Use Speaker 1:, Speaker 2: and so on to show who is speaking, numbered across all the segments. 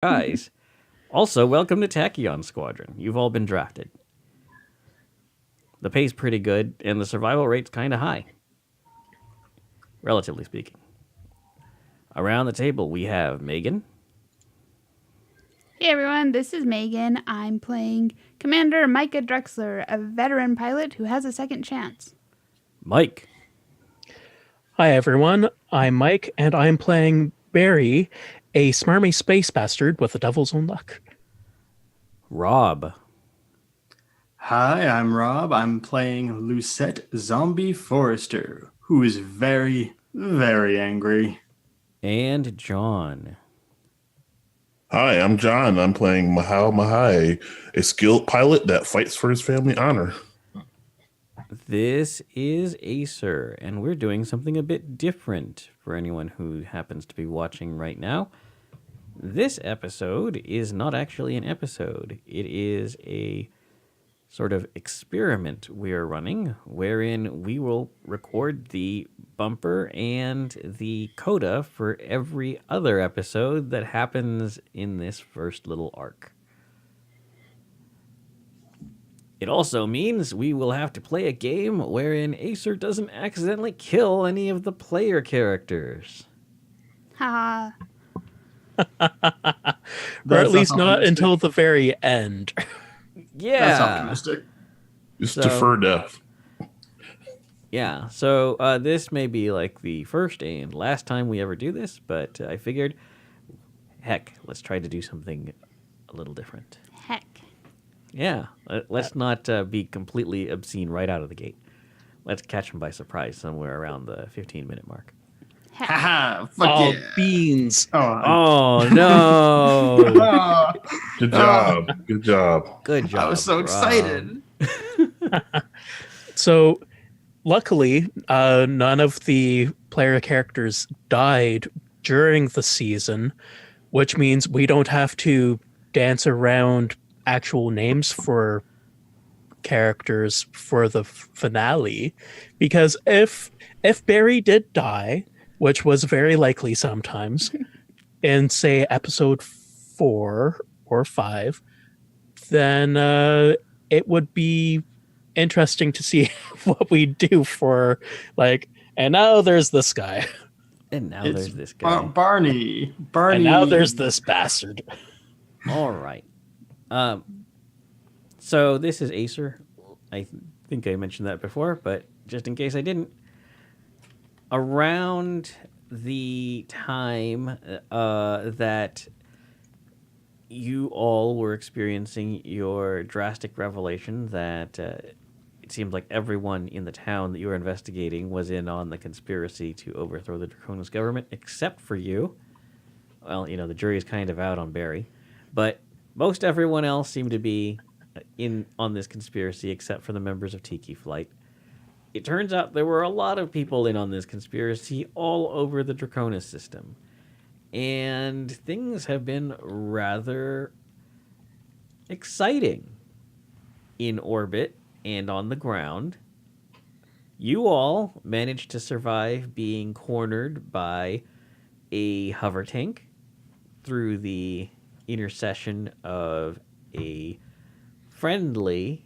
Speaker 1: Guys, also welcome to Tachyon Squadron. You've all been drafted. The pay's pretty good, and the survival rate's kind of high, relatively speaking. Around the table, we have Megan,
Speaker 2: Hey everyone, this is Megan. I'm playing Commander Micah Drexler, a veteran pilot who has a second chance.
Speaker 1: Mike,
Speaker 3: Hi everyone, I'm Mike, and I'm playing Barry, a smarmy space bastard with the devil's own luck.
Speaker 1: Rob,
Speaker 4: Hi, I'm Rob. I'm playing Lucette Zombie Forrester, who is very, very angry.
Speaker 1: and John.
Speaker 5: Hi, I'm John. I'm playing Mahao Mahai, a skilled pilot that fights for his family honor.
Speaker 1: This is Acer, and we're doing something a bit different for anyone who happens to be watching right now. This episode is not actually an episode. It is a sort of experiment we are running, wherein we will record the bumper and the coda for every other episode that happens in this first little arc. It also means we will have to play a game wherein Acer doesn't accidentally kill any of the player characters.
Speaker 2: Ha!
Speaker 3: Or at
Speaker 4: That's
Speaker 3: least not
Speaker 4: optimistic.
Speaker 3: until the very end.
Speaker 1: Yeah.
Speaker 4: That's optimistic.
Speaker 5: Just
Speaker 1: So-
Speaker 5: defer death.
Speaker 1: Yeah, so this may be like the first and last time we ever do this, but I figured, heck, let's try to do something a little different.
Speaker 2: Heck.
Speaker 1: Yeah, let's not be completely obscene right out of the gate. Let's catch them by surprise somewhere around the 15-minute mark.
Speaker 2: Heck.
Speaker 4: Haha, fuck
Speaker 3: Oh,
Speaker 4: yeah.
Speaker 3: beans.
Speaker 1: Oh, no!
Speaker 4: Ah,
Speaker 5: Good job. Good job.
Speaker 1: Good job.
Speaker 4: I was so
Speaker 1: Rob.
Speaker 4: excited.
Speaker 3: So, luckily, none of the player characters died during the season, which means we don't have to dance around actual names for characters for the finale. Because if Barry did die, which was very likely sometimes, in say episode 4 or 5, then it would be interesting to see what we do for, like, and now there's this guy,
Speaker 1: And now
Speaker 4: It's
Speaker 1: there's this guy.
Speaker 4: Barney.
Speaker 3: and now there's this bastard.
Speaker 1: All right. So this is Acer. I think I mentioned that before, but just in case I didn't. Around the time that you all were experiencing your drastic revelation that it seemed like everyone in the town that you were investigating was in on the conspiracy to overthrow the Draconis government, except for you. Well, the jury's kind of out on Barry, but most everyone else seemed to be in on this conspiracy except for the members of Tiki Flight. It turns out there were a lot of people in on this conspiracy all over the Draconis system. And things have been rather exciting in orbit and on the ground. You all managed to survive being cornered by a hover tank through the intercession of a friendly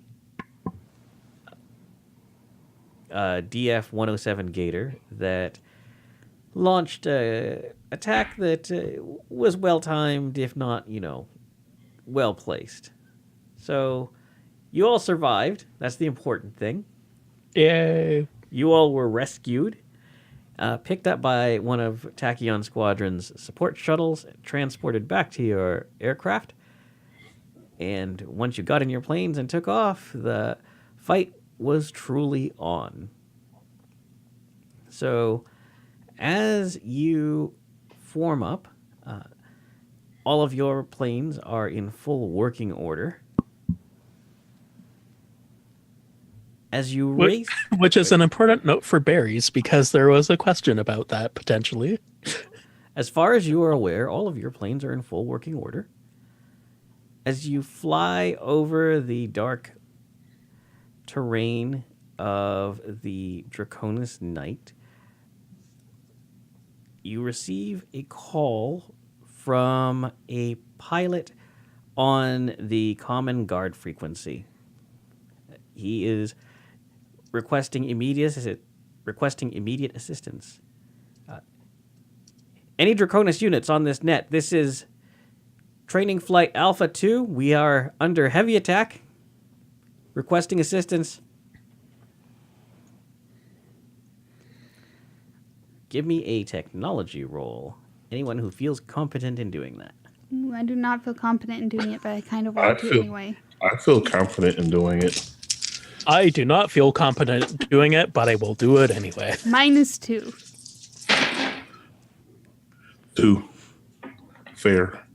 Speaker 1: DF-107 Gator that launched an attack that was well-timed, if not, well-placed. So you all survived. That's the important thing.
Speaker 3: Yay.
Speaker 1: You all were rescued, picked up by one of Tachyon Squadron's support shuttles, transported back to your aircraft. And once you got in your planes and took off, the fight was truly on. So, as you form up, all of your planes are in full working order. As you race,
Speaker 3: Which is an important note for Barry's, because there was a question about that potentially.
Speaker 1: as far as you are aware, all of your planes are in full working order. As you fly over the dark terrain of the Draconis night, you receive a call from a pilot on the common guard frequency. He is requesting immediate assistance. Any Draconis units on this net? This is Training Flight Alpha 2. We are under heavy attack. Requesting assistance. Give me a technology roll. Anyone who feels competent in doing that.
Speaker 2: Ooh, I do not feel competent in doing it, but I kind of want to anyway.
Speaker 5: I feel confident in doing it.
Speaker 3: I do not feel competent doing it, but I will do it anyway.
Speaker 2: -2.
Speaker 5: 2. Fair.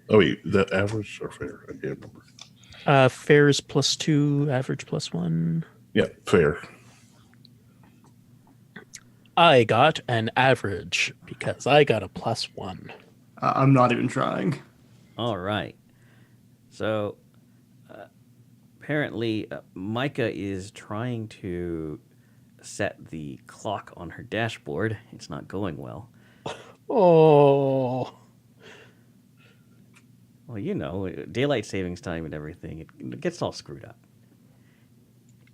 Speaker 5: Oh, wait, that average or fair? I can't remember.
Speaker 3: Fair's +2, average +1.
Speaker 5: Yeah, fair.
Speaker 3: I got an average because I got a +1.
Speaker 4: I'm not even trying.
Speaker 1: All right. So, apparently, Micah is trying to set the clock on her dashboard. It's not going well.
Speaker 3: Oh.
Speaker 1: Well, you know, daylight savings time and everything, it gets all screwed up.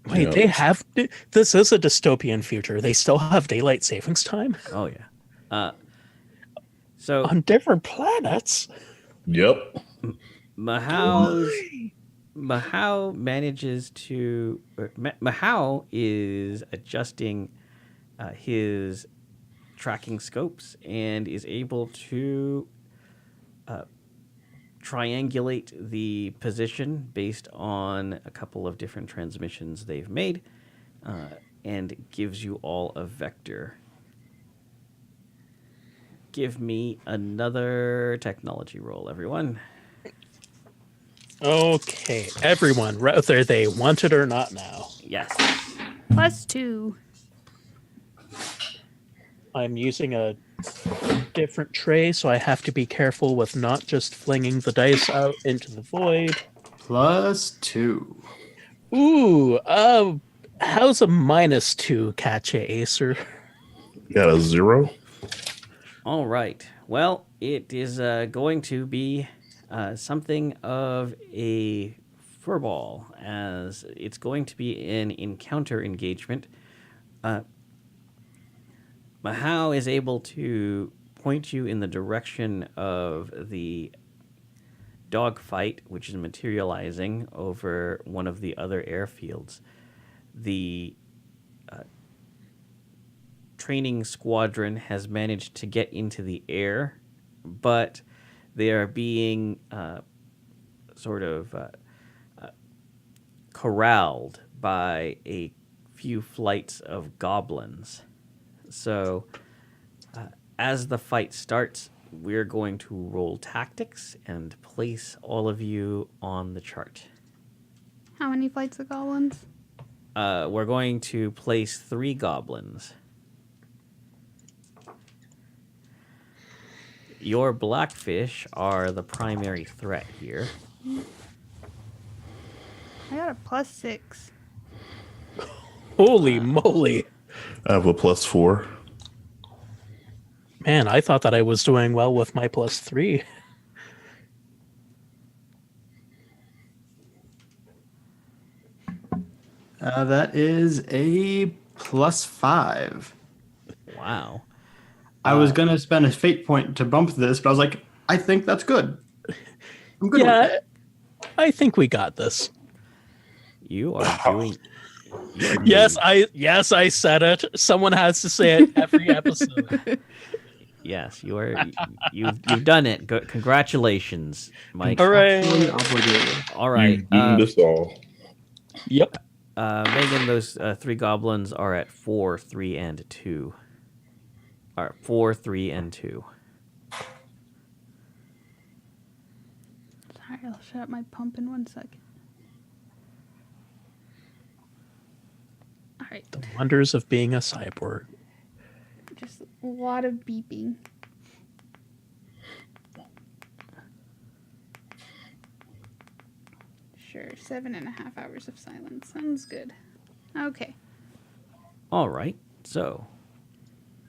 Speaker 3: Wait,
Speaker 5: Yeah.
Speaker 3: they have... This is a dystopian future. They still have daylight savings time?
Speaker 1: Oh, yeah. So,
Speaker 3: On different planets?
Speaker 5: Yep.
Speaker 1: Mahao manages to... Mahao is adjusting his tracking scopes and is able to triangulate the position based on a couple of different transmissions they've made, and gives you all a vector. Give me another technology roll, everyone.
Speaker 3: Okay, everyone, whether they want it or not now.
Speaker 1: Yes.
Speaker 2: +2.
Speaker 3: I'm using a different tray, so I have to be careful with not just flinging the dice out into the void.
Speaker 4: +2.
Speaker 3: Ooh, how's a -2 catch a Acer?
Speaker 5: Got a 0.
Speaker 1: All right. Well, it is going to be something of a furball, as it's going to be an encounter engagement. Mahao is able to point you in the direction of the dogfight, which is materializing over one of the other airfields. The training squadron has managed to get into the air, but they are being corralled by a few flights of goblins. So, as the fight starts, we're going to roll tactics and place all of you on the chart.
Speaker 2: How many flights of goblins?
Speaker 1: We're going to place 3 goblins. Your blackfish are the primary threat here.
Speaker 2: I got a +6.
Speaker 3: Holy moly.
Speaker 5: I have a +4.
Speaker 3: Man, I thought that I was doing well with my +3.
Speaker 4: That is a +5.
Speaker 1: Wow.
Speaker 4: I was going to spend a fate point to bump this, but I was like, I think that's good. I'm good with
Speaker 3: Yeah,
Speaker 4: it.
Speaker 3: I think we got this.
Speaker 1: You are doing...
Speaker 3: Yes, I said it. Someone has to say it every episode.
Speaker 1: Yes, you've done it. Congratulations, Mike.
Speaker 3: Hooray.
Speaker 4: Fully obligated.
Speaker 1: All right.
Speaker 5: You've beaten us all.
Speaker 3: Yep.
Speaker 1: Megan, those 3 goblins are at 4, 3, and 2. All right, 4, 3, and 2.
Speaker 2: Sorry, I'll shut up my pump in 1 second. All right.
Speaker 3: The wonders of being a cyborg.
Speaker 2: Just a lot of beeping. Sure, 7.5 hours of silence. Sounds good. Okay.
Speaker 1: All right. So,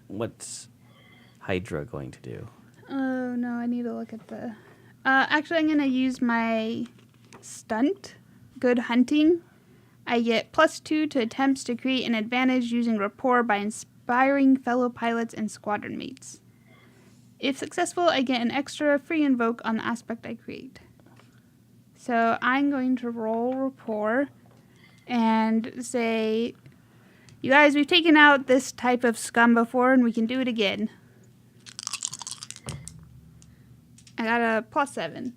Speaker 1: what's Hydra going to do?
Speaker 2: Oh no, I need to look at the. Actually, I'm gonna use my stunt. Good hunting. I get +2 to attempts to create an advantage using rapport by inspiring fellow pilots and squadron mates. If successful, I get an extra free invoke on the aspect I create. So I'm going to roll rapport and say, you guys, we've taken out this type of scum before and we can do it again. I got a +7.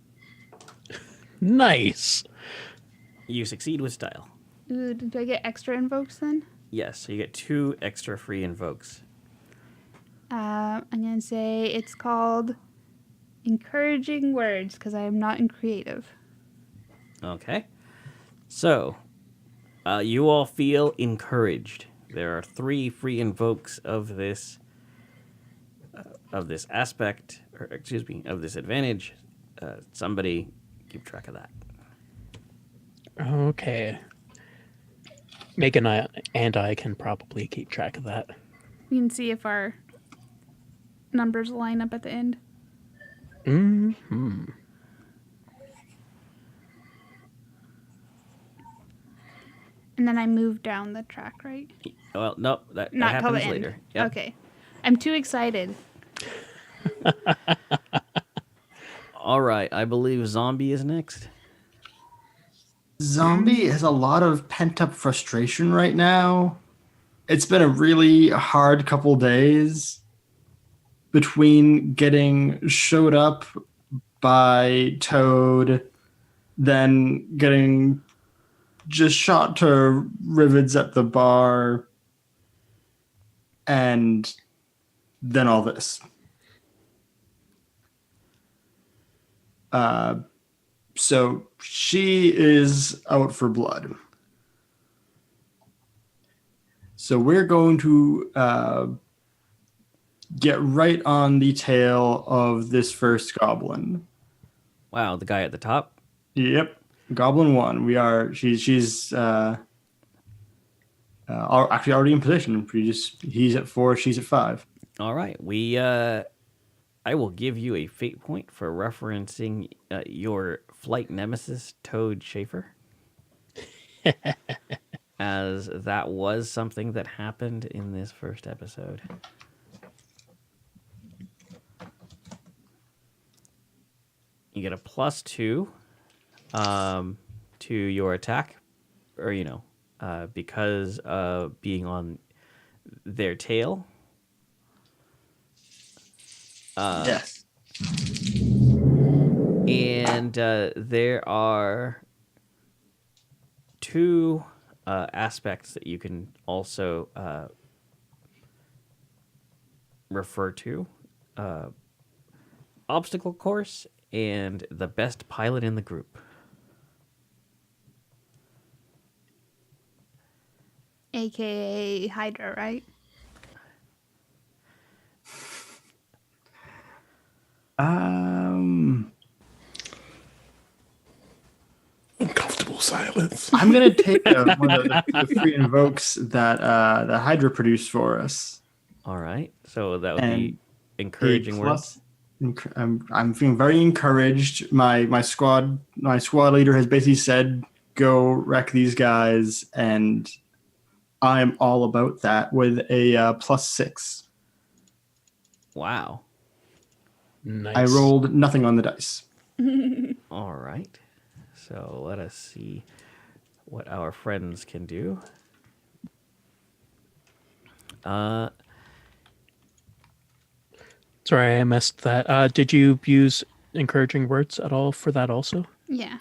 Speaker 3: Nice.
Speaker 1: You succeed with style.
Speaker 2: Ooh, do I get extra invokes then?
Speaker 1: Yes, so you get 2 extra free invokes.
Speaker 2: I'm going to say it's called Encouraging Words because I am not in creative.
Speaker 1: Okay. So, you all feel encouraged. There are 3 free invokes of this aspect, or excuse me, of this advantage. Somebody keep track of that.
Speaker 3: Okay. Megan and I can probably keep track of that.
Speaker 2: We can see if our numbers line up at the end.
Speaker 3: Mm-hmm.
Speaker 2: And then I move down the track, right?
Speaker 1: Well, no, that
Speaker 2: Not till the
Speaker 1: happens
Speaker 2: end.
Speaker 1: later. Yep.
Speaker 2: Okay. I'm too excited.
Speaker 1: All right, I believe Zombie is next.
Speaker 4: Zombie has a lot of pent up frustration right now. It's been a really hard couple days between getting showed up by Toad, then getting just shot to rivets at the bar, and then all this. So she is out for blood. So we're going to get right on the tail of this first goblin.
Speaker 1: Wow, the guy at the top.
Speaker 4: Yep, Goblin 1. We are. She's actually already in position. He's at 4. She's at 5.
Speaker 1: All right, I will give you a fate point for referencing your flight nemesis, Toad Schaefer, as that was something that happened in this first episode. You get a +2 to your attack, or because of being on their tail.
Speaker 4: Yes.
Speaker 1: And there are 2 aspects that you can also refer to. Obstacle course and the best pilot in the group.
Speaker 2: AKA Hydra, right?
Speaker 5: Uncomfortable silence.
Speaker 4: I'm gonna take one of the free invokes that the Hydra produced for us.
Speaker 1: All right. So that would
Speaker 4: And
Speaker 1: be encouraging words.
Speaker 4: I'm feeling very encouraged. My squad leader has basically said, "Go wreck these guys," and I'm all about that with a +6.
Speaker 1: Wow.
Speaker 3: Nice.
Speaker 4: I rolled nothing on the dice.
Speaker 1: All right. So let us see what our friends can do.
Speaker 3: Sorry, I missed that. Did you use encouraging words at all for that also?
Speaker 2: Yeah.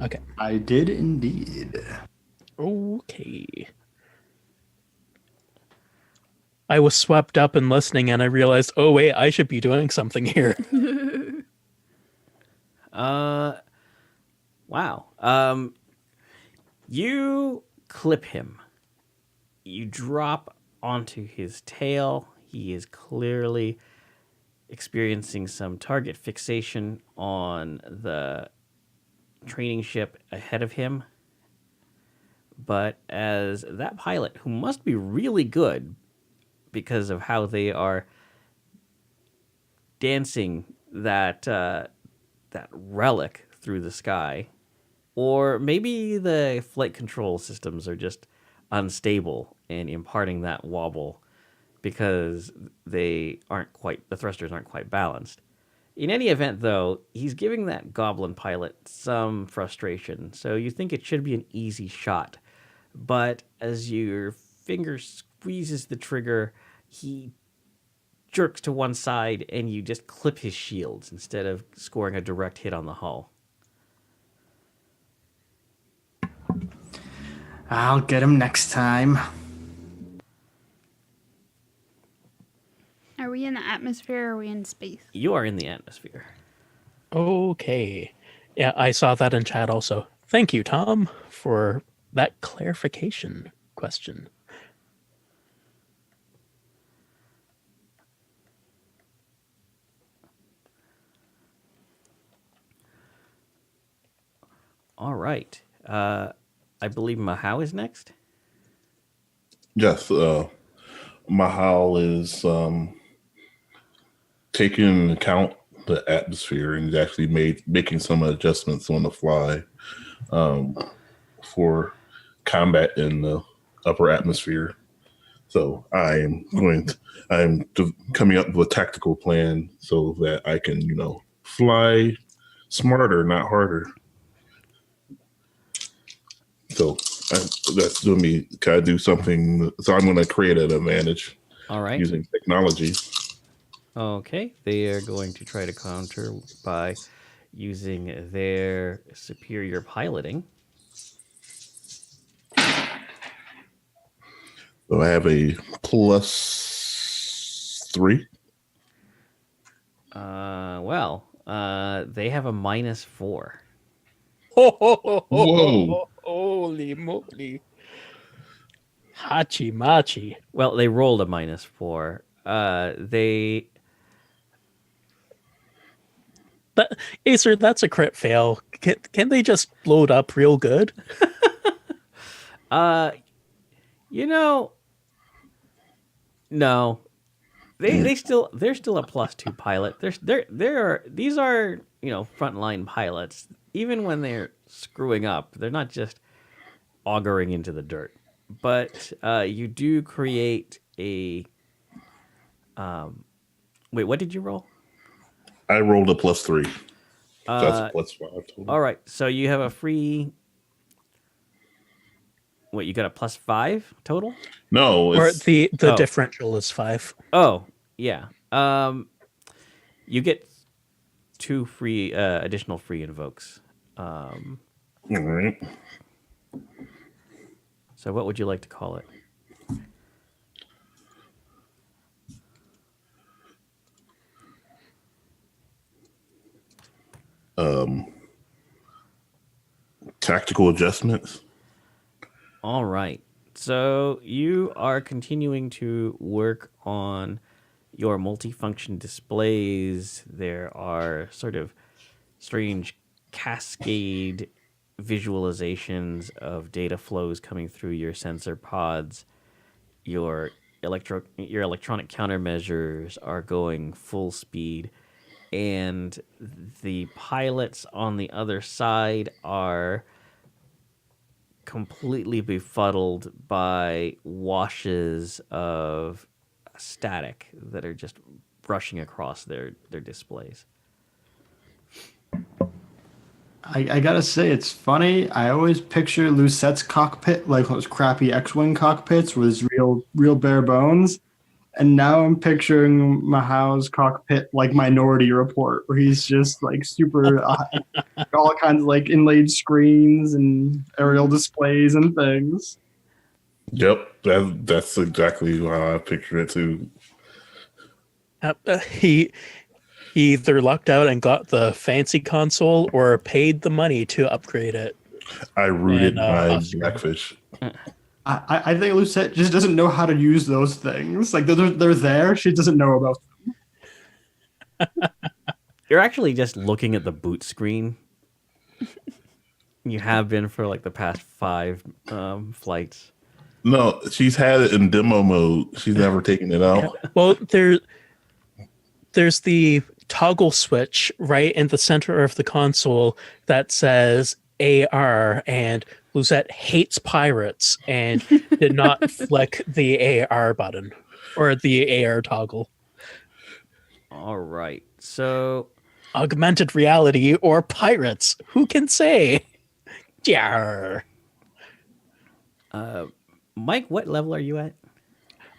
Speaker 3: Okay.
Speaker 4: I did indeed.
Speaker 3: Okay. I was swept up in listening and I realized, oh wait, I should be doing something here.
Speaker 1: Wow. You clip him. You drop onto his tail. He is clearly experiencing some target fixation on the training ship ahead of him. But as that pilot, who must be really good because of how they are dancing that that relic through the sky, or maybe the flight control systems are just unstable and imparting that wobble because the thrusters aren't quite balanced. In any event, though, he's giving that goblin pilot some frustration, so you think it should be an easy shot. But as your finger squeezes the trigger, he jerks to one side and you just clip his shields instead of scoring a direct hit on the hull.
Speaker 4: I'll get him next time.
Speaker 2: Are we in the atmosphere or are we in space?
Speaker 1: You are in the atmosphere.
Speaker 3: Okay. Yeah, I saw that in chat also. Thank you, Tom, for that clarification question.
Speaker 1: All right. I believe Mahau is next.
Speaker 5: Yes, Mahal is taking into account the atmosphere and actually making some adjustments on the fly for combat in the upper atmosphere. So I'm coming up with a tactical plan so that I can, fly smarter, not harder. So that's doing me. Can I do something? So I'm going to create an advantage.
Speaker 1: All right.
Speaker 5: Using technology.
Speaker 1: Okay. They are going to try to counter by using their superior piloting.
Speaker 5: So I have a +3.
Speaker 1: They have a -4.
Speaker 5: Whoa.
Speaker 3: Holy moly. Hachi machi.
Speaker 1: Well, they rolled a -4.
Speaker 3: Acer, that's a crit fail. Can they just blow it up real good?
Speaker 1: No. They're still a +2 pilot. These are frontline pilots. Even when they're screwing up, they're not just auguring into the dirt. But you do create a. Wait, what did you roll?
Speaker 5: I rolled a +3. That's a +5 total.
Speaker 1: All right, so you have a free. Wait, you got a +5 total?
Speaker 5: No,
Speaker 3: Or
Speaker 5: it's,
Speaker 3: the differential is 5.
Speaker 1: Oh, yeah. You get 2 free additional free invokes.
Speaker 5: all right.
Speaker 1: So what would you like to call it?
Speaker 5: Tactical adjustments.
Speaker 1: All right. So you are continuing to work on your multifunction displays. There are sort of strange cascade visualizations of data flows coming through your sensor pods. Your electronic countermeasures are going full speed, and the pilots on the other side are completely befuddled by washes of static that are just brushing across their displays.
Speaker 4: I gotta say, it's funny. I always picture Lucettes' cockpit like those crappy X-wing cockpits with real bare bones. And now I'm picturing Mahau's cockpit like Minority Report, where he's just like super, all kinds of like inlaid screens and aerial displays and things.
Speaker 5: Yep, that's exactly how I picture it too.
Speaker 3: He either lucked out and got the fancy console or paid the money to upgrade it.
Speaker 5: I rooted my
Speaker 3: Australia.
Speaker 5: Blackfish.
Speaker 4: I think Lucette just doesn't know how to use those things. Like they're there, she doesn't know about them.
Speaker 1: You're actually just looking at the boot screen. You have been for like the past 5 flights.
Speaker 5: No, she's had it in demo mode. She's never taken it out.
Speaker 3: Well, there's the toggle switch right in the center of the console that says AR, and Luzette hates pirates and did not flick the AR button or the AR toggle.
Speaker 1: All right. So,
Speaker 3: Augmented reality or pirates? Who can say? Jar.
Speaker 1: Mike, what level are you at?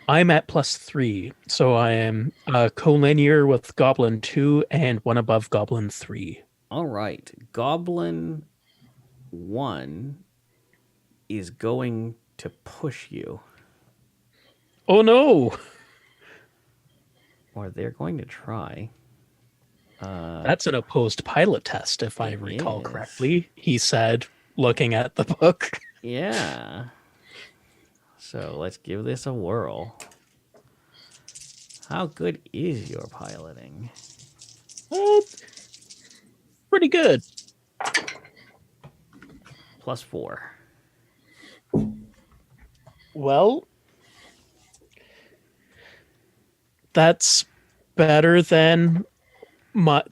Speaker 3: I'm at +3, so I am collinear with Goblin 2 and one above Goblin 3.
Speaker 1: All right. Goblin 1 is going to push you,
Speaker 3: Oh no!
Speaker 1: or they're going to try.
Speaker 3: That's an opposed pilot test, if I recall
Speaker 1: is.
Speaker 3: correctly, he said, looking at the book.
Speaker 1: Yeah. So let's give this a whirl. How good is your piloting?
Speaker 3: Pretty good.
Speaker 1: +4.
Speaker 3: Well, that's better than my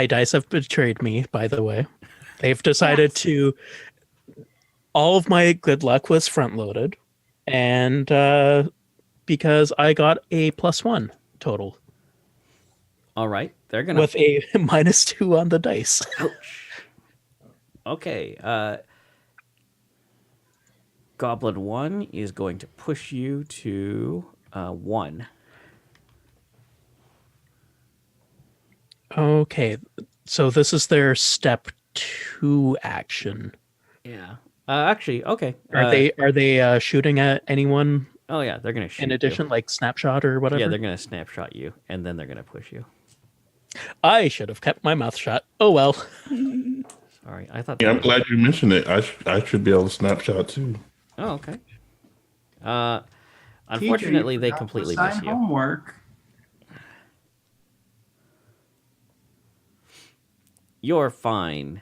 Speaker 3: dice have betrayed me, by the way. They've decided to... All of my good luck was front-loaded, and because I got a +1 total.
Speaker 1: All right. They're going to...
Speaker 3: With a -2 on the dice.
Speaker 1: Ouch. Okay. Goblin 1 is going to push you to 1.
Speaker 3: Okay, so this is their step 2 action.
Speaker 1: Yeah. Actually, okay.
Speaker 3: Are they shooting at anyone
Speaker 1: Oh, yeah. They're going to shoot
Speaker 3: in addition,
Speaker 1: you.
Speaker 3: like snapshot or whatever?
Speaker 1: Yeah, they're going to snapshot you, and then they're going to push you.
Speaker 3: I should have kept my mouth shut. Oh well.
Speaker 1: Sorry. I thought...
Speaker 5: Yeah, I'm glad you mentioned it. I should be able to snapshot too.
Speaker 1: Oh, okay. Unfortunately, they completely miss you.
Speaker 4: Homework.
Speaker 1: You're fine,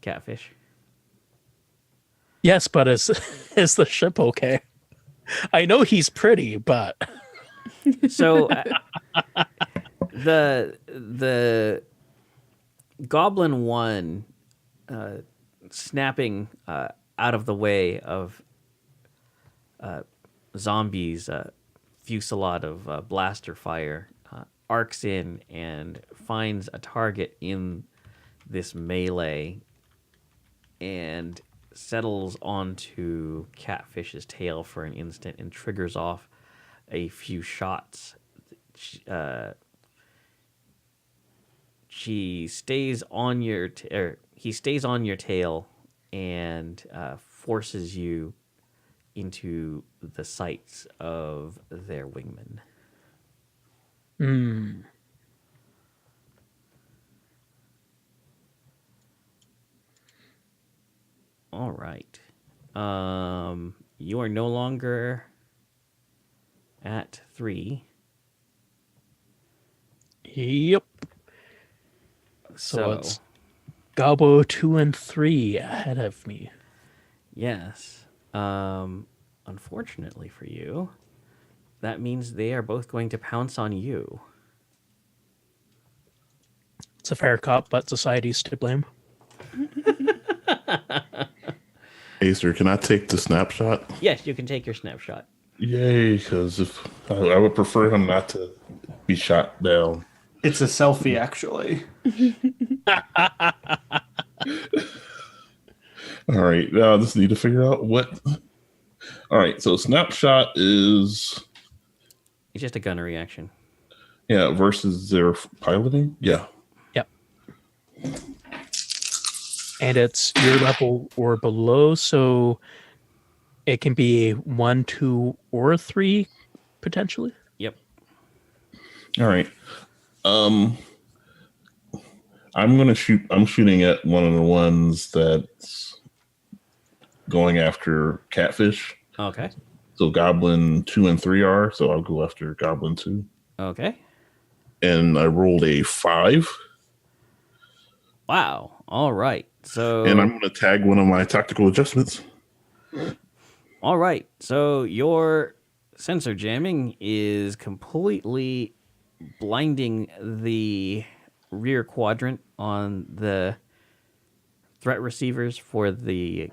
Speaker 1: Catfish.
Speaker 3: Yes, but is the ship okay? I know he's pretty, but
Speaker 1: So the Goblin 1 snapping out of the way of zombies fusillade of blaster fire arcs in and finds a target in this melee and settles onto Catfish's tail for an instant and triggers off a few shots. She stays on your he stays on your tail and forces you into the sights of their wingman. All right. You are no longer at 3.
Speaker 3: yep. So
Speaker 1: So
Speaker 3: it's Gobbo 2 and 3 ahead of me.
Speaker 1: yes. Unfortunately for you, that means they are both going to pounce on you.
Speaker 3: It's a fair cop, but society's to blame.
Speaker 5: Acer, can I take the snapshot?
Speaker 1: Yes, you can take your snapshot.
Speaker 5: Yay, because if I would prefer him not to be shot down.
Speaker 4: It's a selfie, actually.
Speaker 5: All right, now I just need to figure out what. All right, so snapshot is
Speaker 1: It's just a gunner reaction.
Speaker 5: versus their piloting. Yeah.
Speaker 3: Yep. And it's your level or below, so it can be 1, 2, or 3 potentially.
Speaker 1: Yep.
Speaker 5: All right. I'm gonna shoot. I'm shooting at one of the ones that's going after Catfish.
Speaker 1: Okay.
Speaker 5: So Goblin 2 and 3 are. So I'll go after Goblin 2.
Speaker 1: Okay.
Speaker 5: And I rolled a 5.
Speaker 1: Wow. All right. So
Speaker 5: And I'm going to tag one of my tactical adjustments.
Speaker 1: All right. So your sensor jamming is completely blinding the rear quadrant on the threat receivers for the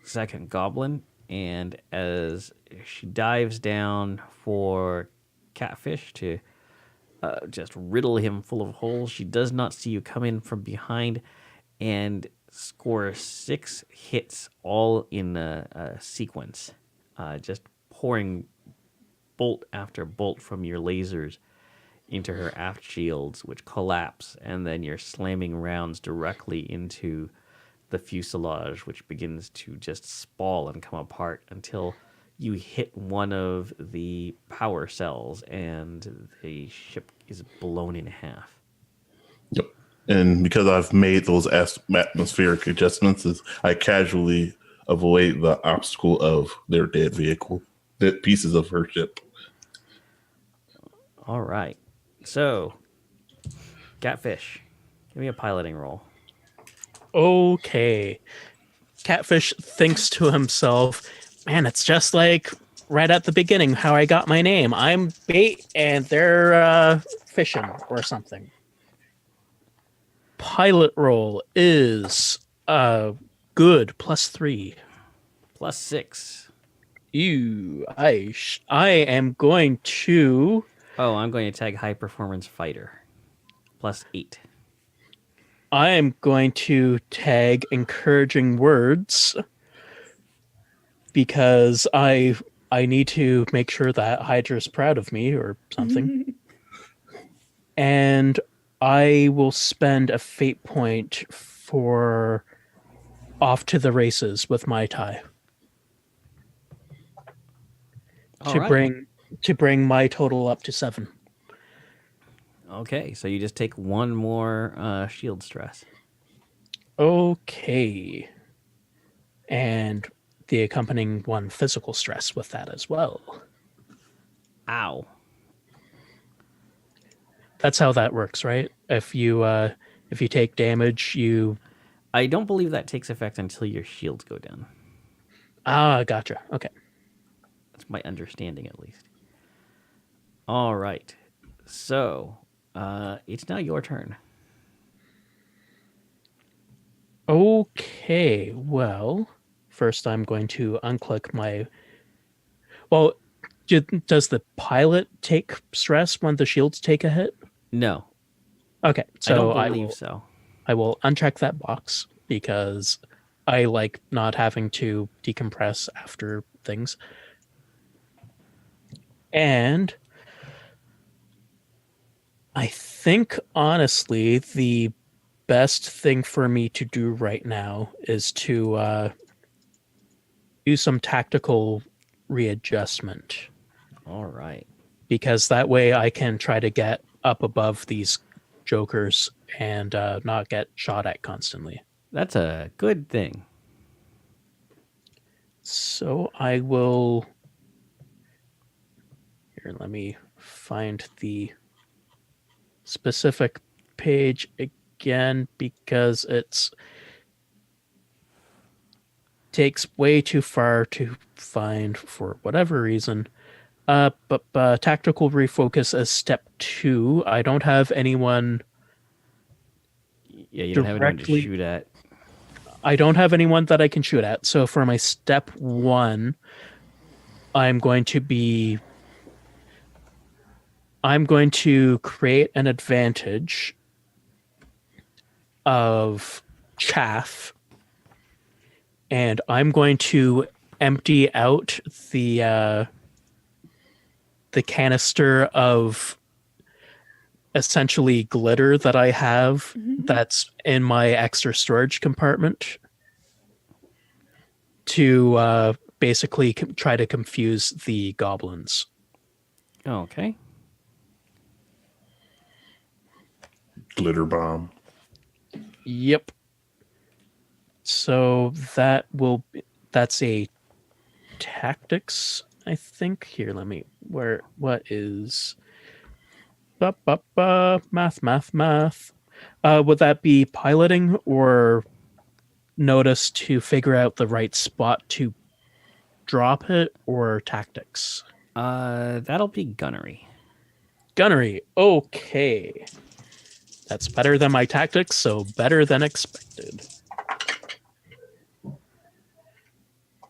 Speaker 1: second goblin. And as she dives down for Catfish to just riddle him full of holes, she does not see you come in from behind and score 6 hits all in a sequence, just pouring bolt after bolt from your lasers into her aft shields, which collapse, and then you're slamming rounds directly into the fuselage, which begins to just spall and come apart until you hit one of the power cells and the ship is blown in half.
Speaker 5: Yep. And because I've made those atmospheric adjustments, I casually avoid the obstacle of their dead vehicle, dead pieces of her ship.
Speaker 1: All right. So, Catfish, give me a piloting roll.
Speaker 3: Okay. Catfish thinks to himself, man, it's just like right at the beginning how I got my name. I'm bait and they're fishing or something. Pilot roll is good, +3.
Speaker 1: +6.
Speaker 3: Ew, I am going to...
Speaker 1: Oh, I'm going to tag high performance fighter. +8.
Speaker 3: I am going to tag encouraging words because I need to make sure that Hydra's proud of me or something. And I will spend a fate point for off to the races with my tie. To bring my total up to 7.
Speaker 1: Okay, so you just take one more shield stress.
Speaker 3: Okay. And the accompanying 1 physical stress with that as well.
Speaker 1: Ow.
Speaker 3: That's how that works, right? If you take damage, you...
Speaker 1: I don't believe that takes effect until your shields go down.
Speaker 3: Ah, gotcha. Okay.
Speaker 1: That's my understanding, at least. All right. So, it's now your turn.
Speaker 3: Okay, well, first I'm going to unclick my... Well, does the pilot take stress when the shields take a hit?
Speaker 1: No.
Speaker 3: Okay, so
Speaker 1: I don't believe so.
Speaker 3: I will uncheck that box because I like not having to decompress after things. And I think, honestly, the best thing for me to do right now is to do some tactical readjustment.
Speaker 1: All right.
Speaker 3: Because that way I can try to get up above these jokers and not get shot at constantly.
Speaker 1: That's a good thing.
Speaker 3: So I will... Here, let me find the specific page again because it's takes way too far to find for whatever reason. But tactical refocus as step 2. I don't have anyone.
Speaker 1: Yeah, you don't have anyone to shoot at.
Speaker 3: I don't have anyone that I can shoot at. So for my step 1, I'm going to create an advantage of chaff, and I'm going to empty out the canister of essentially glitter that I have that's in my extra storage compartment to basically try to confuse the goblins.
Speaker 1: Okay.
Speaker 5: Glitter bomb.
Speaker 3: Yep. So that's a tactics, I think. Here, let me... What is... Math. Would that be piloting or notice to figure out the right spot to drop it or tactics?
Speaker 1: That'll be gunnery.
Speaker 3: Gunnery. Okay. That's better than my tactics, so better than expected.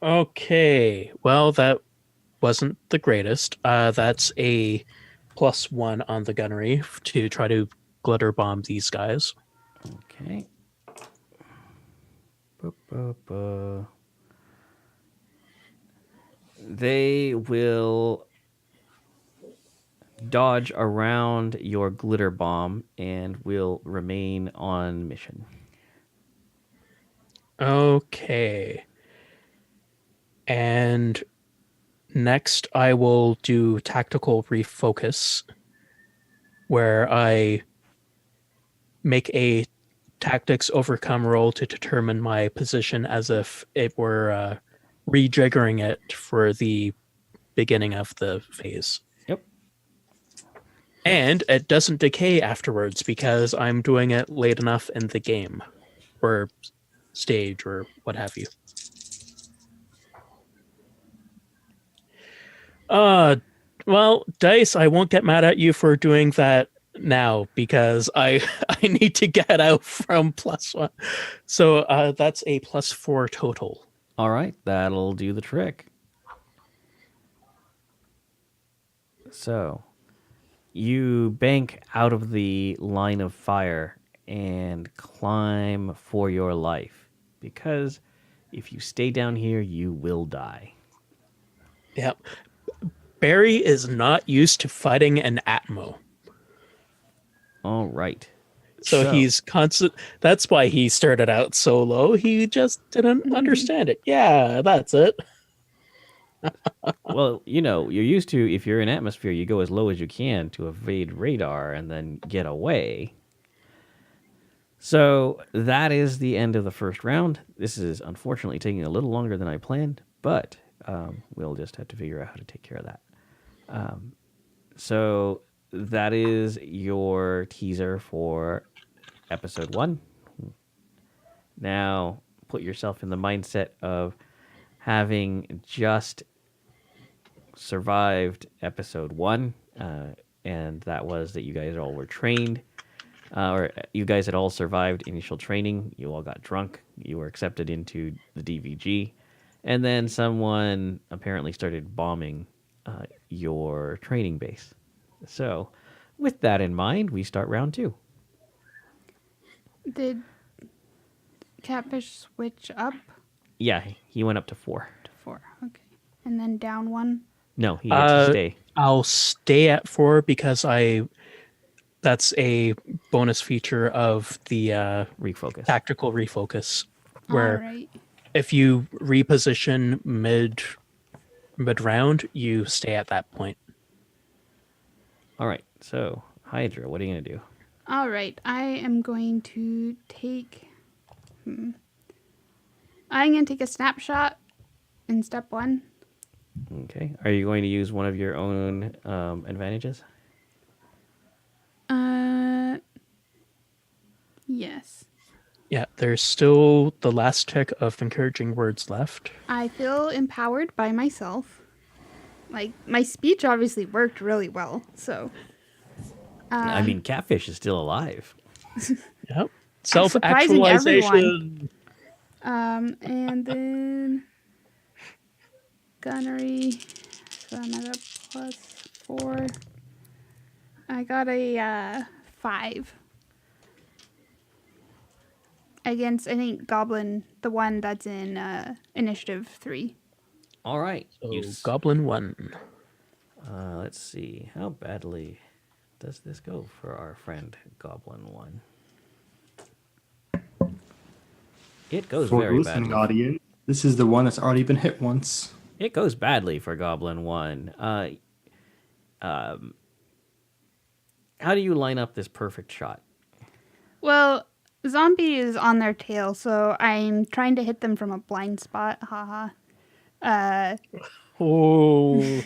Speaker 3: Okay. Well, that wasn't the greatest. That's a +1 on the gunnery to try to glitter bomb these guys.
Speaker 1: Okay. Ba-ba-ba. They will dodge around your glitter bomb and will remain on mission.
Speaker 3: Okay. And next I will do tactical refocus, where I make a tactics overcome roll to determine my position as if it were rejiggering it for the beginning of the phase.
Speaker 1: Yep.
Speaker 3: And it doesn't decay afterwards because I'm doing it late enough in the game or stage or what have you. Well, Dice, I won't get mad at you for doing that now because I need to get out from +1. So that's a +4 total.
Speaker 1: All right, that'll do the trick. So, you bank out of the line of fire and climb for your life, because if you stay down here, you will die.
Speaker 3: Yep. Barry is not used to fighting an Atmo.
Speaker 1: All right.
Speaker 3: So he's constant. That's why he started out so low. He just didn't understand it. Yeah, that's it.
Speaker 1: Well, you're used to, if you're in atmosphere, you go as low as you can to evade radar and then get away. So that is the end of the first round. This is unfortunately taking a little longer than I planned, but we'll just have to figure out how to take care of that. So that is your teaser for episode 1. Now, put yourself in the mindset of having just survived episode 1, and that was that you guys all were trained, or you guys had all survived initial training. You all got drunk. You were accepted into the DVG, and then someone apparently started bombing your training base. So, with that in mind, we start round 2.
Speaker 2: Did Catfish switch up
Speaker 1: Yeah, he went up to 4.
Speaker 2: to 4? Okay. And then down 1?
Speaker 1: No, he had to stay.
Speaker 3: I'll stay at 4 because that's a bonus feature of the
Speaker 1: Refocus.
Speaker 3: tactical refocus, where
Speaker 2: All right.
Speaker 3: if you reposition mid round, you stay at that point.
Speaker 1: All right, so Hydra, what are you going to do?
Speaker 2: All right. I am going to take... I'm going to take a snapshot in step 1.
Speaker 1: Okay. Are you going to use one of your own advantages?
Speaker 2: Yes.
Speaker 3: Yeah, there's still the last tick of encouraging words left.
Speaker 2: I feel empowered by myself. Like, my speech obviously worked really well, so...
Speaker 1: I mean, Catfish is still alive.
Speaker 3: Yep.
Speaker 2: surprising
Speaker 3: Self-actualization.
Speaker 2: And then... Gunnery. So another +4. I got a 5. Against, I think, Goblin, the one that's in Initiative 3.
Speaker 1: All right.
Speaker 3: So Goblin 1.
Speaker 1: Let's see. How badly does this go for our friend Goblin 1? It goes
Speaker 4: For
Speaker 1: very
Speaker 4: listening
Speaker 1: badly.
Speaker 4: audience, this is the one that's already been hit once.
Speaker 1: It goes badly for Goblin 1. How do you line up this perfect shot?
Speaker 2: Well, zombie is on their tail, so I'm trying to hit them from a blind spot. Haha.
Speaker 3: Oh.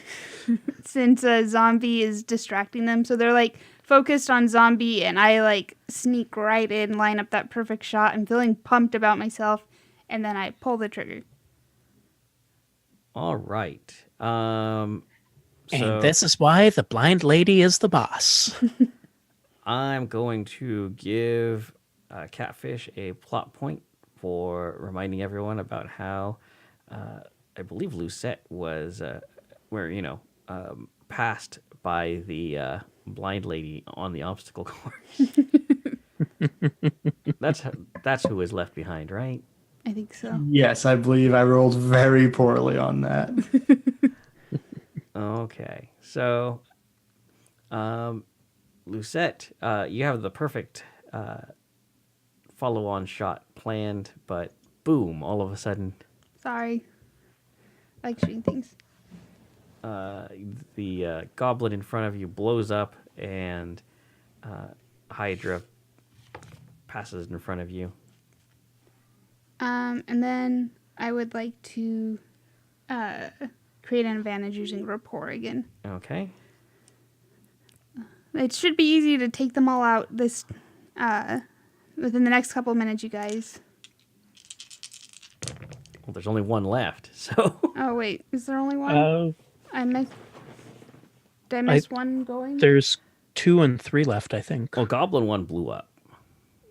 Speaker 2: Since zombie is distracting them, so they're like focused on zombie, and I like sneak right in, line up that perfect shot. I'm feeling pumped about myself, and then I pull the trigger.
Speaker 1: All right.
Speaker 3: And
Speaker 1: So
Speaker 3: this is why the blind lady is the boss.
Speaker 1: I'm going to give Catfish a plot point for reminding everyone about how I believe Lucette was, passed by the blind lady on the obstacle course. That's who was left behind, right?
Speaker 2: I think so.
Speaker 4: Yes, I believe I rolled very poorly on that.
Speaker 1: Okay, so Lucette, you have the perfect follow-on shot planned, but boom! All of a sudden,
Speaker 2: Sorry. I like shooting things.
Speaker 1: the goblin in front of you blows up, and Hydra passes in front of you.
Speaker 2: And then I would like to create an advantage using rapport again.
Speaker 1: Okay.
Speaker 2: It should be easy to take them all out this within the next couple of minutes, you guys.
Speaker 1: Well, there's only one left, so
Speaker 2: Oh wait, is there only one? I missed. Did I miss one going
Speaker 3: There's 2 and 3 left, I think.
Speaker 1: well, Goblin one blew up.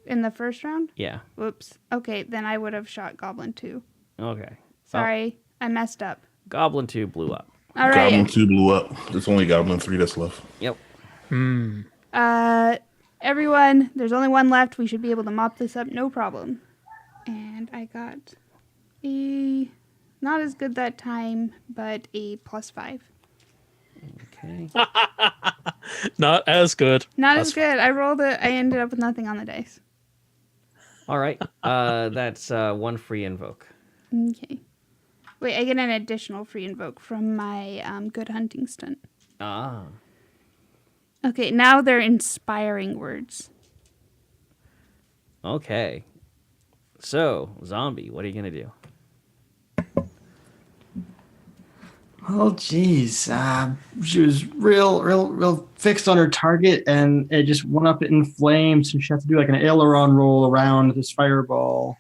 Speaker 2: in the first round?
Speaker 1: Yeah.
Speaker 2: Whoops. Okay, then I would have shot Goblin 2.
Speaker 1: Okay.
Speaker 2: Sorry, I messed up.
Speaker 1: Goblin 2 blew up.
Speaker 2: All right.
Speaker 5: Goblin 2 blew up. It's only Goblin 3 that's left.
Speaker 1: Yep.
Speaker 2: Everyone, there's only one left. We should be able to mop this up, no problem. And I got a not as good that time, but a +5.
Speaker 1: Okay.
Speaker 3: Not as good.
Speaker 2: Not as good. I rolled it. I ended up with nothing on the dice.
Speaker 1: All right. That's one free invoke.
Speaker 2: Okay. Wait, I get an additional free invoke from my good hunting stunt.
Speaker 1: Ah.
Speaker 2: Okay, now they're inspiring words.
Speaker 1: Okay. So, zombie, what are you gonna do?
Speaker 4: Oh, geez. She was real fixed on her target, and it just went up in flames. And she had to do like an aileron roll around this fireball.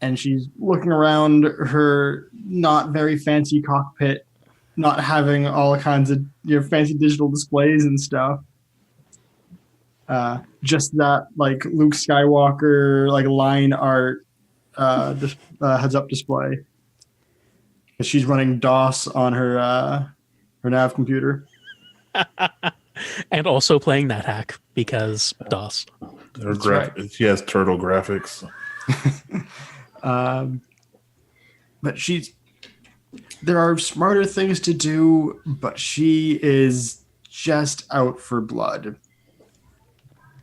Speaker 4: And she's looking around her not very fancy cockpit, not having all kinds of fancy digital displays and stuff. Just that like Luke Skywalker like line art heads up display. She's running DOS on her nav computer.
Speaker 3: And also playing NetHack because DOS.
Speaker 5: Her
Speaker 4: right.
Speaker 5: She has turtle graphics.
Speaker 4: But there are smarter things to do, but she is just out for blood.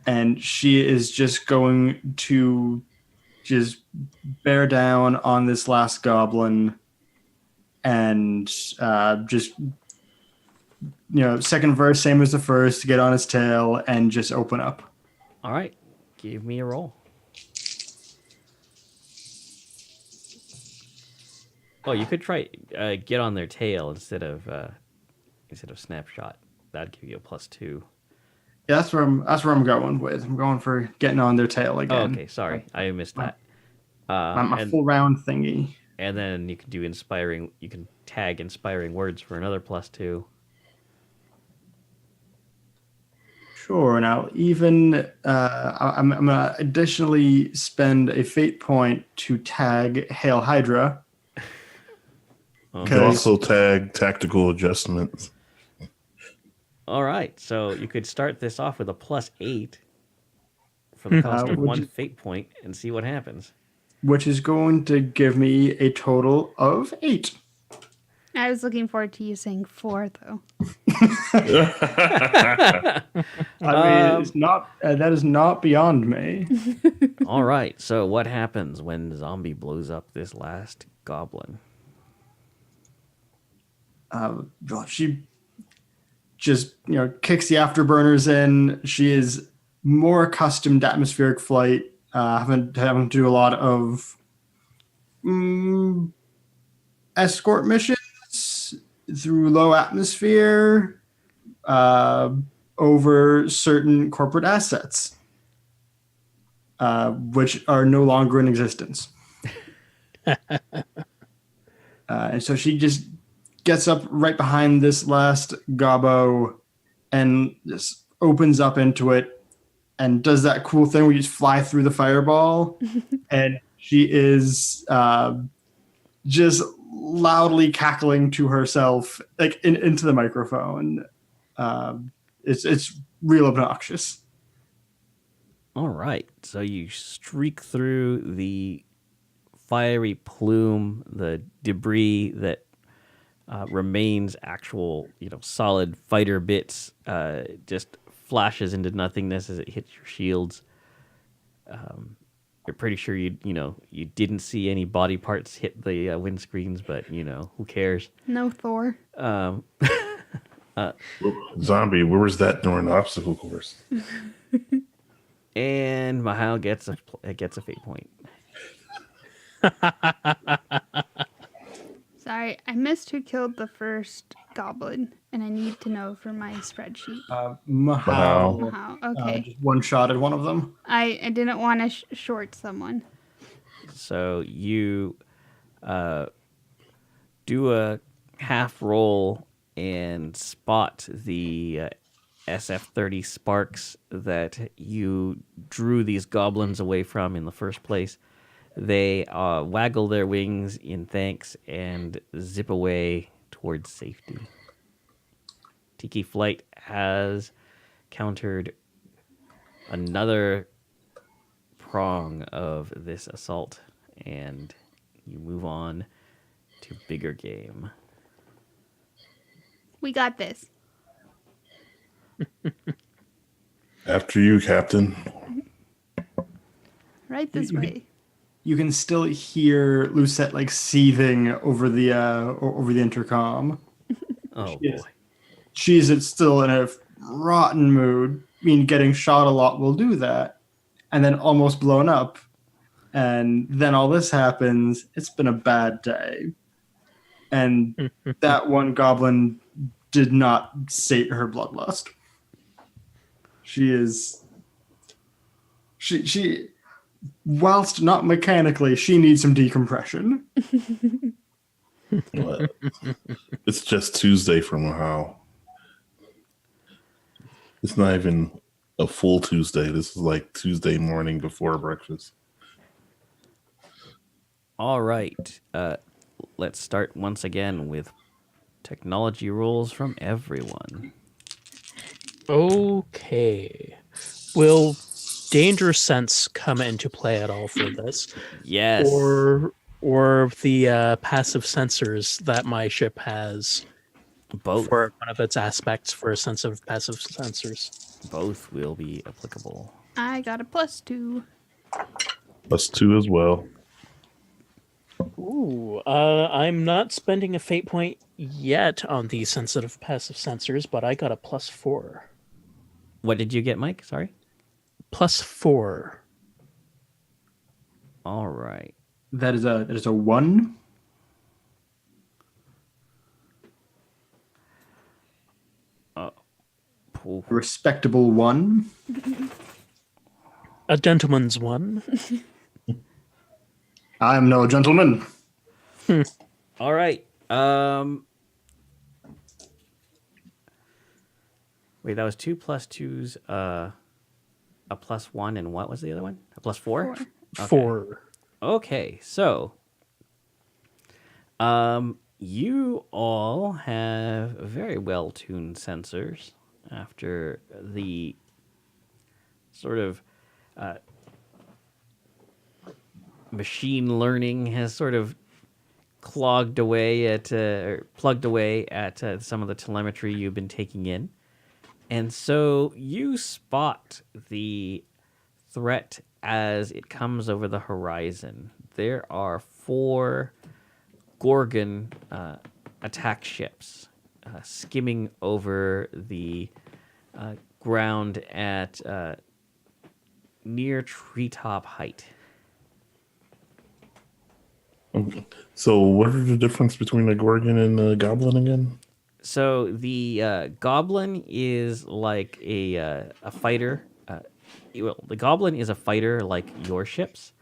Speaker 4: And she is just going to just bear down on this last goblin and just, second verse, same as the first, get on his tail and just open up.
Speaker 1: All right. Give me a roll. Oh, you could try get on their tail instead of snapshot. That'd give you a +2.
Speaker 4: Yeah, that's where I'm going with. I'm going for getting on their tail
Speaker 1: Oh,
Speaker 4: again.
Speaker 1: okay. Sorry, I missed that.
Speaker 4: My
Speaker 1: And,
Speaker 4: full round thingy.
Speaker 1: and then you can do inspiring. You can tag inspiring words for another +2.
Speaker 4: Sure. Now, even I'm going to additionally spend a fate point to tag Hail Hydra.
Speaker 5: You can also tag tactical adjustments.
Speaker 1: All right, so you could start this off with a +8 for the cost of one fate point and see what happens.
Speaker 4: Which is going to give me a total of 8.
Speaker 2: I was looking forward to you saying 4, though.
Speaker 4: I mean, it's not that is not beyond me.
Speaker 1: All right, so what happens when zombie blows up this last goblin?
Speaker 4: She just kicks the afterburners in. She is more accustomed to atmospheric flight, having to do a lot of escort missions through low atmosphere over certain corporate assets, which are no longer in existence. And so she just gets up right behind this last gobbo and just opens up into it and does that cool thing where you just fly through the fireball. And she is just loudly cackling to herself, like into the microphone. It's real obnoxious.
Speaker 1: All right. So you streak through the fiery plume, the debris that remains actual, solid fighter bits, just flashes into nothingness as it hits your shields. You're pretty sure you didn't see any body parts hit the windscreens, but who cares?
Speaker 2: No Thor.
Speaker 5: Zombie, where was that during the obstacle course?
Speaker 1: And Mahal gets a fate point.
Speaker 2: Sorry, I missed who killed the first goblin, and I need to know for my spreadsheet.
Speaker 4: Mahal.
Speaker 2: Wow, okay.
Speaker 4: Just one-shotted one of them.
Speaker 2: I didn't want to short someone.
Speaker 1: So you do a half roll and spot the SF-30 sparks that you drew these goblins away from in the first place. They waggle their wings in thanks and zip away towards safety. Tiki Flight has countered another prong of this assault, and you move on to bigger game.
Speaker 2: We got this.
Speaker 5: After you, Captain.
Speaker 2: Right this way.
Speaker 4: You can still hear Lucette like seething over the intercom.
Speaker 1: Oh
Speaker 4: Yes.
Speaker 1: boy.
Speaker 4: She's still in a rotten mood. I mean, getting shot a lot will do that, and then almost blown up, and then all this happens. It's been a bad day, and that one goblin did not sate her bloodlust. She whilst not mechanically, she needs some decompression.
Speaker 5: What? It's just Tuesday for Mahal. It's not even a full Tuesday. This is like Tuesday morning before breakfast.
Speaker 1: All right. Let's start once again with technology rules from everyone.
Speaker 3: Okay. Will danger sense come into play at all for this?
Speaker 1: Yes.
Speaker 3: Or the passive sensors that my ship has
Speaker 1: both.
Speaker 3: for one of its aspects for a sense of passive sensors?
Speaker 1: Both will be applicable.
Speaker 2: I got a +2.
Speaker 5: +2 as well.
Speaker 3: Ooh, I'm not spending a fate point yet on the sensitive passive sensors, but I got a +4.
Speaker 1: What did you get, Mike? Sorry?
Speaker 3: +4.
Speaker 1: All right.
Speaker 4: That is a 1.
Speaker 1: Ooh.
Speaker 4: A respectable 1.
Speaker 3: A gentleman's one.
Speaker 4: I am no gentleman.
Speaker 1: All right. Wait, that was 2 +2s, a +1, and what was the other one? A +4?
Speaker 2: 4.
Speaker 1: Okay.
Speaker 3: 4.
Speaker 1: Okay, so you all have very well-tuned sensors after the sort of machine learning has sort of plugged away at some of the telemetry you've been taking in. And so you spot the threat as it comes over the horizon. There are 4 Gorgon attack ships skimming over the ground at near treetop height.
Speaker 5: So what are the difference between the Gorgon and the Goblin again?
Speaker 1: So the Goblin is like a fighter. The Goblin is a fighter like your ships.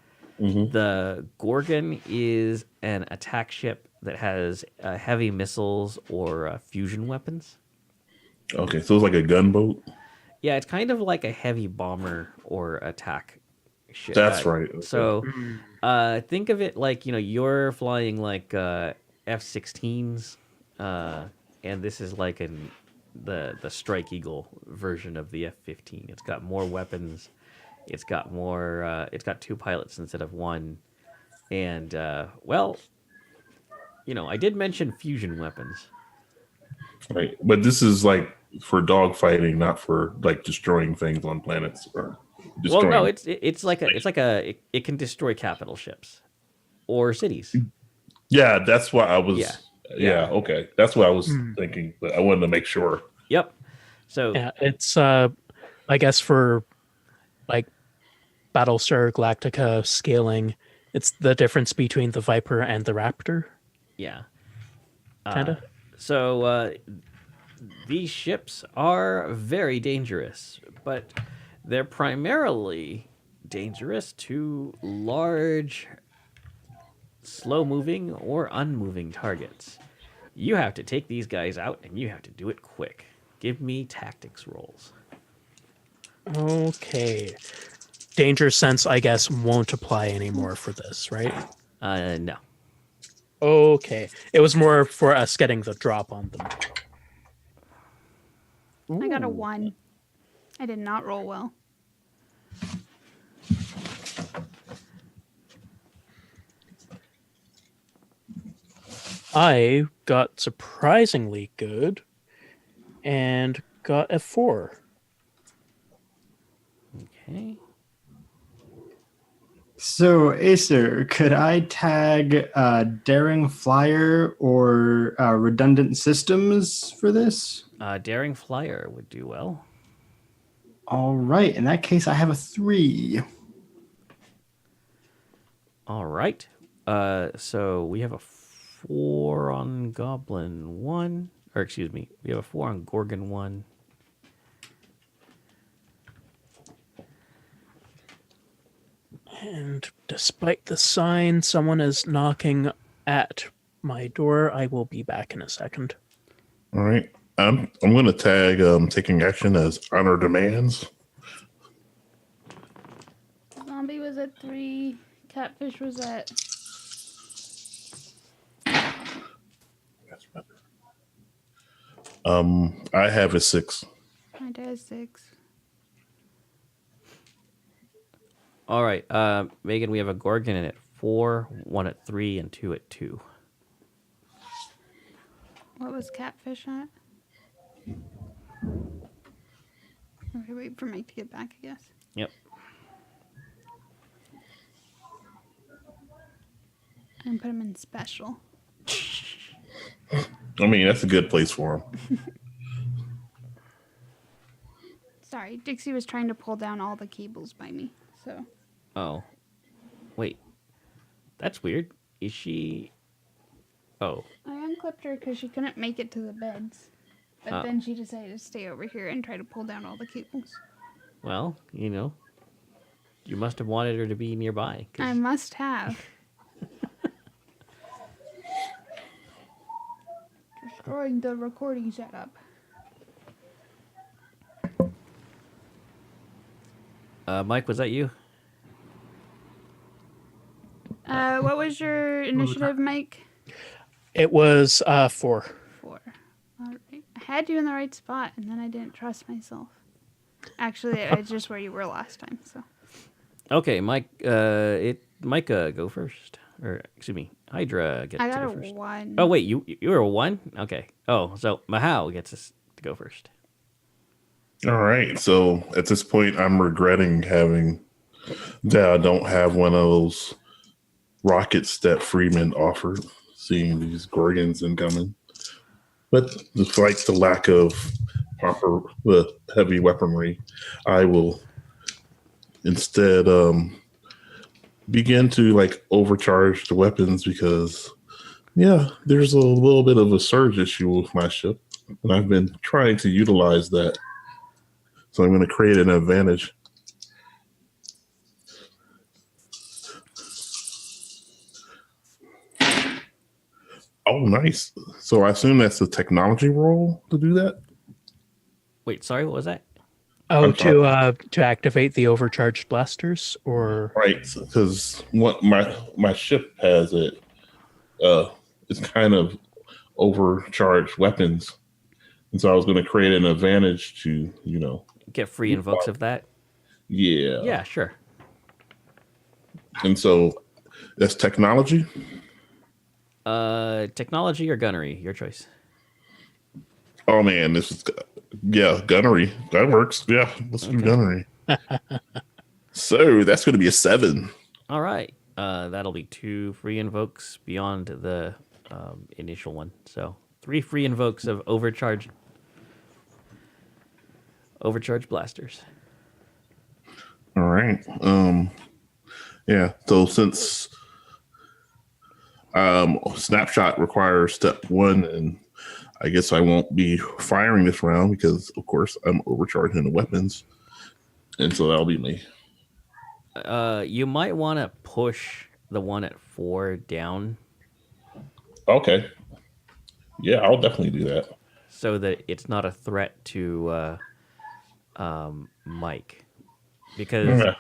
Speaker 5: Mm-hmm.
Speaker 1: The Gorgon is an attack ship that has heavy missiles or fusion weapons.
Speaker 5: Okay, so it's like a gunboat.
Speaker 1: Yeah, it's kind of like a heavy bomber or attack ship.
Speaker 5: That's right. Okay.
Speaker 1: So think of it like, you're flying like F-16s, and this is like the Strike Eagle version of the F-15. It's got more weapons. It's got more. It's got 2 pilots instead of 1, and I did mention fusion weapons.
Speaker 5: Right, but this is like for dogfighting, not for like destroying things on planets or
Speaker 1: Well,
Speaker 5: destroying.
Speaker 1: no, it can destroy capital ships or cities.
Speaker 5: Yeah, that's what I was.
Speaker 1: Yeah.
Speaker 5: Yeah, okay, that's what I was thinking, but I wanted to make sure.
Speaker 1: Yep. So
Speaker 3: Yeah, it's I guess for like Battlestar Galactica scaling, it's the difference between the Viper and the Raptor,
Speaker 1: yeah.
Speaker 3: kinda.
Speaker 1: So these ships are very dangerous, but they're primarily dangerous to large, slow-moving or unmoving targets. You have to take these guys out, and you have to do it quick. Give me tactics rolls.
Speaker 3: Okay. Danger sense, I guess, won't apply anymore for this, right?
Speaker 1: No.
Speaker 3: Okay. It was more for us getting the drop on them.
Speaker 2: I got a 1. I did not roll well.
Speaker 3: I got surprisingly good and got a 4.
Speaker 1: Okay.
Speaker 4: So, Acer, could I tag Daring Flyer or Redundant Systems for this?
Speaker 1: Daring Flyer would do well.
Speaker 4: All right. In that case, I have a 3.
Speaker 1: All right. So we have a 4 on Goblin 1. Or excuse me, we have a 4 on Gorgon 1.
Speaker 3: And despite the sign, someone is knocking at my door. I will be back in a second.
Speaker 5: All right, I'm going to tag taking action as honor demands.
Speaker 2: Zombie was at 3. Catfish was at...
Speaker 5: That's better. I have a 6.
Speaker 2: My dad's 6.
Speaker 1: All right, Megan, we have a Gorgon at 4, 1 at 3, and 2 at 2.
Speaker 2: What was Catfish at? Okay, wait for Mike to get back, I guess.
Speaker 1: Yep.
Speaker 2: And put him in special.
Speaker 5: I mean, that's a good place for him.
Speaker 2: Sorry, Dixie was trying to pull down all the cables by me, so...
Speaker 1: Oh. Wait. That's weird. Is she... Oh.
Speaker 2: I unclipped her because she couldn't make it to the beds. But then she decided to stay over here and try to pull down all the cables.
Speaker 1: Well, you must have wanted her to be nearby.
Speaker 2: I must have. Destroying the recording setup.
Speaker 1: Mike, was that you?
Speaker 2: What was your initiative, Mike?
Speaker 3: It was 4.
Speaker 2: 4. All right. I had you in the right spot, and then I didn't trust myself. Actually, it's just where you were last time. So.
Speaker 1: Okay, Mike. Micah, go first. Or excuse me, Hydra gets
Speaker 2: I
Speaker 1: to
Speaker 2: got
Speaker 1: go
Speaker 2: a
Speaker 1: first.
Speaker 2: 1.
Speaker 1: Oh wait, you were a 1? Okay. Oh, so Mahau gets us to go first.
Speaker 5: All right, so at this point, I'm regretting that I don't have one of those rockets that Freeman offered, seeing these Gorgons incoming. But despite the lack of proper heavy weaponry, I will instead begin to overcharge the weapons because, there's a little bit of a surge issue with my ship, and I've been trying to utilize that. So I'm going to create an advantage. Oh, nice. So I assume that's a technology role to do that.
Speaker 1: Wait, sorry, what was that?
Speaker 3: Oh,
Speaker 5: I'm sorry.
Speaker 3: to activate the overcharged blasters, or
Speaker 5: Right, because what my ship has it. It's kind of overcharged weapons, and so I was going to create an advantage to
Speaker 1: Get free invokes of that?
Speaker 5: yeah,
Speaker 1: Yeah, sure.
Speaker 5: and so that's technology.
Speaker 1: Technology or gunnery, your choice.
Speaker 5: Oh man, this is yeah, gunnery. That works. Yeah, let's do
Speaker 1: Okay.
Speaker 5: gunnery. So that's going to be a 7.
Speaker 1: All right. That'll be 2 free invokes beyond the initial one. So 3 free invokes of overcharged blasters.
Speaker 5: All right. Yeah. So since snapshot requires step 1, and I guess I won't be firing this round because, of course, I'm overcharging the weapons, and so that'll be me.
Speaker 1: You might want to push the one at 4 down
Speaker 5: Okay. Yeah, I'll definitely do that.
Speaker 1: so that it's not a threat to Mike. Because
Speaker 5: Yeah,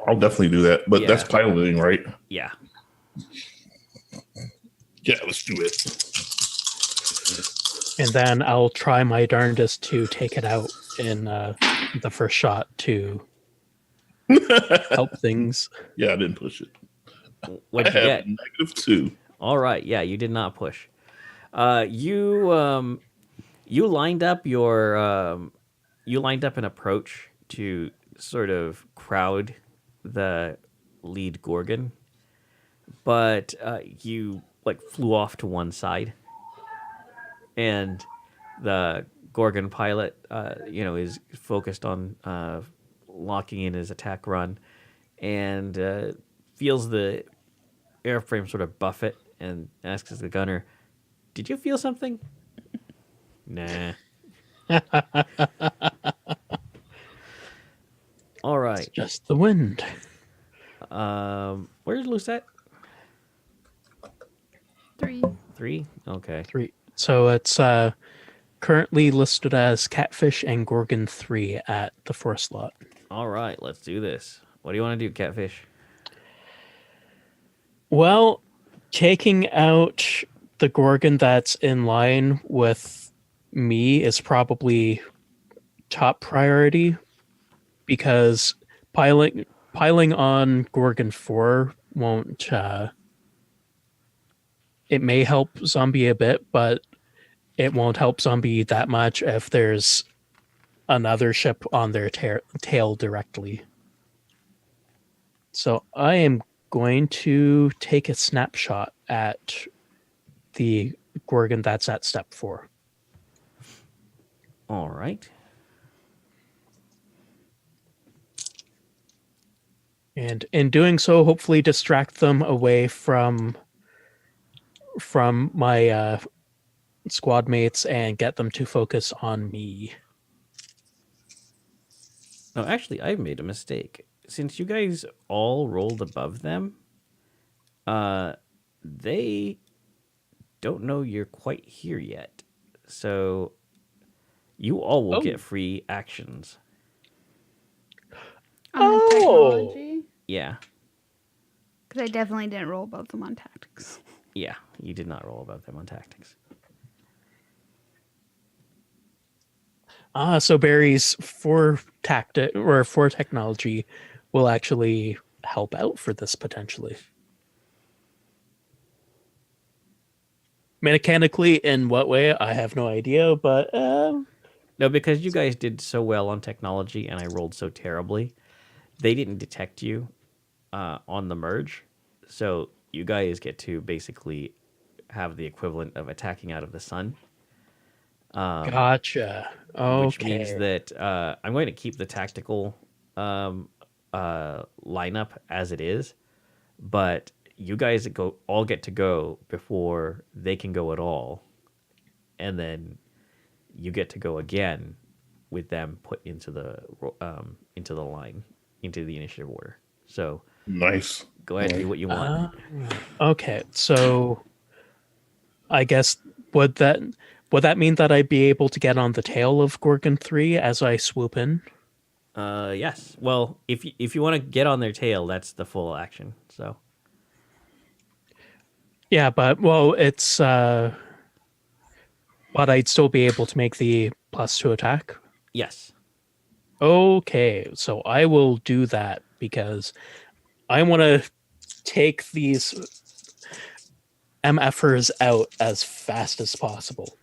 Speaker 5: I'll definitely do that. But that's
Speaker 1: Yeah.
Speaker 5: piloting, right?
Speaker 1: yeah,
Speaker 5: Yeah, let's do it.
Speaker 3: and then I'll try my darndest to take it out in the first shot to help things.
Speaker 5: Yeah, I didn't push it.
Speaker 1: what'd
Speaker 5: I
Speaker 1: you
Speaker 5: have
Speaker 1: get?
Speaker 5: -2.
Speaker 1: All right, yeah, you did not push. You lined up an approach to sort of crowd the lead Gorgon, but you like flew off to one side, and the Gorgon pilot, is focused on locking in his attack run, and feels the airframe sort of buffet, and asks the gunner, "Did you feel something?" Nah. All
Speaker 3: It's
Speaker 1: right.
Speaker 3: just the wind.
Speaker 1: Where's Lucette?
Speaker 2: 3.
Speaker 1: 3? Okay.
Speaker 3: 3. So it's currently listed as Catfish and Gorgon 3 at the 4 slot.
Speaker 1: All right, let's do this. What do you want to do, Catfish?
Speaker 3: Well, taking out the Gorgon that's in line with me is probably top priority, because piling on Gorgon 4 won't it may help Zombie a bit, but it won't help Zombie that much if there's another ship on their tail directly. So I am going to take a snapshot at the Gorgon that's at step 4.
Speaker 1: All right.
Speaker 3: And in doing so, hopefully distract them away from my squad mates and get them to focus on me.
Speaker 1: No, actually, I made a mistake. Since you guys all rolled above them, they don't know you're quite here yet. So you all will get free actions.
Speaker 2: On the technology?
Speaker 1: Yeah.
Speaker 2: Because I definitely didn't roll above them on tactics.
Speaker 1: Yeah, you did not roll above them on tactics.
Speaker 3: So Barry's for technology will actually help out for this potentially. Mechanically, in what way, I have no idea, but
Speaker 1: No, because you guys did so well on technology and I rolled so terribly, they didn't detect you on the merge. So you guys get to basically have the equivalent of attacking out of the sun.
Speaker 3: Gotcha. Okay.
Speaker 1: Which means that I'm going to keep the tactical lineup as it is, but you guys all get to go before they can go at all, and then you get to go again with them put into the line, into the initiative order. So
Speaker 5: Nice.
Speaker 1: go ahead and do what you want.
Speaker 3: Okay, so I guess would that mean that I'd be able to get on the tail of Gorgon 3 as I swoop in?
Speaker 1: Yes. Well, if you want to get on their tail, that's the full action. So
Speaker 3: Yeah, but well, it's but I'd still be able to make the +2 attack.
Speaker 1: yes.
Speaker 3: Okay, so I will do that because I want to take these MFers out as fast as possible.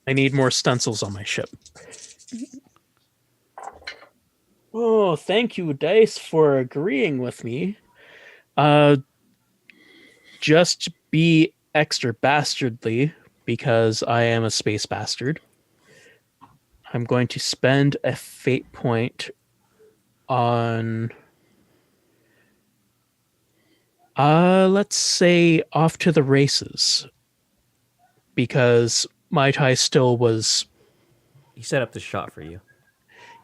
Speaker 3: I need more stencils on my ship. Oh, thank you, Dice, for agreeing with me. Just be extra bastardly because I am a space bastard. I'm going to spend a fate point on let's say off to the races. Because Mai Tai still was
Speaker 1: He set up the shot for you.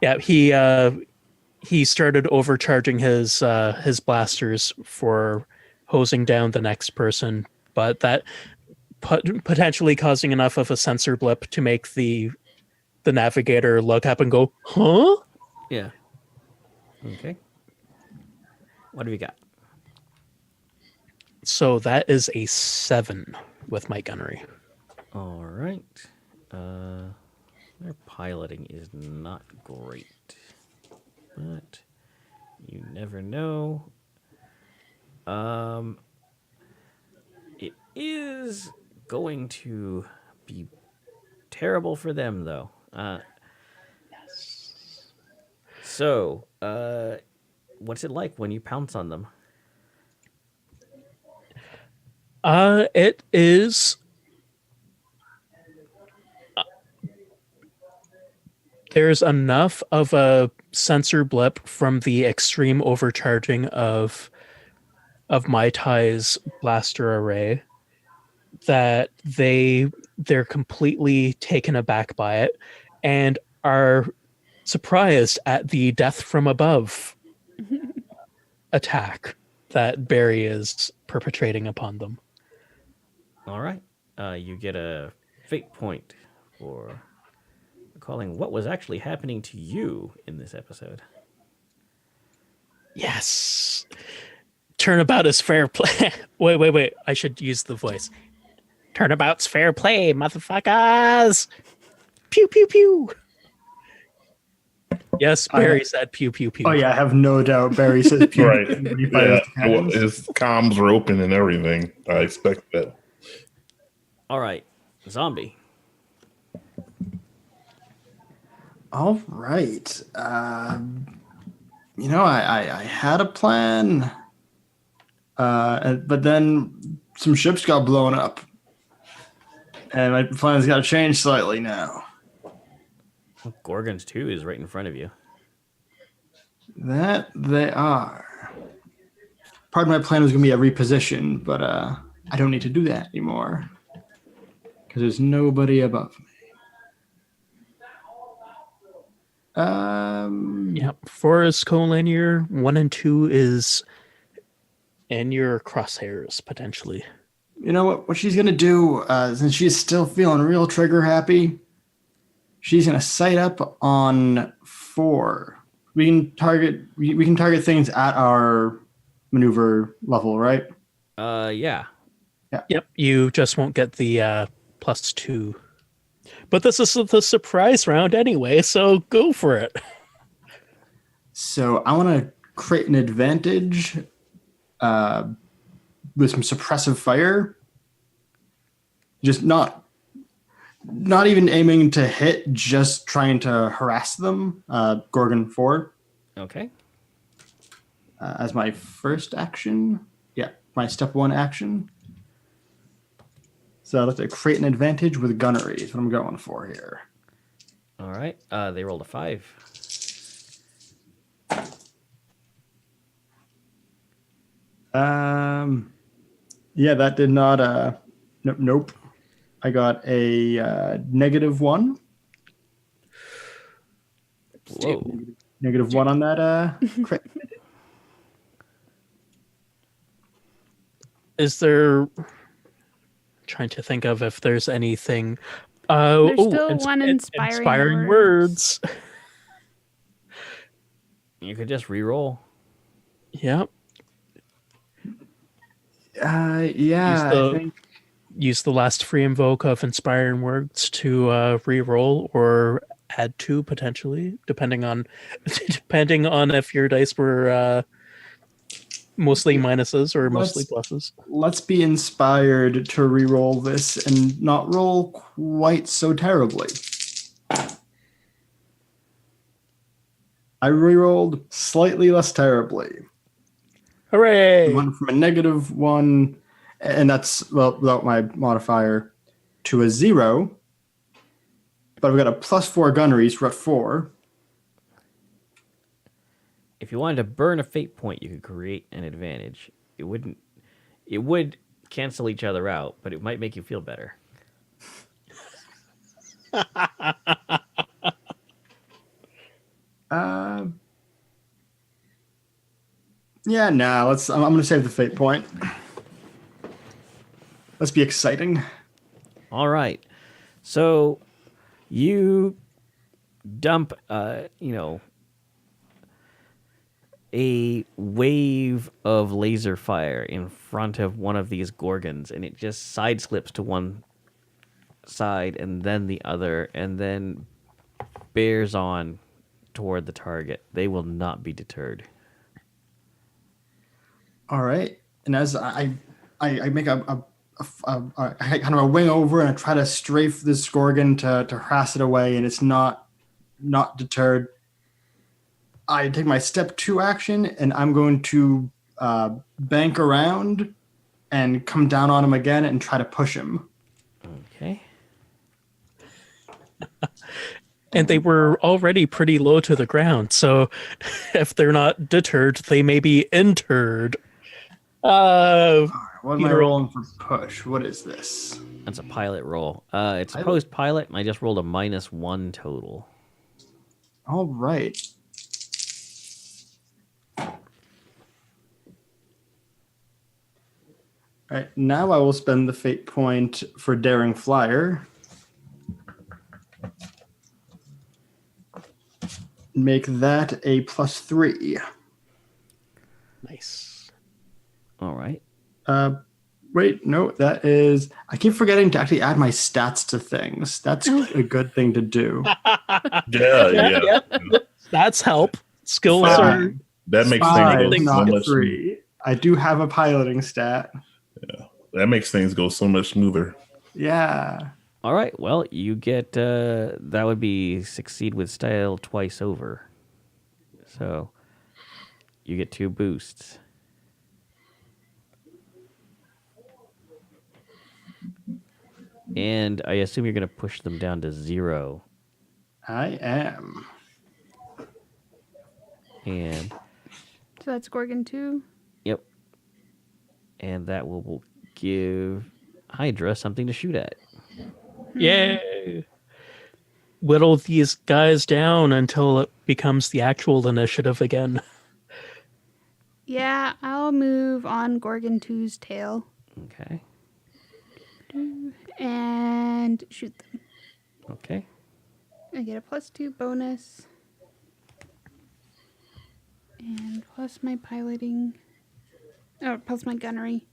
Speaker 3: yeah, he started overcharging his blasters for hosing down the next person, but that potentially causing enough of a sensor blip to make the navigator look up and go, "Huh?"
Speaker 1: Yeah. Okay. What have you got?
Speaker 3: So that is a 7 with my gunnery.
Speaker 1: All right. Their piloting is not great, but you never know. It is going to be terrible for them, though. So, what's it like when you pounce on them?
Speaker 3: It is. There's enough of a sensor blip from the extreme overcharging of Mai Tai's blaster array that they're completely taken aback by it and are surprised at the death from above attack that Barry is perpetrating upon them.
Speaker 1: All right. You get a fate point for recalling what was actually happening to you in this episode.
Speaker 3: Yes. Turnabout is fair play. Wait. I should use the voice. Turnabout's fair play, motherfuckers. Pew, pew, pew. Yes, Barry said pew, pew, pew.
Speaker 4: Oh yeah, I have no doubt Barry says pew.
Speaker 5: Right.
Speaker 4: when he
Speaker 5: Yeah.
Speaker 4: fires the
Speaker 5: Well,
Speaker 4: cannons.
Speaker 5: his comms are open and everything. I expect that.
Speaker 1: All right. Zombie.
Speaker 4: All right. I had a plan, but then some ships got blown up, and my plan's got to change slightly now.
Speaker 1: Gorgons 2 is right in front of you.
Speaker 4: That they are. Part of my plan was going to be a reposition, but I don't need to do that anymore because there's nobody above me.
Speaker 3: Yep. Forest collinear 1 and 2 is in your crosshairs potentially.
Speaker 4: You know what she's gonna do, since she's still feeling real trigger happy, she's gonna sight up on 4. We can target things at our maneuver level, right?
Speaker 1: Yeah.
Speaker 3: Yep. You just won't get the +2. But this is the surprise round anyway, so go for it.
Speaker 4: So I want to create an advantage with some suppressive fire. Just not even aiming to hit, just trying to harass them. Gorgon 4
Speaker 1: Okay.
Speaker 4: as my first action. Yeah, my step 1 action. So I'd like to create an advantage with gunnery is what I'm going for here.
Speaker 1: All right. They rolled a 5.
Speaker 4: Yeah, that did not. Nope. I got a -1.
Speaker 1: Whoa.
Speaker 4: -1 on that crit.
Speaker 3: Is there Trying to think of if there's anything.
Speaker 2: There's still one inspiring words.
Speaker 3: words.
Speaker 1: You could just re-roll.
Speaker 3: Yep.
Speaker 4: Yeah, I think
Speaker 3: Use the last free invoke of inspiring words to re-roll or add 2 potentially, depending on if your dice were mostly minuses or mostly pluses.
Speaker 4: let's be inspired to re-roll this and not roll quite so terribly. I re-rolled slightly less terribly.
Speaker 3: Hooray!
Speaker 4: Went from a -1, and that's without my modifier, to a 0. But I've got a +4 gunnery, so we're at 4.
Speaker 1: If you wanted to burn a fate point, you could create an advantage. It would cancel each other out, but it might make you feel better.
Speaker 4: Yeah, nah. I'm gonna save the fate point. Let's be exciting.
Speaker 1: All right. So you dump, a wave of laser fire in front of one of these gorgons, and it just side slips to one side and then the other, and then bears on toward the target. They will not be deterred.
Speaker 4: All right, and as I make a kind of a wing over and I try to strafe this gorgon to harass it away, and it's not deterred. I take my step 2 action, and I'm going to bank around and come down on him again and try to push him.
Speaker 1: Okay.
Speaker 3: And they were already pretty low to the ground, so if they're not deterred, they may be interred.
Speaker 4: What am I rolling for push? What is this?
Speaker 1: That's a pilot roll. It's opposed pilot, and I just rolled a -1 total.
Speaker 4: All right. All right, now I will spend the fate point for Daring Flyer. Make that a +3.
Speaker 3: Nice.
Speaker 1: All right.
Speaker 4: Wait, no, that is... I keep forgetting to actually add my stats to things. That's a good thing to do.
Speaker 5: Yeah.
Speaker 3: That's help. Skills
Speaker 4: Five.
Speaker 3: are...
Speaker 5: That makes
Speaker 4: Five,
Speaker 5: things go so
Speaker 4: not
Speaker 5: much.
Speaker 4: 3. I do have a piloting stat.
Speaker 5: That makes things go so much smoother.
Speaker 4: Yeah.
Speaker 1: All right. Well, you get that would be succeed with style twice over. So you get 2 boosts. And I assume you're going to push them down to 0.
Speaker 4: I am.
Speaker 1: And
Speaker 2: So that's Gorgon 2.
Speaker 1: yep. And that will give Hydra something to shoot at.
Speaker 3: Yay! Whittle these guys down until it becomes the actual initiative again.
Speaker 2: Yeah, I'll move on Gorgon 2's tail
Speaker 1: Okay.
Speaker 2: and shoot them.
Speaker 1: Okay.
Speaker 2: I get a +2 bonus. And plus my piloting. Oh, plus my gunnery.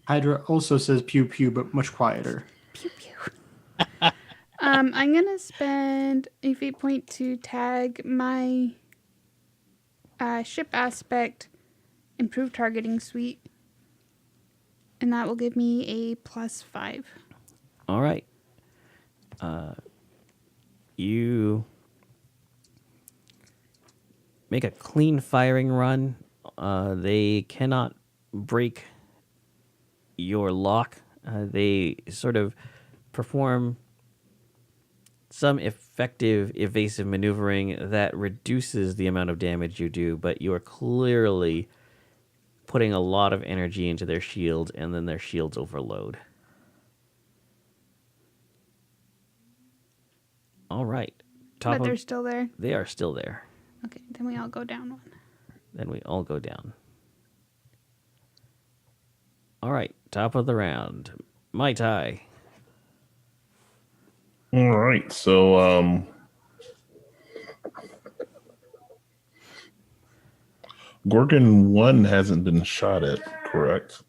Speaker 4: Hydra also says pew pew, but much quieter.
Speaker 2: Pew pew. I'm gonna spend a fate point to tag my ship aspect improved targeting suite, and that will give me a +5.
Speaker 1: All right. You make a clean firing run. They cannot break your lock. They sort of perform some effective evasive maneuvering that reduces the amount of damage you do, but you are clearly putting a lot of energy into their shields, and then their shields overload. All right.
Speaker 2: But they're still there.
Speaker 1: They are still there.
Speaker 2: Okay, then we all go down one.
Speaker 1: Then we all go down. All right, top of the round. Mai Tai.
Speaker 5: All right. So Gorgon 1 hasn't been shot at, correct?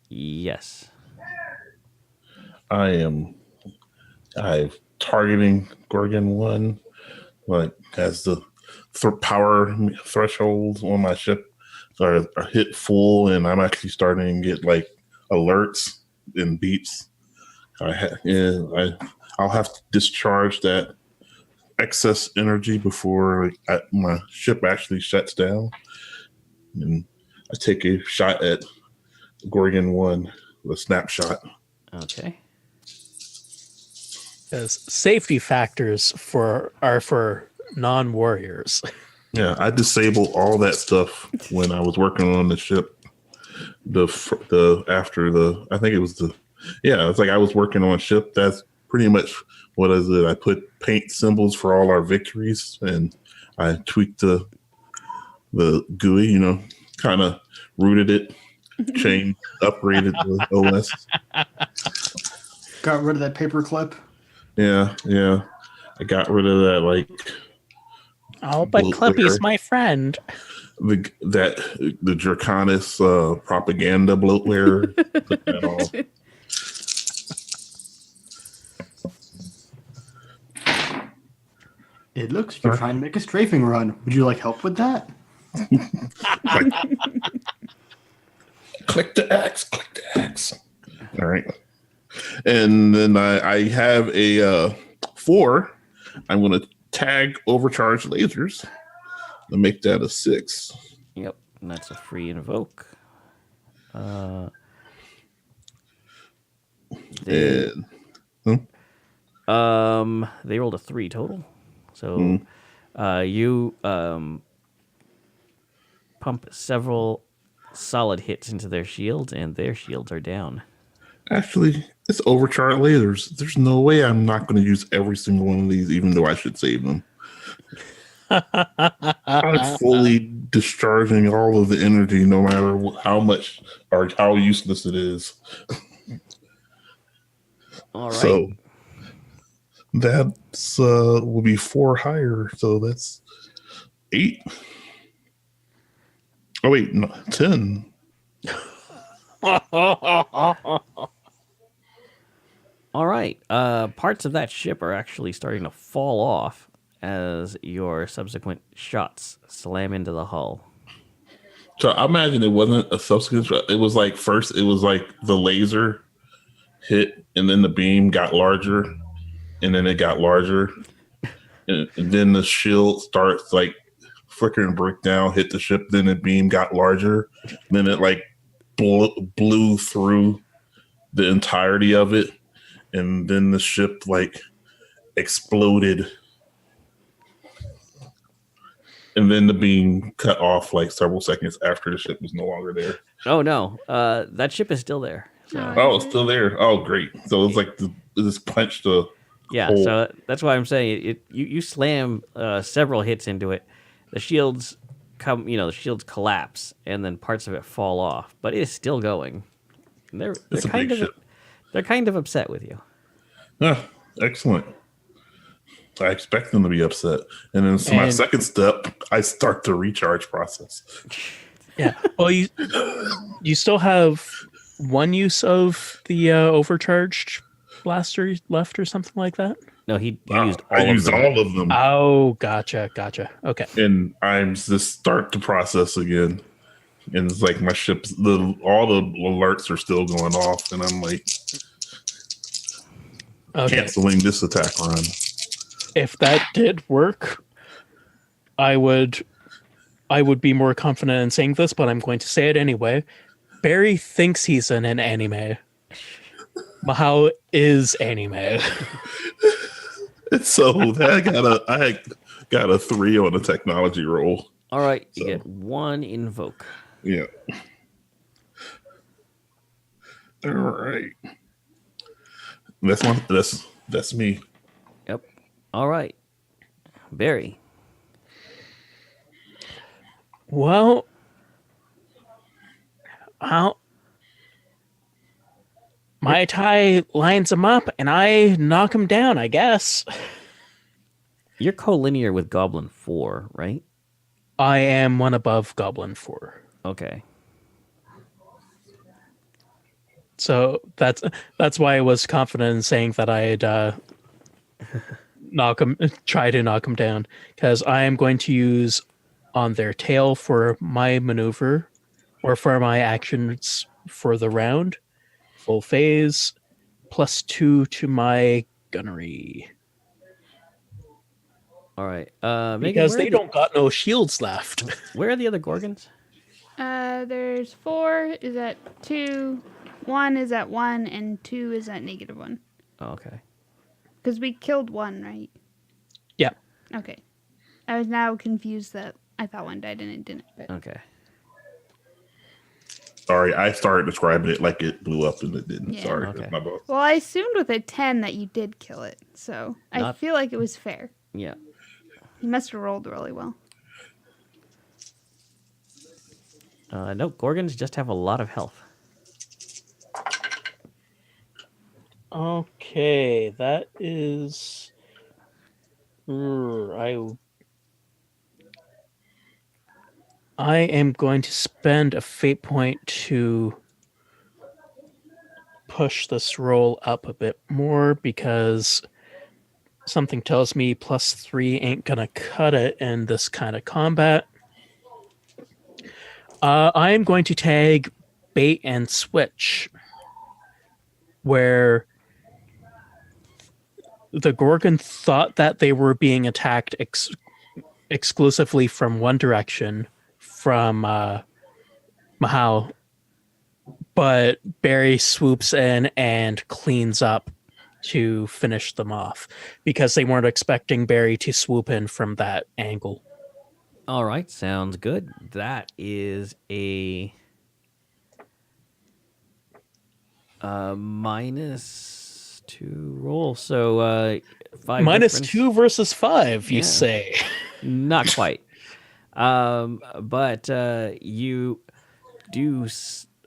Speaker 1: Yes.
Speaker 5: I'm targeting Gorgon 1, like as the power thresholds on my ship are hit full, and I'm actually starting to get like alerts and beeps. I'll have to discharge that excess energy before my ship actually shuts down, and I take a shot at Gorgon 1 with a snapshot.
Speaker 1: Okay.
Speaker 3: As safety factors are for non-warriors.
Speaker 5: Yeah, I disabled all that stuff when I was working on the ship. I think it was it's like I was working on a ship. That's pretty much what I did. I put paint symbols for all our victories, and I tweaked the GUI, kind of rooted it, upgraded the OS.
Speaker 4: Got rid of that paperclip.
Speaker 5: Yeah. I got rid of that, like.
Speaker 3: Oh, but Clippy's my friend.
Speaker 5: The Draconis propaganda bloatware. Took that off.
Speaker 4: It looks like you're trying to make a strafing run. Would you like help with that?
Speaker 5: Click the X. All right. And then I have a 4. I'm going to tag overcharged lasers to make that a 6.
Speaker 1: Yep, and that's a free invoke. They rolled a 3 total. So you pump several solid hits into their shields, and their shields are down.
Speaker 5: Actually, it's overcharged lasers. There's no way I'm not going to use every single one of these, even though I should save them. I'm fully discharging all of the energy, no matter how much or how useless it is.
Speaker 1: All right.
Speaker 5: So that's will be 4 higher. So that's 8. Oh wait, no, 10.
Speaker 1: All right. Parts of that ship are actually starting to fall off as your subsequent shots slam into the hull.
Speaker 5: So I imagine it wasn't a subsequent shot. It was like first, it was like the laser hit, and then the beam got larger, and then it got larger, and then the shield starts like flickering, break down, hit the ship. Then the beam got larger, then it like blew through the entirety of it, and then the ship like exploded. And then the beam cut off like several seconds after the ship was no longer there.
Speaker 1: Oh, no. That ship is still there. So.
Speaker 5: Oh, it's still there. Oh, great. So it's like this punched the hole.
Speaker 1: So that's why I'm saying you slam several hits into it. The shields collapse, and then parts of it fall off. But it is still going. And they're kind of upset with you.
Speaker 5: Excellent. I expect them to be upset. And then my second step, I start the recharge process.
Speaker 3: Yeah. Well, you still have one use of the overcharged blaster left or something like that?
Speaker 1: No, he
Speaker 5: used all of them.
Speaker 3: Oh, gotcha. Okay.
Speaker 5: And I'm just start the process again. And it's like my ship's all the alerts are still going off, and I'm like canceling this attack run.
Speaker 3: If that did work, I would be more confident in saying this, but I'm going to say it anyway. Barry thinks he's in an anime. Mahao is anime.
Speaker 5: So I got a 3 on the technology roll.
Speaker 1: All right, you get 1 invoke.
Speaker 5: Yeah. All right. That's me.
Speaker 1: Yep. All right, Barry.
Speaker 3: Well, Mai Tai lines him up, and I knock him down, I guess.
Speaker 1: You're collinear with Goblin 4, right?
Speaker 3: I am one above Goblin 4.
Speaker 1: Okay.
Speaker 3: So that's why I was confident in saying that I'd try to knock him down, because I am going to use on their tail for my maneuver or for my actions for the round. Full phase, +2 to my gunnery.
Speaker 1: All right. Megan,
Speaker 3: Because they don't got no shields left.
Speaker 1: Where are the other Gorgons?
Speaker 2: There's 4 is at 2, 1 is at 1, and 2 is at -1.
Speaker 1: Oh, okay.
Speaker 2: Because we killed 1, right?
Speaker 3: Yeah.
Speaker 2: Okay. I was now confused that I thought 1 died and it didn't. But.
Speaker 1: Okay.
Speaker 5: Sorry, I started describing it like it blew up and it didn't.
Speaker 2: Yeah.
Speaker 5: Sorry,
Speaker 1: Okay.
Speaker 5: that's my fault.
Speaker 2: Well, I assumed with a 10 that you did kill it, so I feel like it was fair.
Speaker 1: Yeah.
Speaker 2: You must have rolled really well.
Speaker 1: No, Gorgons just have a lot of health.
Speaker 3: Okay, that is. I am going to spend a fate point to push this roll up a bit more, because something tells me +3 ain't gonna cut it in this kind of combat. I am going to tag bait and switch, where the Gorgon thought that they were being attacked exclusively from one direction, from Mahal, but Barry swoops in and cleans up to finish them off, because they weren't expecting Barry to swoop in from that angle.
Speaker 1: All right, sounds good. That is a -2 roll. So 5
Speaker 3: -2
Speaker 1: difference.
Speaker 3: versus 5, you
Speaker 1: Yeah.
Speaker 3: say?
Speaker 1: Not quite. But you do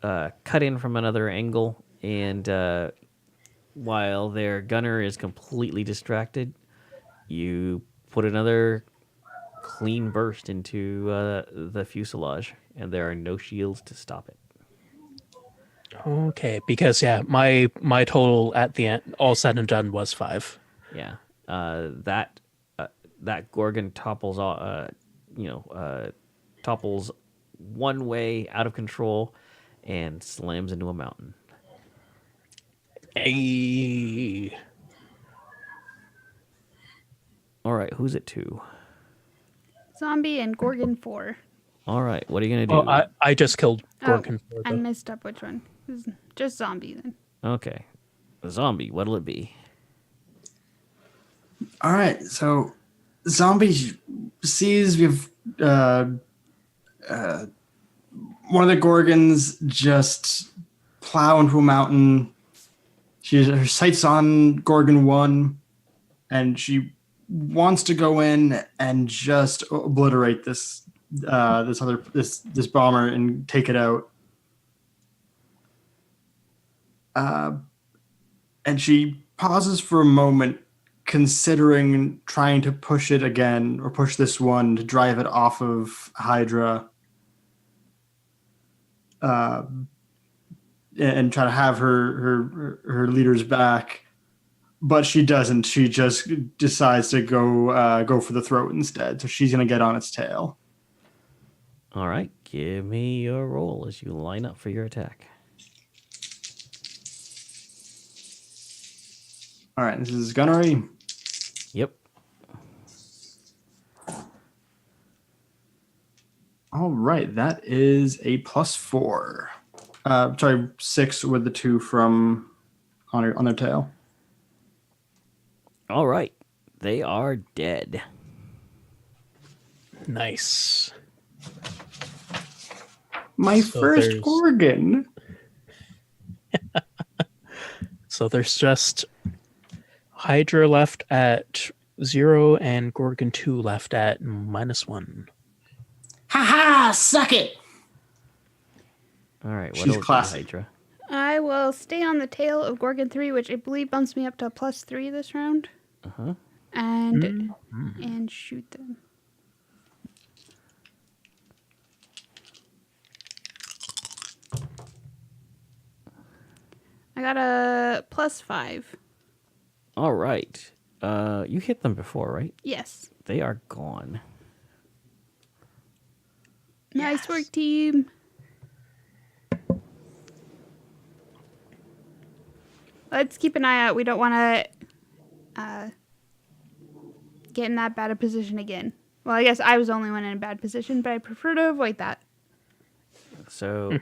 Speaker 1: cut in from another angle, and while their gunner is completely distracted, you put another clean burst into the fuselage, and there are no shields to stop it.
Speaker 3: Okay, because my total at the end, all said and done, was 5.
Speaker 1: Yeah, that Gorgon topples, topples one way out of control and slams into a mountain.
Speaker 3: Hey.
Speaker 1: All right, who's it to?
Speaker 2: Zombie and Gorgon 4.
Speaker 1: All right, what are you gonna do?
Speaker 3: Oh, I just killed Gorgon.
Speaker 2: I messed up which one. It was just zombie then.
Speaker 1: Okay, a zombie. What'll it be?
Speaker 4: All right, so zombie sees we've one of the Gorgons just plow into a mountain. Her sights on Gorgon 1, and she wants to go in and just obliterate this bomber and take it out. And she pauses for a moment, considering trying to push it again, or push this one to drive it off of Hydra, and try to have her leaders back. But she doesn't. She just decides to go for the throat instead. So she's going to get on its tail.
Speaker 1: All right, give me your roll as you line up for your attack.
Speaker 4: All right, this is gunnery.
Speaker 1: Yep.
Speaker 4: All right, that is a +4. 6 with the 2 from on their tail.
Speaker 1: All right, they are dead.
Speaker 3: Nice.
Speaker 4: My
Speaker 3: So
Speaker 4: first
Speaker 3: there's-
Speaker 4: Gorgon.
Speaker 3: So there's just Hydra left at 0 and Gorgon 2 left at -1.
Speaker 4: Ha ha! Suck it.
Speaker 1: All right,
Speaker 4: She's
Speaker 1: what'll it be,
Speaker 4: classy.
Speaker 1: Hydra?
Speaker 2: I I will stay on the tail of Gorgon 3, which I believe bumps me up to +3 this round.
Speaker 1: Uh-huh.
Speaker 2: And shoot them. I got a +5.
Speaker 1: All right. You hit them before, right?
Speaker 2: Yes.
Speaker 1: They are gone.
Speaker 2: Nice work, team. Let's keep an eye out. We don't want to get in that bad a position again. Well, I guess I was the only one in a bad position, but I prefer to avoid that.
Speaker 1: So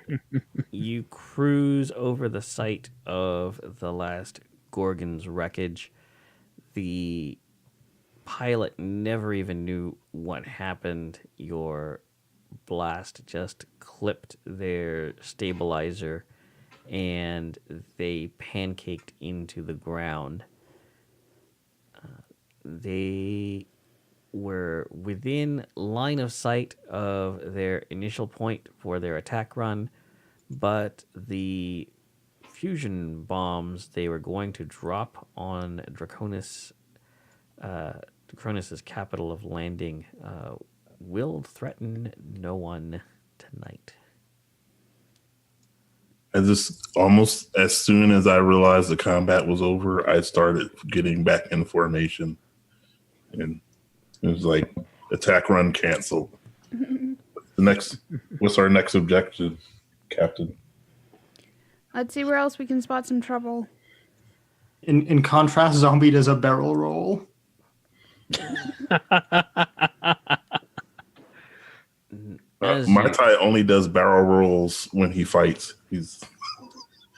Speaker 1: you cruise over the site of the last Gorgon's wreckage. The pilot never even knew what happened. Your blast just clipped their stabilizer and they pancaked into the ground. They were within line of sight of their initial point for their attack run, but the fusion bombs they were going to drop on Draconis's capital of landing will threaten no one tonight.
Speaker 5: And just almost as soon as I realized the combat was over, I started getting back in formation. And it was like, attack run canceled. What's our next objective, Captain?
Speaker 2: Let's see where else we can spot some trouble.
Speaker 4: In contrast, Zombie does a barrel roll.
Speaker 5: My tie only does barrel rolls when he fights.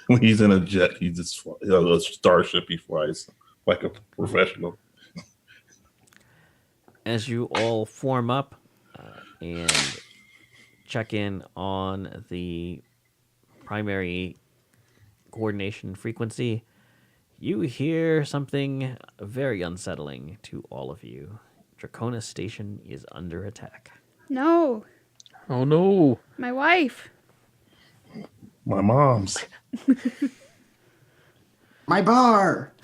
Speaker 5: When he's in a jet, he just a starship. He flies like a professional.
Speaker 1: As you all form up and check in on the primary coordination frequency, you hear something very unsettling to all of you. Draconis Station is under attack.
Speaker 2: No.
Speaker 3: Oh no.
Speaker 2: My wife.
Speaker 5: My mom's.
Speaker 4: My bar.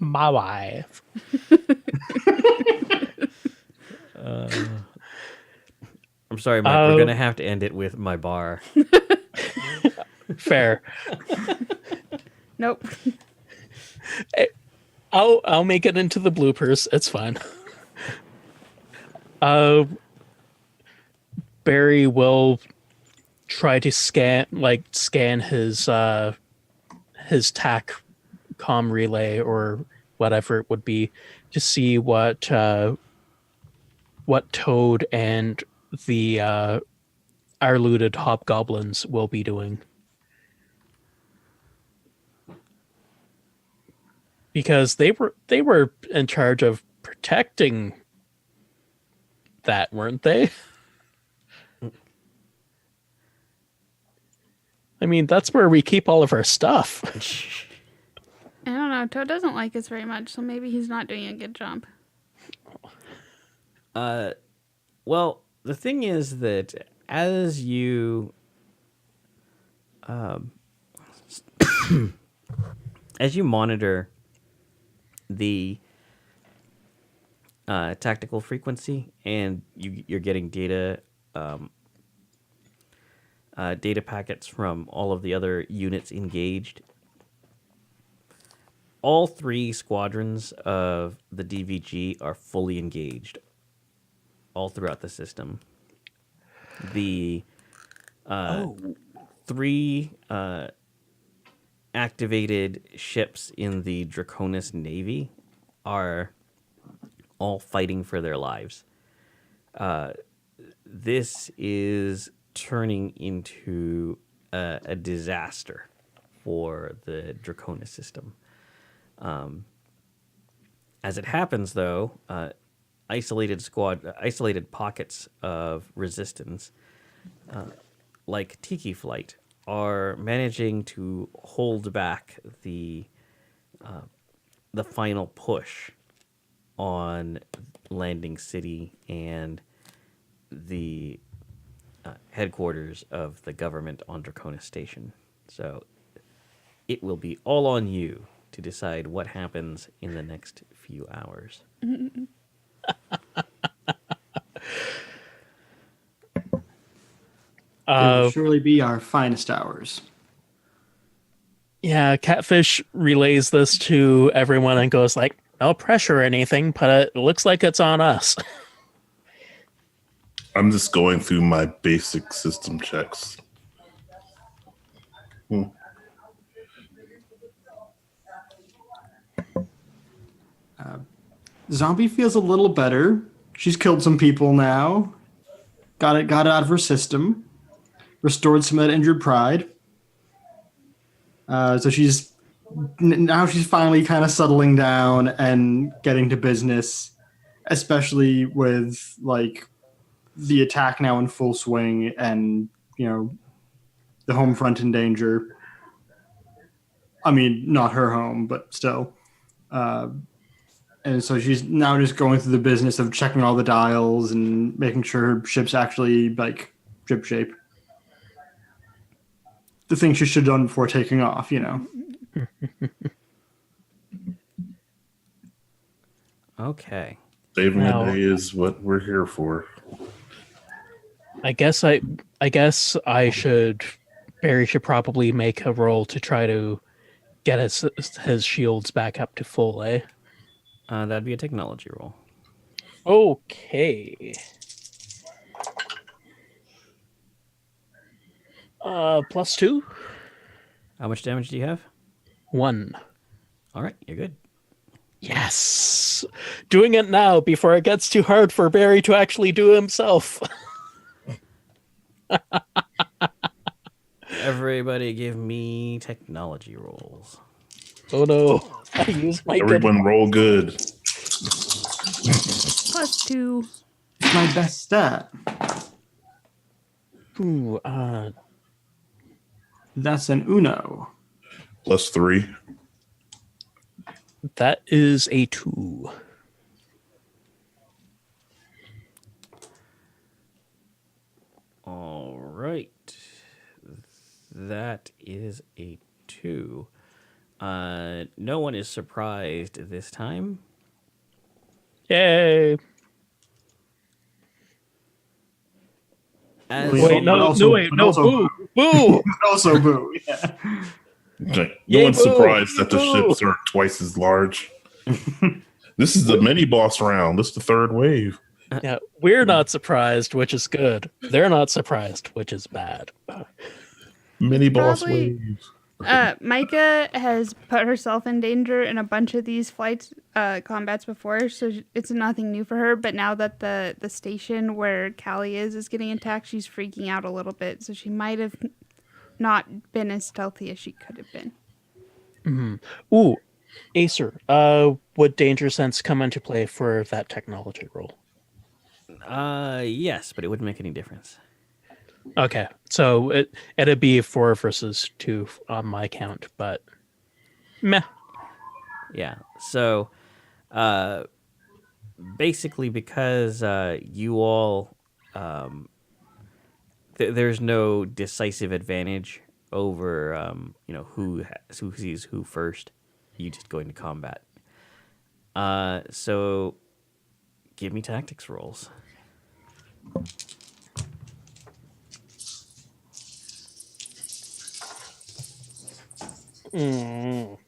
Speaker 3: My wife.
Speaker 1: I'm sorry, Mike. We're going to have to end it with my bar.
Speaker 3: Fair.
Speaker 2: Nope.
Speaker 3: I'll make it into the bloopers. It's fine. Barry will try to scan his TAC comm relay or whatever it would be to see what Toad and the our looted hobgoblins will be doing. Because they were in charge of protecting that, weren't they? I mean, that's where we keep all of our stuff.
Speaker 2: I don't know. Toad doesn't like us very much, so maybe he's not doing a good job.
Speaker 1: Well, the thing is that as you as you monitor the tactical frequency and you're getting data packets from all of the other units engaged, all 3 squadrons of the DVG are fully engaged all throughout the system. The 3 activated ships in the Draconis Navy are all fighting for their lives. This is turning into a disaster for the Draconis system. As it happens, though, isolated pockets of resistance, like Tiki Flight, are managing to hold back the final push on Landing City and the headquarters of the government on Draconis Station. So it will be all on you to decide what happens in the next few hours.
Speaker 4: They will surely be our finest hours.
Speaker 3: Yeah, Catfish relays this to everyone and goes like, no pressure or anything, but it looks like it's on us.
Speaker 5: I'm just going through my basic system checks.
Speaker 4: Zombie feels a little better. She's killed some people now. Got it out of her system. Restored some of that injured pride. So now she's finally kind of settling down and getting to business, especially with like the attack now in full swing and, you know, the home front in danger. I mean, not her home, but still. And so she's now just going through the business of checking all the dials and making sure her ship's actually like ship shape. The thing she should have done before taking off, you know.
Speaker 1: Okay.
Speaker 5: Saving
Speaker 3: Now-
Speaker 5: the day is what we're here for.
Speaker 3: I guess Barry should probably make a roll to try to get his shields back up to full, eh?
Speaker 1: That'd be a technology roll.
Speaker 3: Okay. +2?
Speaker 1: How much damage do you have?
Speaker 3: 1.
Speaker 1: All right, you're good.
Speaker 3: Yes! Doing it now before it gets too hard for Barry to actually do himself.
Speaker 1: Everybody give me technology rolls.
Speaker 3: Oh no. I used my good.
Speaker 5: Everyone roll good.
Speaker 2: +2.
Speaker 4: It's my best stat.
Speaker 3: Ooh,
Speaker 4: That's an Uno.
Speaker 5: +3.
Speaker 3: that is a 2.
Speaker 1: All right. That is a 2. No one is surprised this time.
Speaker 3: Yay!
Speaker 1: As
Speaker 4: Wait,
Speaker 3: Wait,
Speaker 4: but
Speaker 3: no,
Speaker 4: also-
Speaker 3: wait,
Speaker 4: but
Speaker 3: no,
Speaker 4: also-
Speaker 3: boo! Boo!
Speaker 4: Also, boo. Yeah.
Speaker 5: Okay.
Speaker 3: Yay,
Speaker 5: No one's
Speaker 3: boo!
Speaker 5: surprised that the
Speaker 3: Boo!
Speaker 5: ships are twice as large. This is the mini boss round. This is the third wave.
Speaker 3: Yeah, we're not surprised, which is good. They're not surprised, which is bad.
Speaker 5: Mini boss
Speaker 2: Probably-
Speaker 5: waves.
Speaker 2: Micah has put herself in danger in a bunch of these flights combats before, so it's nothing new for her. But now that the station where Callie is getting attacked, she's freaking out a little bit. So she might have not been as stealthy as she could have been.
Speaker 3: Ooh, Acer, would danger sense come into play for that technology roll?
Speaker 1: yes, but it wouldn't make any difference.
Speaker 3: Okay, so it'd be 4 versus 2 on my count, but meh.
Speaker 1: Yeah. So, basically, because you all, there's no decisive advantage over, who sees who first. You just go into combat. So, give me tactics rolls.
Speaker 3: Mm,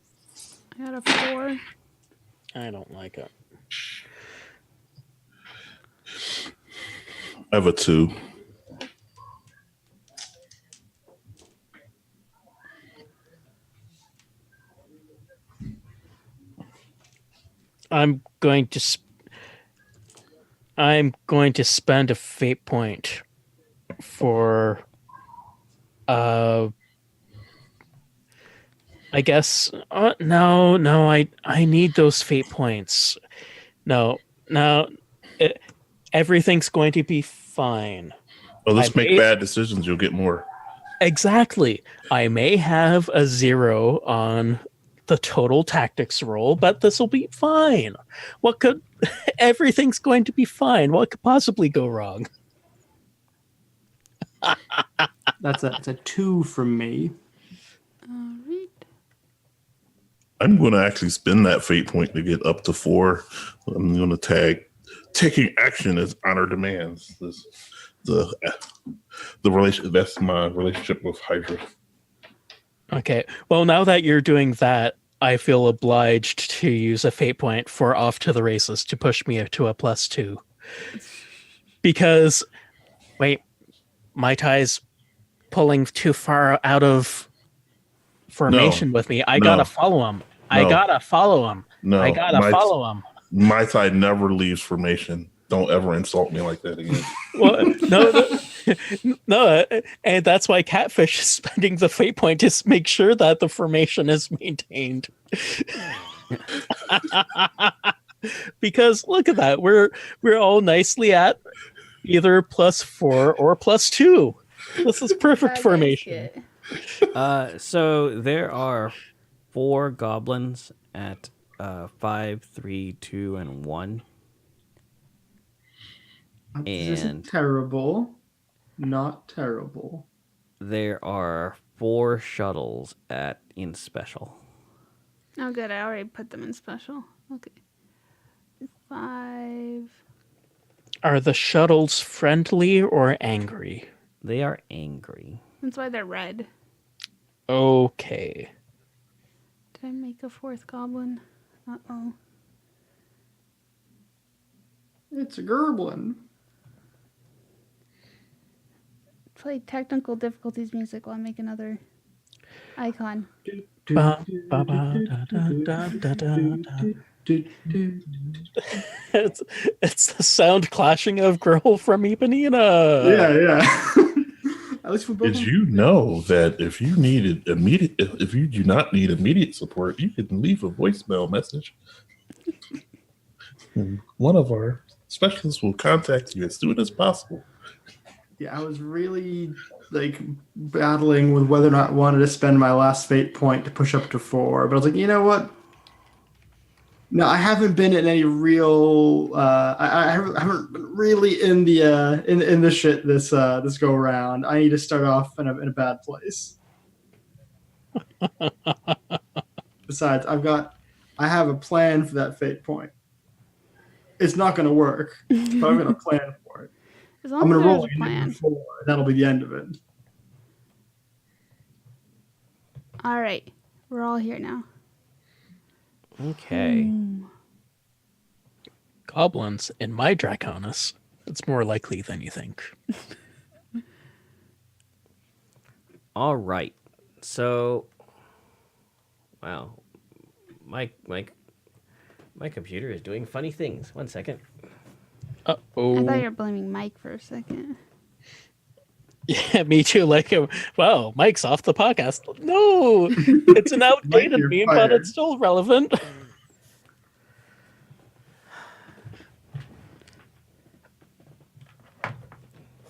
Speaker 2: I got a 4.
Speaker 3: I don't like it.
Speaker 5: I have a 2.
Speaker 3: I'm going to spend a fate point for I guess no, I need those fate points. No, everything's going to be fine.
Speaker 5: Well, let's
Speaker 3: I
Speaker 5: make
Speaker 3: may-
Speaker 5: bad decisions. You'll get more.
Speaker 3: Exactly. I may have a 0 on the total tactics roll, but this will be fine. Everything's going to be fine. What could possibly go wrong?
Speaker 4: That's a 2 from me.
Speaker 5: I'm going to actually spend that fate point to get up to 4. I'm going to tag taking action as honor demands. The relation, that's my relationship with Hydra.
Speaker 3: Okay. Well, now that you're doing that, I feel obliged to use a fate point for off to the races to push me to a +2. Because, wait, Mai Tai's pulling too far out of formation with me. I gotta follow him. I gotta follow him. I gotta follow him.
Speaker 5: Mai Tai never leaves formation. Don't ever insult me like that again.
Speaker 3: Well, no, and that's why Catfish is spending the fate point to make sure that the formation is maintained. Because look at that, we're all nicely at either +4 or +2. This is perfect formation.
Speaker 1: So there are 4 goblins at 5, 3, 2, and 1.
Speaker 4: This isn't
Speaker 1: And
Speaker 4: terrible. Not terrible.
Speaker 1: there are 4 shuttles in special.
Speaker 2: Oh, good. I already put them in special. Okay. 5.
Speaker 3: Are the shuttles friendly or angry?
Speaker 1: They are angry.
Speaker 2: That's why they're red.
Speaker 3: Okay.
Speaker 2: Did I make a 4th goblin? Uh-oh.
Speaker 4: It's a gerblin.
Speaker 2: Play technical difficulties music while I make another icon.
Speaker 3: It's the sound clashing of Girl from Ipanema.
Speaker 4: Yeah. At least we both.
Speaker 5: Did you know that if you do not need immediate support, you can leave a voicemail message, and one of our specialists will contact you as soon as possible.
Speaker 4: Yeah, I was really battling with whether or not I wanted to spend my last fate point to push up to 4, but I was like, you know what? No, I haven't been in any real. I haven't been really in the shit this go around. I need to start off in a bad place. Besides, I have a plan for that fate point. It's not going to work, but I'm going to plan for it.
Speaker 2: As
Speaker 4: I'm
Speaker 2: long
Speaker 4: going
Speaker 2: as
Speaker 4: to roll
Speaker 2: there's a
Speaker 4: a
Speaker 2: plan.
Speaker 4: 4. That'll be the end of it.
Speaker 2: All right. We're all here now.
Speaker 1: Okay.
Speaker 3: Goblins in my Draconis. It's more likely than you think.
Speaker 1: All right. So, wow, my computer is doing funny things. 1 second.
Speaker 2: I thought you
Speaker 3: Uh-oh.
Speaker 2: were blaming Mike for a second.
Speaker 3: Yeah, me too. Wow, Mike's off the podcast. No, it's an outdated
Speaker 4: you're
Speaker 3: meme, but
Speaker 4: fired.
Speaker 3: it's still relevant.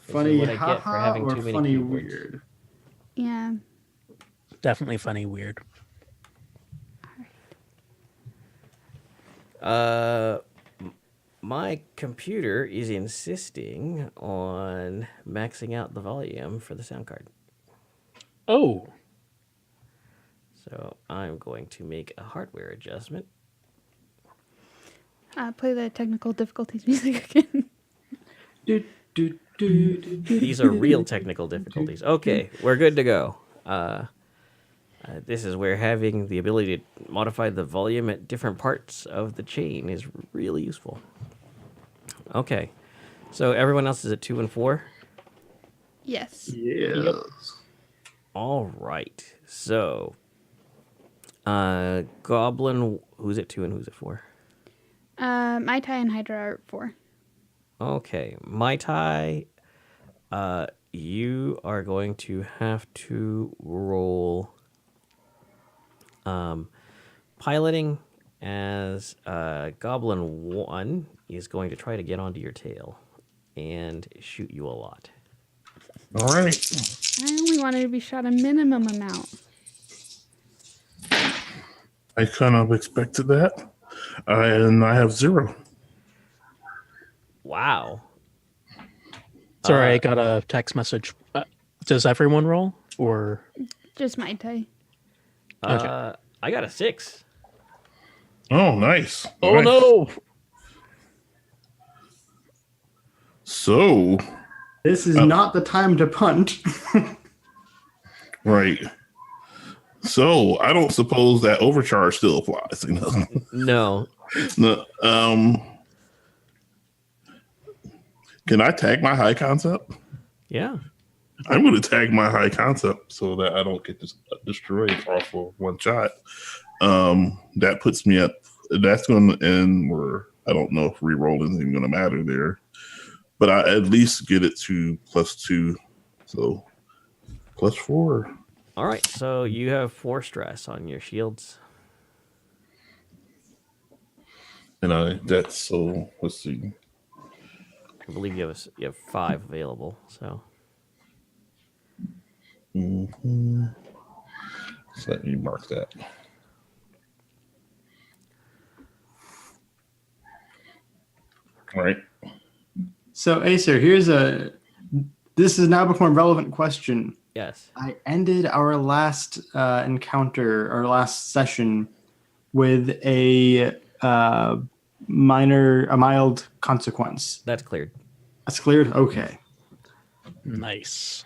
Speaker 4: Funny
Speaker 1: what I get for
Speaker 4: haha
Speaker 1: having
Speaker 4: or
Speaker 1: too many
Speaker 4: funny
Speaker 1: keyboards.
Speaker 4: weird?
Speaker 2: Yeah.
Speaker 3: Definitely funny, weird.
Speaker 1: My computer is insisting on maxing out the volume for the sound card.
Speaker 3: Oh,
Speaker 1: So I'm going to make a hardware adjustment.
Speaker 2: Play the technical difficulties music again.
Speaker 1: These are real technical difficulties. Okay, we're good to go. This is where having the ability to modify the volume at different parts of the chain is really useful. Okay, so everyone else is at 2 and 4?
Speaker 2: Yes.
Speaker 4: Yes.
Speaker 1: All right, so Goblin, who's at 2 and who's at 4?
Speaker 2: Mai Tai and Hydra are 4.
Speaker 1: Okay, Mai Tai, you are going to have to roll piloting, as Goblin 1 is going to try to get onto your tail and shoot you a lot.
Speaker 5: All right.
Speaker 2: I only wanted to be shot a minimum amount.
Speaker 5: I kind of expected that. And I have 0.
Speaker 1: Wow.
Speaker 3: sorry, I got a text message. Does everyone roll? Or
Speaker 2: Just Mai Tai.
Speaker 1: I got a 6.
Speaker 5: Oh, nice.
Speaker 3: Oh
Speaker 5: Nice.
Speaker 3: no!
Speaker 5: So,
Speaker 4: This is not the time to punt.
Speaker 5: right. So, I don't suppose that overcharge still applies. You know?
Speaker 1: No.
Speaker 5: No, can I tag my high concept?
Speaker 1: Yeah.
Speaker 5: I'm going to tag my high concept so that I don't get destroyed off of one shot. That puts me at, that's going to end where I don't know if re-rolling is even going to matter there. But I at least get it to +2. So +4.
Speaker 1: All right. So you have 4 stress on your shields.
Speaker 5: And that's so, let's see.
Speaker 1: I believe you have 5 available. So
Speaker 5: Mm-hmm. So let me mark that. All right.
Speaker 4: So, Acer, this has now become a relevant question.
Speaker 1: yes.
Speaker 4: I ended our last encounter, our last session, with a mild consequence.
Speaker 1: That's cleared.
Speaker 4: That's cleared? Okay.
Speaker 3: Nice.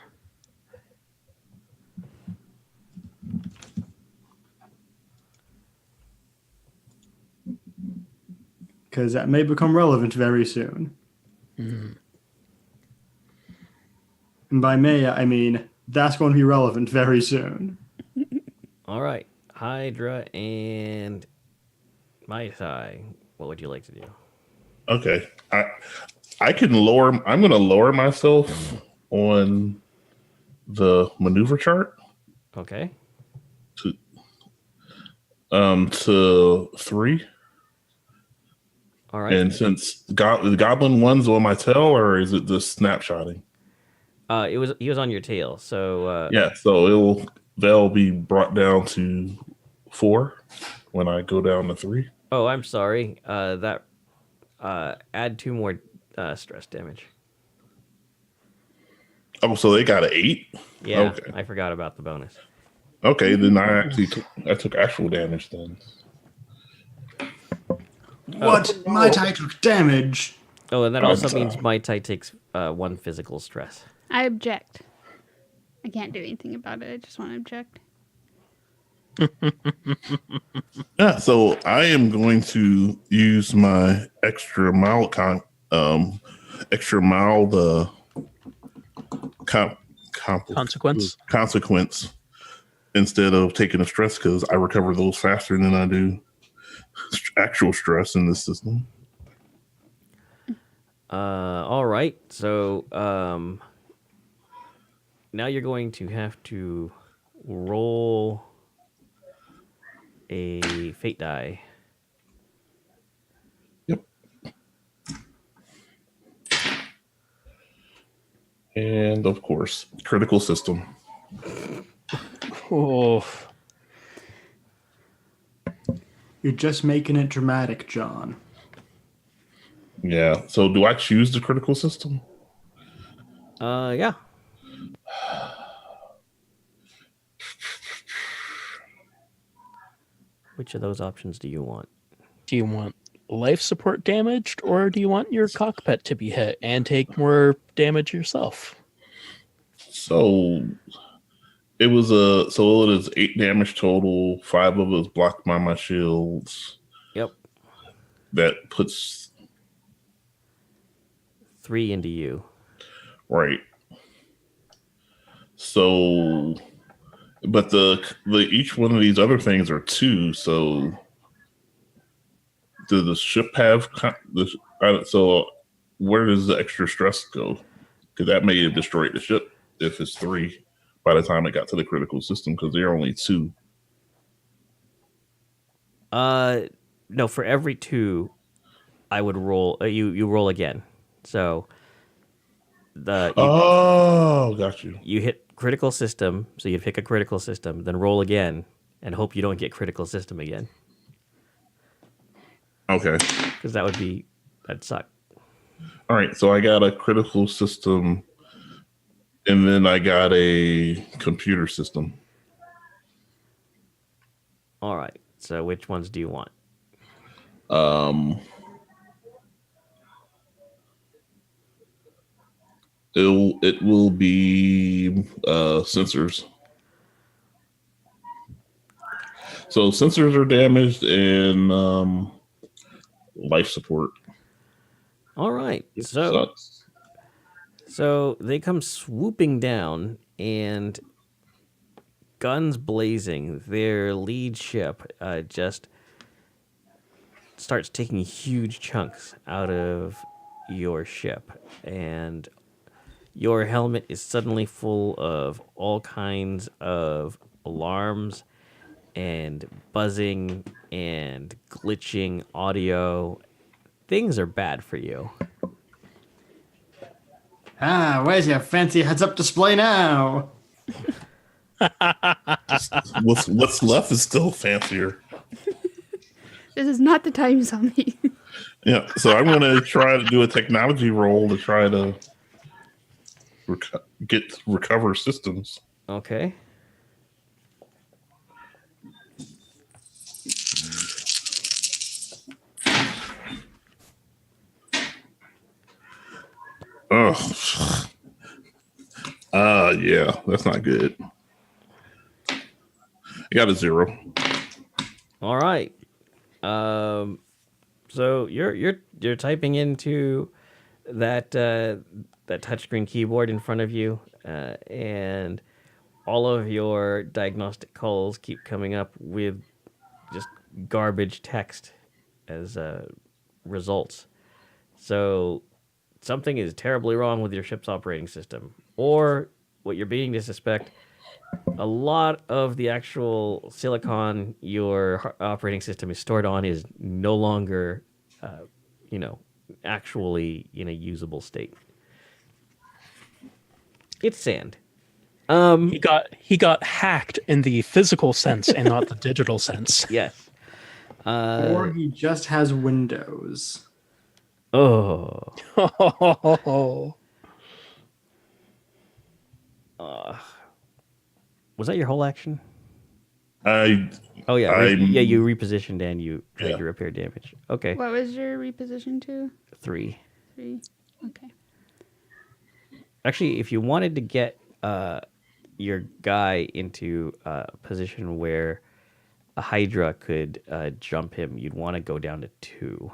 Speaker 4: Because that may become relevant very soon.
Speaker 3: Mm.
Speaker 4: And by may, I mean that's going to be relevant very soon.
Speaker 1: All right. Hydra and Mai Tai. What would you like to do?
Speaker 5: Okay. I can lower, I'm going to lower myself on the maneuver chart
Speaker 1: Okay.
Speaker 5: to 3.
Speaker 1: All right.
Speaker 5: And since the goblin one's on my tail, or is it just snapshotting?
Speaker 1: He was on your tail. So
Speaker 5: Yeah, so they'll be brought down to 4 when I go down to 3.
Speaker 1: Oh, I'm sorry. That add 2 more stress damage.
Speaker 5: Oh, so they got an 8?
Speaker 1: Yeah,
Speaker 5: Okay.
Speaker 1: I forgot about the bonus.
Speaker 5: Okay, then I took actual damage then.
Speaker 4: What? My tie took damage.
Speaker 1: Oh, and that
Speaker 5: I'm
Speaker 1: also
Speaker 5: sorry.
Speaker 1: means Mai Tai takes 1 physical stress.
Speaker 2: I object. I can't do anything about it. I just want to object.
Speaker 5: Yeah, so I am going to use my extra mild consequence instead of taking a stress because I recover those faster than I do actual stress in this system.
Speaker 1: All right. So now you're going to have to roll a fate die.
Speaker 5: Yep. And of course, critical system.
Speaker 3: Oh,
Speaker 4: You're just making it dramatic, John.
Speaker 5: Yeah. So do I choose the critical system?
Speaker 1: Yeah. Which of those options do you want?
Speaker 3: do you want life support damaged, or do you want your cockpit to be hit and take more damage yourself?
Speaker 5: So it is 8 damage total. 5 of it was blocked by my shields.
Speaker 1: Yep.
Speaker 5: That puts
Speaker 1: 3 into you.
Speaker 5: right. So, but the each one of these other things are 2. So, does the ship have so? Where does the extra stress go? Because that may have destroyed the ship if it's 3 by the time it got to the critical system. Because they're only 2.
Speaker 1: No, for every 2, I would roll. You roll again. So
Speaker 5: Got you.
Speaker 1: you hit critical system, so you'd pick a critical system, then roll again, and hope you don't get critical system again,
Speaker 5: Okay.
Speaker 1: because that'd suck.
Speaker 5: All right. So I got a critical system, and then I got a computer system.
Speaker 1: All right. So which ones do you want?
Speaker 5: Um, it will be sensors. So sensors are damaged and life support.
Speaker 1: All right.
Speaker 5: It
Speaker 1: So
Speaker 5: sucks.
Speaker 1: they come swooping down and guns blazing. Their lead ship just starts taking huge chunks out of your ship, and your helmet is suddenly full of all kinds of alarms and buzzing and glitching audio. Things are bad for you.
Speaker 4: Where's your fancy heads-up display now?
Speaker 5: What's left is still fancier.
Speaker 2: This is not the time, zombie.
Speaker 5: Yeah, so I'm going to try to do a technology roll to try to recover systems.
Speaker 1: Okay.
Speaker 5: Oh, yeah, that's not good. I got a 0.
Speaker 1: All right. So you're typing into that touchscreen keyboard in front of you, and all of your diagnostic calls keep coming up with just garbage text as results. So something is terribly wrong with your ship's operating system, or what you're beginning to suspect, a lot of the actual silicon your operating system is stored on is no longer, actually in a usable state. It's sand.
Speaker 3: He got hacked in the physical sense and not the digital sense.
Speaker 1: Yes.
Speaker 4: Or he just has Windows.
Speaker 1: Oh. Was that your whole action? Oh yeah, you repositioned and you tried to repair damage. Okay.
Speaker 2: What was your reposition to?
Speaker 1: 3.
Speaker 2: 3. Okay.
Speaker 1: Actually, if you wanted to get your guy into a position where a Hydra could jump him, you'd want to go down to 2.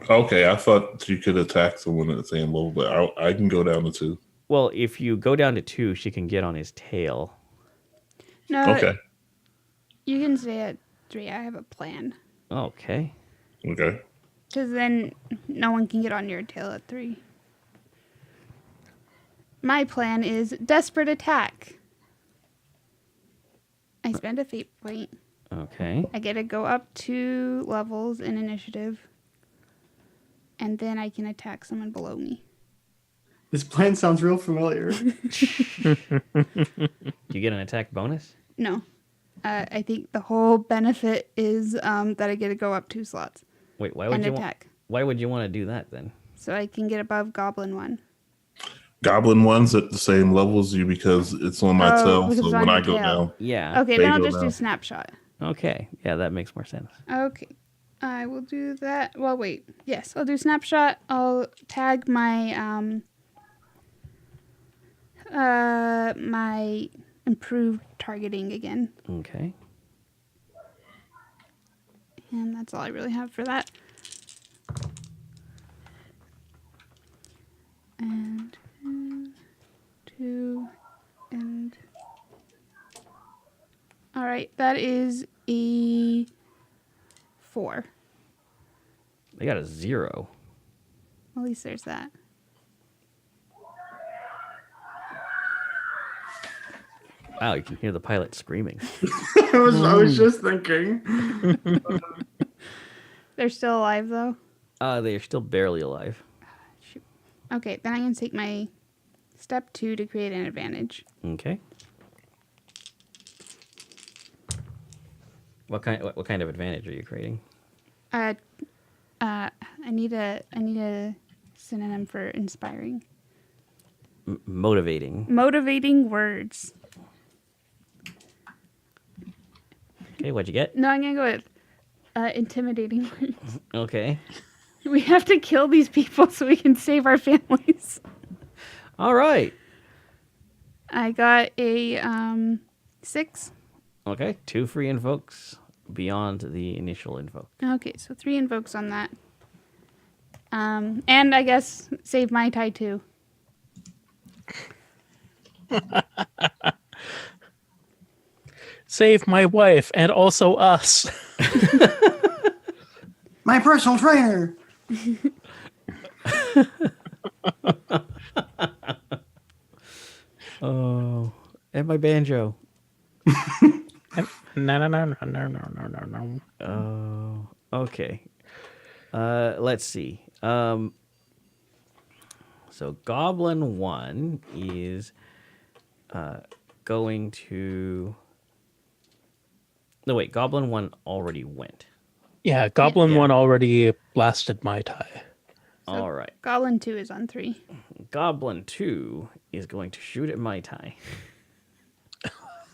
Speaker 5: Okay, I thought you could attack someone at the same level, but I can go down to 2.
Speaker 1: Well, if you go down to 2, she can get on his tail.
Speaker 2: No.
Speaker 5: Okay.
Speaker 2: You can stay at 3. I have a plan.
Speaker 1: Okay.
Speaker 5: Okay.
Speaker 2: Because then no one can get on your tail at 3. My plan is desperate attack. I spend a fate point.
Speaker 1: Okay.
Speaker 2: I get to go up 2 levels in initiative. And then I can attack someone below me.
Speaker 4: This plan sounds real familiar.
Speaker 1: Do you get an attack bonus?
Speaker 2: No. I think the whole benefit is that I get to go up 2 slots.
Speaker 1: Wait, why would
Speaker 2: and
Speaker 1: you
Speaker 2: attack.
Speaker 1: Why would you want to do that then?
Speaker 2: So I can get above Goblin 1.
Speaker 5: Goblin 1's at the same level as you because it's on my tail.
Speaker 2: because
Speaker 5: So
Speaker 2: it's on
Speaker 5: when
Speaker 2: your
Speaker 5: I go
Speaker 2: tail.
Speaker 5: down,
Speaker 1: Yeah.
Speaker 2: Okay,
Speaker 5: They
Speaker 2: then I'll
Speaker 5: go
Speaker 2: just do
Speaker 5: down.
Speaker 2: snapshot.
Speaker 1: Okay. Yeah, that makes more sense.
Speaker 2: Okay. I will do that. Well, wait. Yes, I'll do snapshot. I'll tag my my improved targeting again.
Speaker 1: Okay.
Speaker 2: And that's all I really have for that. And 2 and all right, that is a 4.
Speaker 1: They got a 0.
Speaker 2: At least there's that.
Speaker 1: Wow, you can hear the pilot screaming.
Speaker 4: I was just thinking.
Speaker 2: They're still alive though.
Speaker 1: They are still barely alive.
Speaker 2: Shoot. Okay, then I can take my step 2 to create an advantage.
Speaker 1: Okay. What kind of advantage are you creating?
Speaker 2: I need a synonym for inspiring.
Speaker 1: Motivating.
Speaker 2: Motivating words.
Speaker 1: Okay, what'd you get?
Speaker 2: No, I'm gonna go with intimidating words.
Speaker 1: Okay.
Speaker 2: We have to kill these people so we can save our families.
Speaker 1: All right.
Speaker 2: I got a 6.
Speaker 1: Okay. 2 free invokes beyond the initial invoke.
Speaker 2: Okay, so 3 invokes on that. And I guess save Mai Tai too.
Speaker 3: Save my wife and also us.
Speaker 4: My personal trainer.
Speaker 1: Oh, and my banjo.
Speaker 3: No.
Speaker 1: Oh, okay. Let's see. So Goblin 1 is going to... No, wait. Goblin 1 already went.
Speaker 3: Yeah, Goblin
Speaker 1: Yeah.
Speaker 3: 1 already blasted Mai Tai.
Speaker 2: So
Speaker 1: All right.
Speaker 2: Goblin 2 is on 3.
Speaker 1: Goblin 2 is going to shoot at Mai Tai.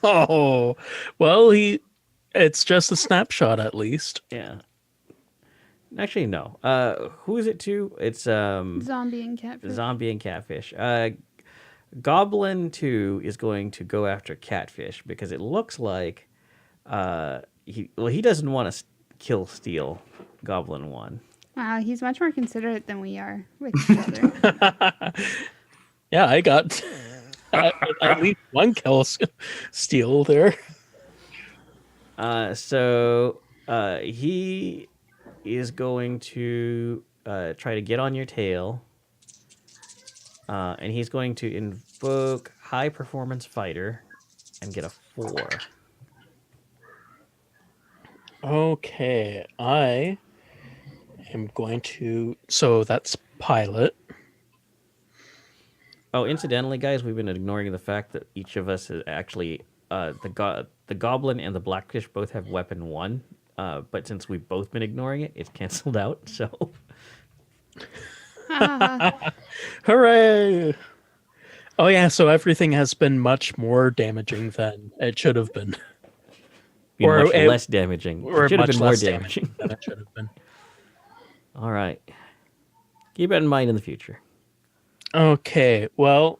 Speaker 3: Oh, well, it's just a snapshot at least.
Speaker 1: Yeah. Actually, no. Who is it to? It's
Speaker 2: Zombie and catfish.
Speaker 1: Zombie and Catfish. Goblin 2 is going to go after Catfish because it looks like he doesn't want to steal Goblin 1.
Speaker 2: Wow, he's much more considerate than we are with each other.
Speaker 3: Yeah, I got at least one kill steal there.
Speaker 1: So he is going to try to get on your tail. And he's going to invoke High Performance Fighter and get a 4.
Speaker 3: Okay, I am going to... So that's pilot.
Speaker 1: Oh, incidentally, guys, we've been ignoring the fact that each of us is actually... the Goblin and the Blackfish both have weapon 1. But since we've both been ignoring it, it's canceled out, so...
Speaker 3: Hooray! Oh yeah, so everything has been much more damaging than it should have been.
Speaker 1: Be
Speaker 3: Or
Speaker 1: much
Speaker 3: it-
Speaker 1: less damaging.
Speaker 3: Or
Speaker 1: It should have
Speaker 3: much
Speaker 1: been more
Speaker 3: less
Speaker 1: damaging.
Speaker 3: than it should have been.
Speaker 1: All right. Keep it in mind in the future.
Speaker 3: Okay, well,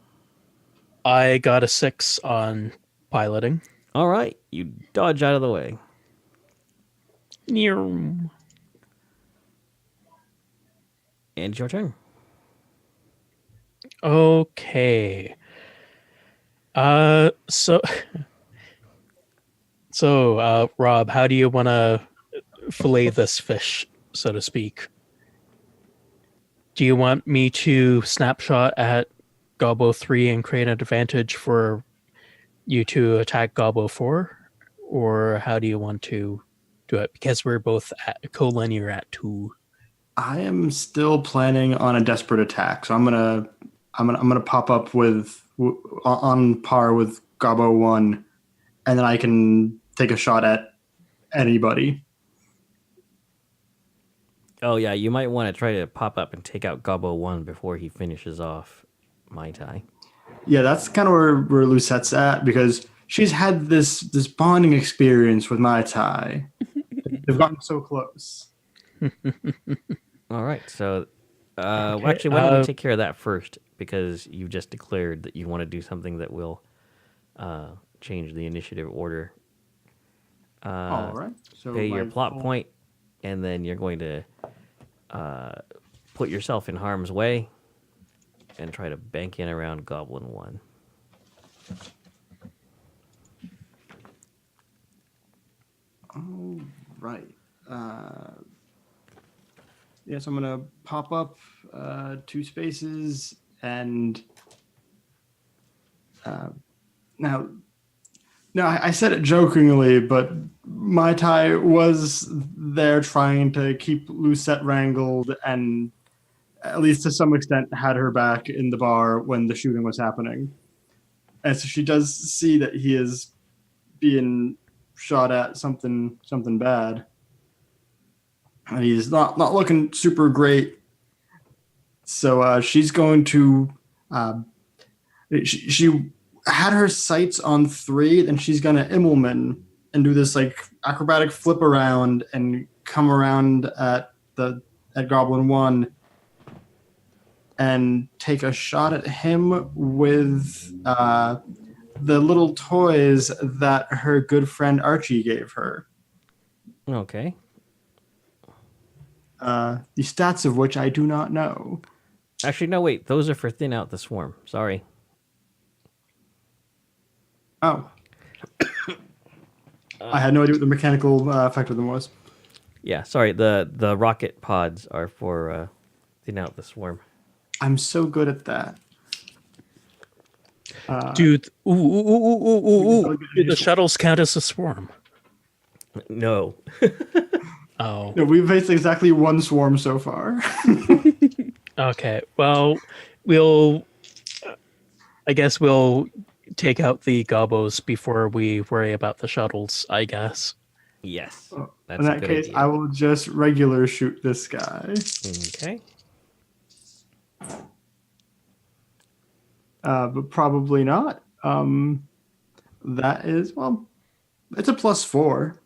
Speaker 3: I got a 6 on piloting.
Speaker 1: All right. You dodge out of the way.
Speaker 3: Near.
Speaker 1: And it's your turn.
Speaker 3: Okay. So Rob, how do you want to fillet this fish, so to speak? Do you want me to snapshot at Gobbo 3 and create an advantage for you to attack Gobbo 4? Or how do you want to do it? Because we're both at collinear at 2.
Speaker 4: I am still planning on a desperate attack, so I'm gonna pop up on par with Gobbo 1, and then I can take a shot at anybody.
Speaker 1: Oh, yeah. You might want to try to pop up and take out Gobbo 1 before he finishes off Mai Tai.
Speaker 4: Yeah, that's kind of where Lucettes at, because she's had this bonding experience with Mai Tai. They've gotten so close.
Speaker 1: All right. So, actually, why don't we take care of that first? Because you just declared that you want to do something that will change the initiative order.
Speaker 4: All right. So
Speaker 1: Pay your
Speaker 4: my
Speaker 1: plot
Speaker 4: full-
Speaker 1: point, and then you're going to put yourself in harm's way and try to bank in around Goblin 1.
Speaker 4: All right. Yes, I'm gonna pop up 2 spaces, and now I said it jokingly, but Mai Tai was there trying to keep Lucette wrangled, and at least to some extent had her back in the bar when the shooting was happening. And so she does see that he is being shot at something bad. And he's not looking super great. So she's going to she had her sights on 3, then she's going to Immelman and do this like acrobatic flip around and come around at Goblin 1 and take a shot at him with the little toys that her good friend Archie gave her.
Speaker 1: Okay.
Speaker 4: The stats of which I do not know.
Speaker 1: Actually, no, wait. Those are for thin out the swarm. Sorry.
Speaker 4: Oh. I had no idea what the mechanical effect of them was.
Speaker 1: Yeah, sorry. The rocket pods are for thin out the swarm.
Speaker 4: I'm so good at that.
Speaker 3: Dude, do the shuttles count as a swarm?
Speaker 1: No.
Speaker 3: Oh,
Speaker 4: No, we've faced exactly one swarm so far.
Speaker 3: okay. Well, I guess we'll take out the gobos before we worry about the shuttles, I guess.
Speaker 1: Yes. That's
Speaker 4: In
Speaker 1: a
Speaker 4: that
Speaker 1: good
Speaker 4: case,
Speaker 1: idea.
Speaker 4: I will just regular shoot this guy.
Speaker 1: Okay.
Speaker 4: But probably not. That is, well, it's a +4.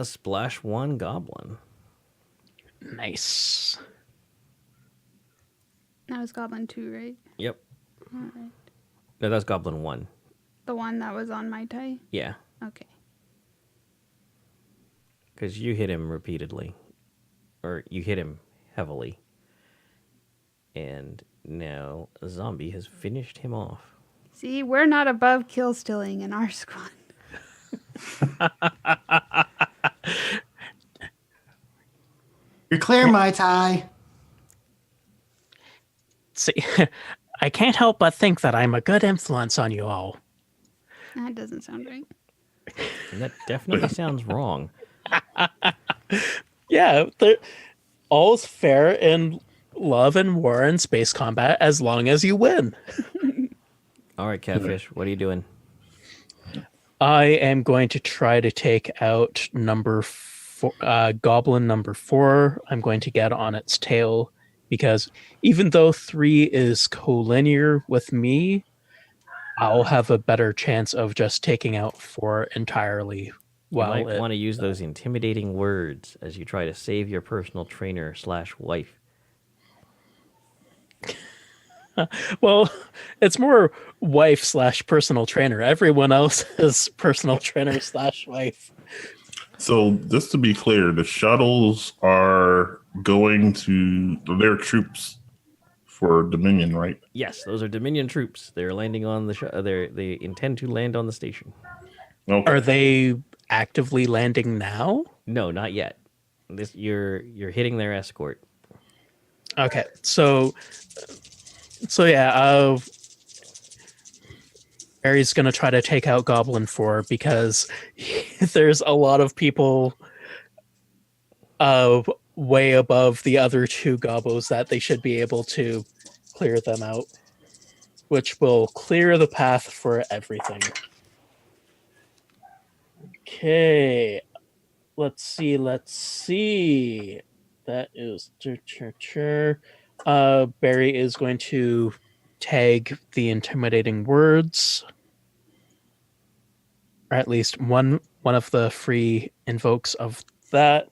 Speaker 1: Splash 1 goblin.
Speaker 3: Nice.
Speaker 2: That was Goblin 2, right?
Speaker 1: Yep.
Speaker 2: All right.
Speaker 1: No, that's goblin 1.
Speaker 2: The one that was on my tie?
Speaker 1: Yeah.
Speaker 2: Okay.
Speaker 1: Because you hit him repeatedly. Or you hit him heavily. And now a zombie has finished him off.
Speaker 2: See, we're not above kill stealing in our squad.
Speaker 4: You're clear, my tie.
Speaker 3: See, I can't help but think that I'm a good influence on you all.
Speaker 2: That doesn't sound right.
Speaker 1: And that definitely sounds wrong.
Speaker 3: Yeah, all's fair in love and war and space combat as long as you win.
Speaker 1: All right, Catfish, what are you doing?
Speaker 3: I am going to try to take out goblin number 4. I'm going to get on its tail because even though 3 is collinear with me, I'll have a better chance of just taking out 4 entirely.
Speaker 1: You
Speaker 3: While
Speaker 1: might want to use those intimidating words as you try to save your personal trainer / wife.
Speaker 3: Well, it's more wife / personal trainer. Everyone else is personal trainer / wife.
Speaker 5: So just to be clear, the shuttles are going to their troops for Dominion, right?
Speaker 1: Yes, those are Dominion troops. They're landing on the they intend to land on the station.
Speaker 5: Okay.
Speaker 3: Are they actively landing now?
Speaker 1: No, not yet. You're hitting their escort.
Speaker 3: Okay, so yeah, Barry's gonna try to take out Goblin 4 because there's a lot of people way above the other 2 gobos that they should be able to clear them out, which will clear the path for everything. Okay, let's see. That is Barry is going to tag the intimidating words, or at least one of the free invokes of that.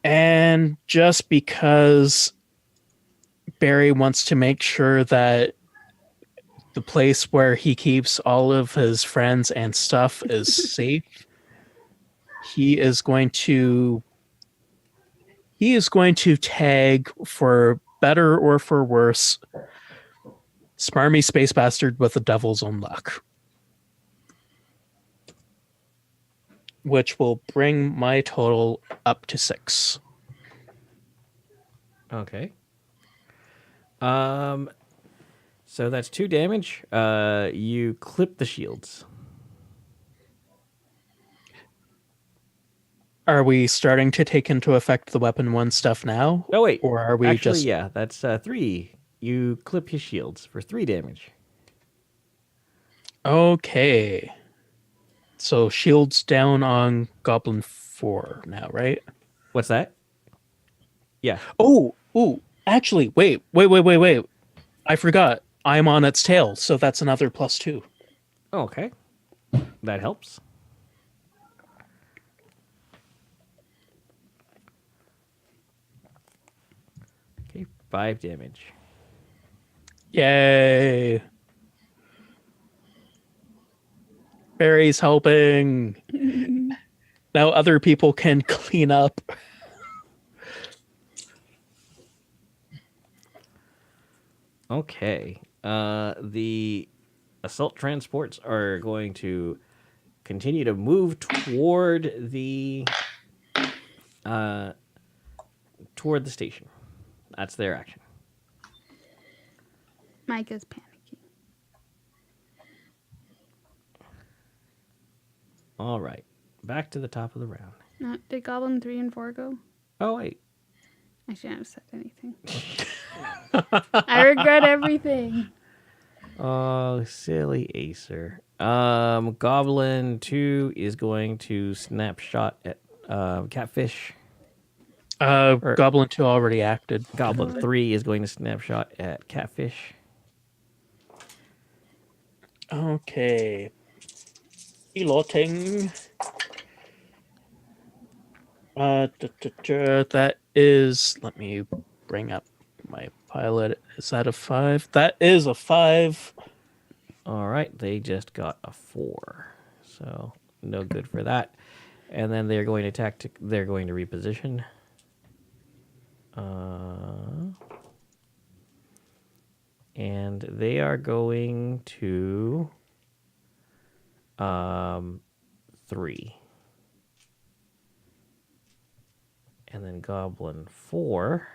Speaker 3: And just because Barry wants to make sure that the place where he keeps all of his friends and stuff is safe, he is going to tag, for better or for worse, Smarmy Space Bastard with the Devil's Own Luck, which will bring my total up to 6.
Speaker 1: Okay. So that's 2 damage. You clip the shields.
Speaker 3: Are we starting to take into effect the weapon 1 stuff now?
Speaker 1: Oh wait,
Speaker 3: Or are we
Speaker 1: actually,
Speaker 3: just...
Speaker 1: yeah, that's 3. You clip his shields for 3 damage.
Speaker 3: Okay. So shields down on Goblin 4 now, right?
Speaker 1: What's that? Yeah.
Speaker 3: Oh, actually, wait. I forgot. I'm on its tail, so that's another +2.
Speaker 1: Oh, okay. That helps. Okay, 5 damage.
Speaker 3: Yay! Barry's helping. Now other people can clean up.
Speaker 1: Okay. The assault transports are going to continue to move toward the station. That's their action.
Speaker 2: Micah's panicking.
Speaker 1: All right. Back to the top of the round.
Speaker 2: No, did Goblin 3 and 4 go?
Speaker 1: Oh, wait.
Speaker 2: I shouldn't have said anything. I regret everything.
Speaker 1: Oh, silly Acer. Goblin 2 is going to snapshot at Catfish.
Speaker 3: Goblin 2 already acted.
Speaker 1: Goblin 3 is going to snapshot at Catfish.
Speaker 3: Okay. Elotting. That is. Let me bring up my pilot. Is that a 5? That is a 5.
Speaker 1: All right, they just got a 4, so no good for that. And then they're going to attack. They're going to reposition. And they are going to 3. And then Goblin 4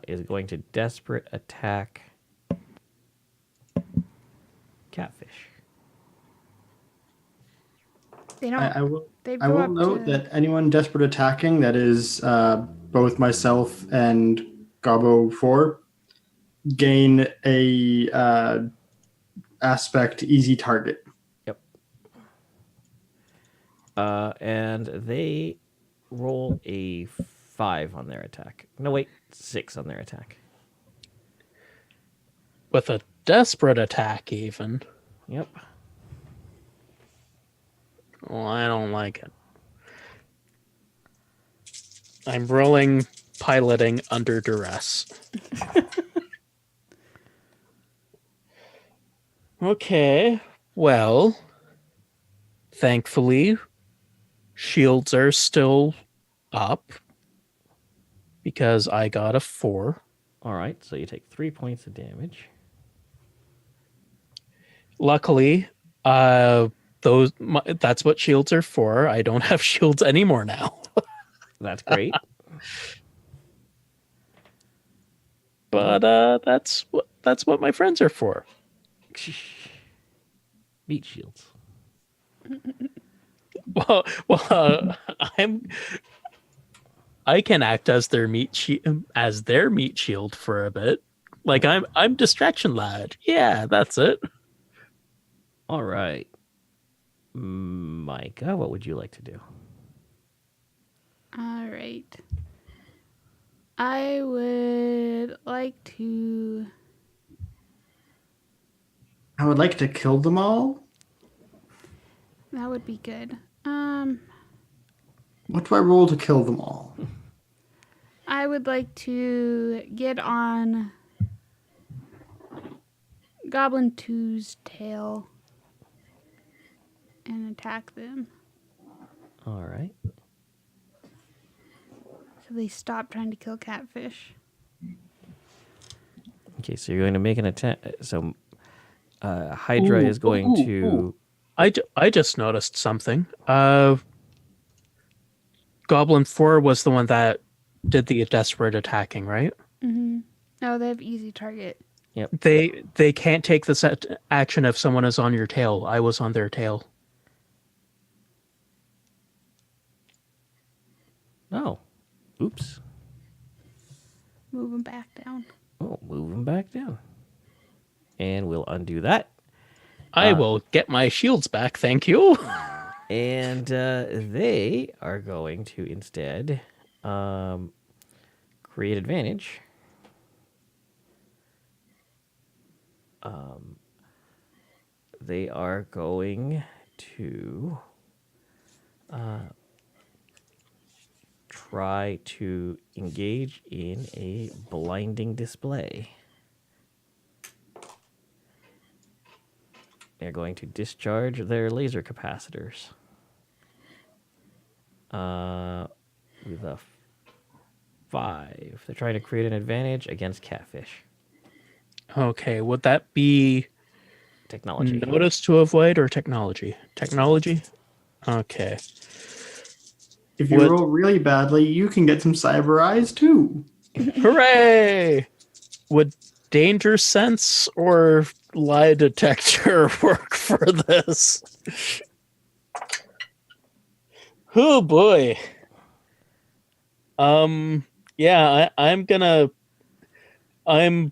Speaker 1: is going to desperate attack Catfish.
Speaker 2: They don't.
Speaker 4: I will.
Speaker 2: They
Speaker 4: I
Speaker 2: go
Speaker 4: will
Speaker 2: up
Speaker 4: note
Speaker 2: to,
Speaker 4: that anyone desperate attacking, that is both myself and Gobbo 4, gain a aspect easy target.
Speaker 1: Yep. And they roll a 5 on their attack. No, wait, 6 on their attack.
Speaker 3: With a desperate attack, even.
Speaker 1: Yep.
Speaker 3: Well, I don't like it. I'm rolling piloting under duress. Okay, well, thankfully, shields are still up because I got a 4.
Speaker 1: All right, so you take 3 points of damage.
Speaker 3: Luckily, that's what shields are for. I don't have shields anymore now.
Speaker 1: That's great.
Speaker 3: But that's what my friends are for.
Speaker 1: Meat shields.
Speaker 3: Well, I can act as their meat shield for a bit. Like I'm distraction lad. Yeah, that's it.
Speaker 1: All right. Micah, what would you like to do?
Speaker 2: all right. I would like to.
Speaker 4: I would like to kill them all.
Speaker 2: That would be good.
Speaker 4: What do I roll to kill them all?
Speaker 2: I would like to get on Goblin 2's tail and attack them
Speaker 1: All right.
Speaker 2: so they stop trying to kill Catfish.
Speaker 1: Okay, so you're going to make an attack. So Hydra is going to...
Speaker 3: I just noticed something. Goblin 4 was the one that did the desperate attacking, right?
Speaker 2: Mm-hmm. No, they have easy target.
Speaker 1: Yep.
Speaker 3: They can't take this action if someone is on your tail. I was on their tail.
Speaker 1: Oh. Oops.
Speaker 2: Move them back down.
Speaker 1: Oh, move him back down. And we'll undo that.
Speaker 3: I will get my shields back, thank you.
Speaker 1: And they are going to instead create advantage they are going to try to engage in a blinding display. They're going to discharge their laser capacitors. With a 5. They're trying to create an advantage against catfish.
Speaker 3: Okay, would that be
Speaker 1: Technology.
Speaker 3: notice to avoid or technology? Technology? Okay.
Speaker 4: If you
Speaker 3: Would-
Speaker 4: roll really badly, you can get some cyber eyes too.
Speaker 3: Hooray! Would danger sense or lie detector work for this? Oh boy. Yeah, I'm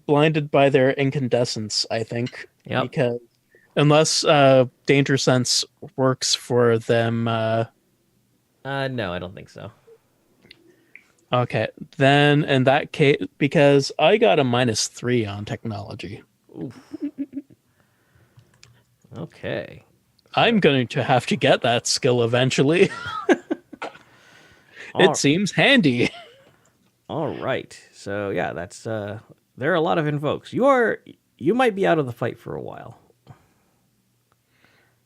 Speaker 3: blinded by their incandescence, I think.
Speaker 1: Yep.
Speaker 3: Because unless danger sense works for them,
Speaker 1: No, I don't think so.
Speaker 3: okay, then in that case, because I got a -3 on technology,
Speaker 1: Okay.
Speaker 3: I'm going to have to get that skill eventually.
Speaker 1: All-
Speaker 3: It seems handy.
Speaker 1: All right. So yeah, that's there are a lot of invokes. You might be out of the fight for a while.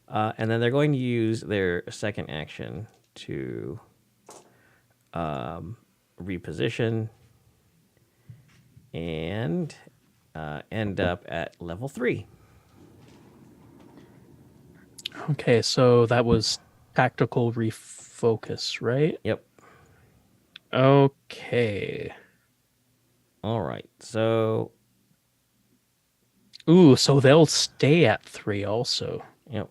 Speaker 1: And then they're going to use their second action to reposition and end up at level 3.
Speaker 3: Okay, so that was tactical refocus, right?
Speaker 1: Yep.
Speaker 3: Okay.
Speaker 1: All right. So
Speaker 3: Ooh, so they'll stay at 3 also.
Speaker 1: yep.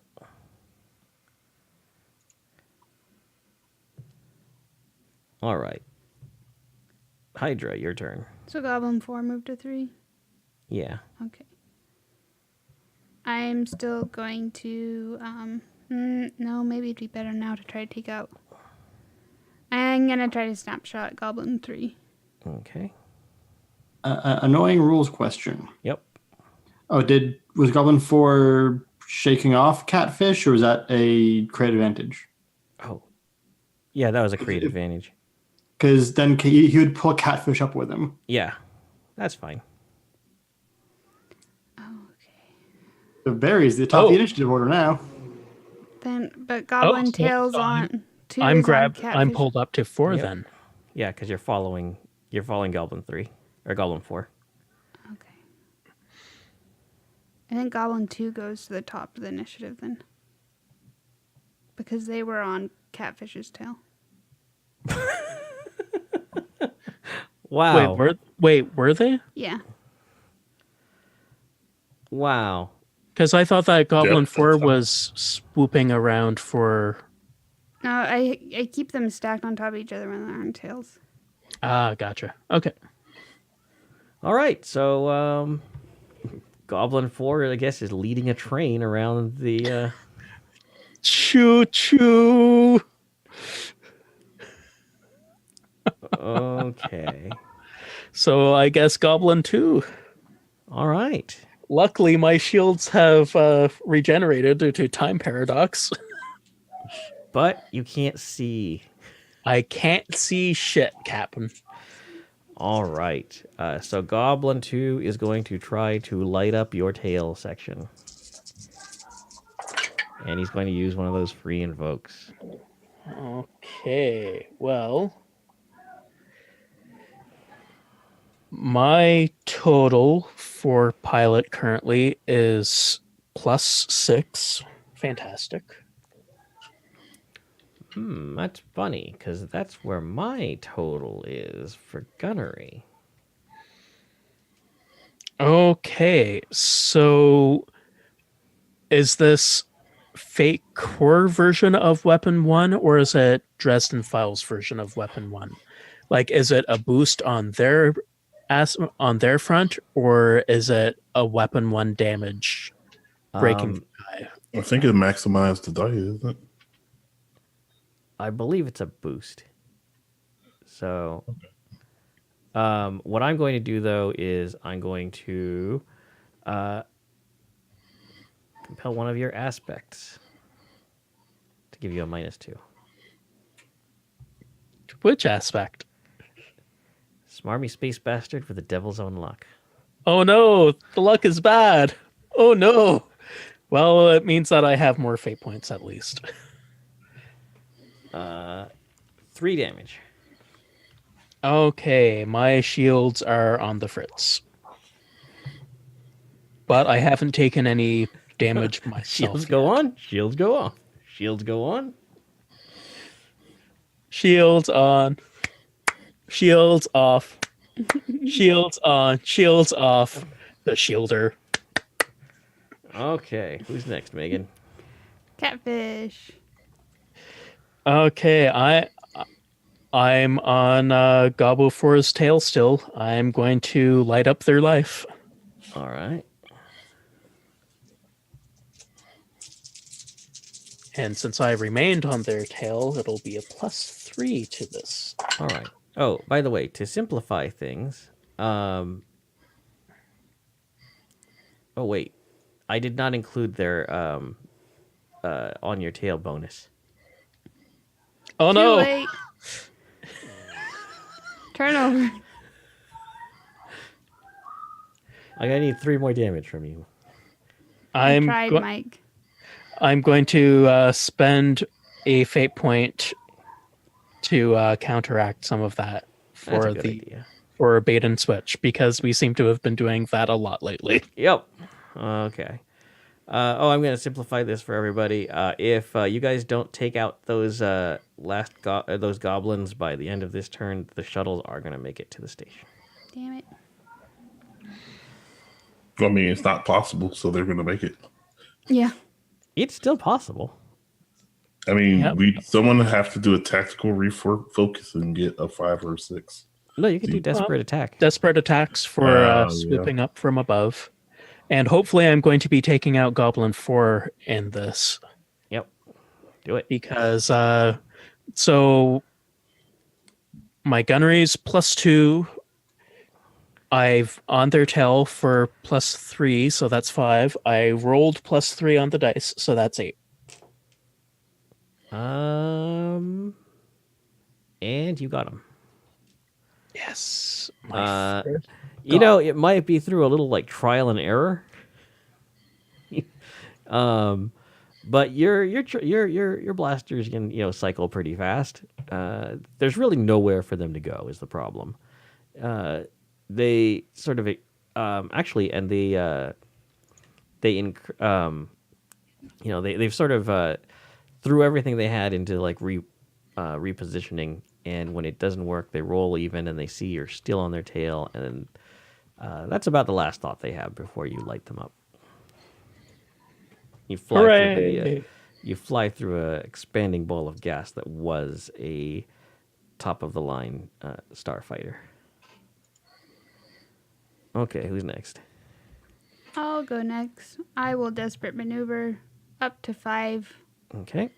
Speaker 1: All right. Hydra, your turn.
Speaker 2: So Goblin 4 moved to 3.
Speaker 1: Yeah.
Speaker 2: Okay. I'm still going to, no, maybe it'd be better now to try to take out. I'm going to try to snapshot Goblin 3.
Speaker 1: Okay.
Speaker 4: Annoying rules question.
Speaker 1: Yep.
Speaker 4: Oh, was Goblin 4 shaking off Catfish, or was that a create advantage?
Speaker 1: Oh. Yeah, that was a create advantage.
Speaker 4: Because then he would pull Catfish up with him.
Speaker 1: Yeah. That's fine.
Speaker 4: So Barry's the top of
Speaker 3: Oh.
Speaker 4: the initiative order now.
Speaker 2: But Goblin
Speaker 3: so
Speaker 2: Tails on 2
Speaker 3: I'm
Speaker 2: is on
Speaker 3: I'm
Speaker 2: Catfish.
Speaker 3: pulled up to 4
Speaker 1: Yep.
Speaker 3: then.
Speaker 1: Yeah, because you're following Goblin 3 or Goblin 4.
Speaker 2: Okay. I think Goblin 2 goes to the top of the initiative then. Because they were on Catfish's tail.
Speaker 1: Wow.
Speaker 3: Were they?
Speaker 2: Yeah.
Speaker 1: Wow.
Speaker 3: Because I thought that Goblin
Speaker 5: Yep.
Speaker 3: 4 was swooping around for.
Speaker 2: No, I keep them stacked on top of each other when they're on tails.
Speaker 3: Ah, gotcha. Okay.
Speaker 1: All right. So Goblin 4, I guess, is leading a train around the
Speaker 3: Choo choo.
Speaker 1: Okay.
Speaker 3: So I guess Goblin 2.
Speaker 1: All right.
Speaker 3: Luckily, my shields have regenerated due to time paradox.
Speaker 1: But you can't see.
Speaker 3: I can't see shit, Captain.
Speaker 1: All right. So Goblin 2 is going to try to light up your tail section. And he's going to use one of those free invokes.
Speaker 3: Okay, well. My total for pilot currently is +6. Fantastic.
Speaker 1: That's funny, because that's where my total is for gunnery.
Speaker 3: Okay, so is this fake core version of Weapon 1 or is it Dresden Files version of Weapon 1? Like, is it a boost on their front, or is it a Weapon 1 damage breaking die?
Speaker 5: I think it maximized the die, isn't it?
Speaker 1: I believe it's a boost. So, what I'm going to do, though, is I'm going to Compel one of your aspects to give you a -2.
Speaker 3: Which aspect?
Speaker 1: Smarmy space bastard with the devil's own luck.
Speaker 3: Oh no, the luck is bad. Oh no. Well, it means that I have more fate points at least.
Speaker 1: 3 damage.
Speaker 3: Okay, my shields are on the fritz. But I haven't taken any damage myself.
Speaker 1: Shields go on. Shields go off. Shields go on.
Speaker 3: Shields on. Shields off. Shields on. Shields off. The shielder.
Speaker 1: Okay, who's next, Megan?
Speaker 2: Catfish.
Speaker 3: Okay, I'm on Gobbo 4's tail still. I'm going to light up their life.
Speaker 1: All right.
Speaker 3: And since I remained on their tail, it'll be a +3 to this.
Speaker 1: All right. Oh, by the way, to simplify things, oh wait, I did not include their on your tail bonus.
Speaker 3: Oh
Speaker 2: Too
Speaker 3: no!
Speaker 2: late. Turnover.
Speaker 1: I need 3 more damage from you.
Speaker 2: I tried, Mike.
Speaker 3: I'm going to spend a fate point to counteract some of that
Speaker 1: That's a good idea.
Speaker 3: for a bait and switch, because we seem to have been doing that a lot lately.
Speaker 1: Yep. Okay. I'm going to simplify this for everybody. If you guys don't take out those those goblins by the end of this turn, the shuttles are going to make it to the station.
Speaker 2: Damn it.
Speaker 5: I mean, it's not possible, so they're going to make it.
Speaker 2: Yeah.
Speaker 1: It's still possible.
Speaker 5: I mean,
Speaker 3: Yep.
Speaker 5: someone would have to do a tactical refocus and get a 5 or a 6.
Speaker 1: No, you can do desperate attack.
Speaker 3: Desperate attacks for swooping up from above. And hopefully I'm going to be taking out Goblin 4 in this.
Speaker 1: Yep. Do it.
Speaker 3: Because, so my gunnery's +2. I've on their tail for +3, so that's 5. I rolled +3 on the dice, so that's 8.
Speaker 1: And you got him.
Speaker 3: Yes.
Speaker 1: You know, it might be through a little like trial and error. But your blasters can cycle pretty fast. There's really nowhere for them to go is the problem. They sort of actually, and they've sort of threw everything they had into like repositioning, and when it doesn't work, they roll even, and they see you're still on their tail, and that's about the last thought they have before you light them up. You fly through a expanding ball of gas that was a top of the line starfighter. Okay, who's next?
Speaker 2: I'll go next. I will desperate maneuver up to 5.
Speaker 1: Okay.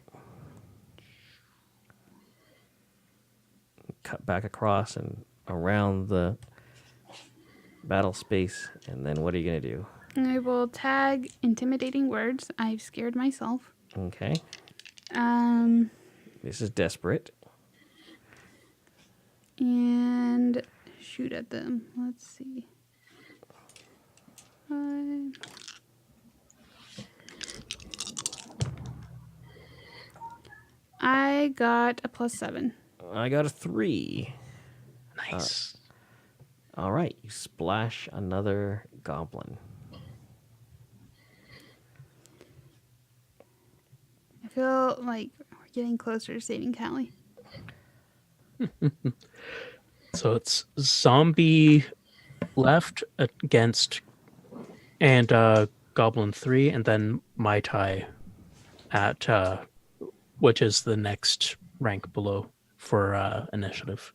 Speaker 1: Cut back across and around the battle space, and then what are you going to do?
Speaker 2: I will tag intimidating words. I've scared myself.
Speaker 1: Okay. This is desperate.
Speaker 2: And shoot at them. Let's see. I got a +7.
Speaker 1: I got a 3.
Speaker 3: Nice.
Speaker 1: All right, you splash another goblin.
Speaker 2: I feel like we're getting closer to saving Callie.
Speaker 3: So it's zombie left against and Goblin 3, and then Mai Tai at which is the next rank below for initiative.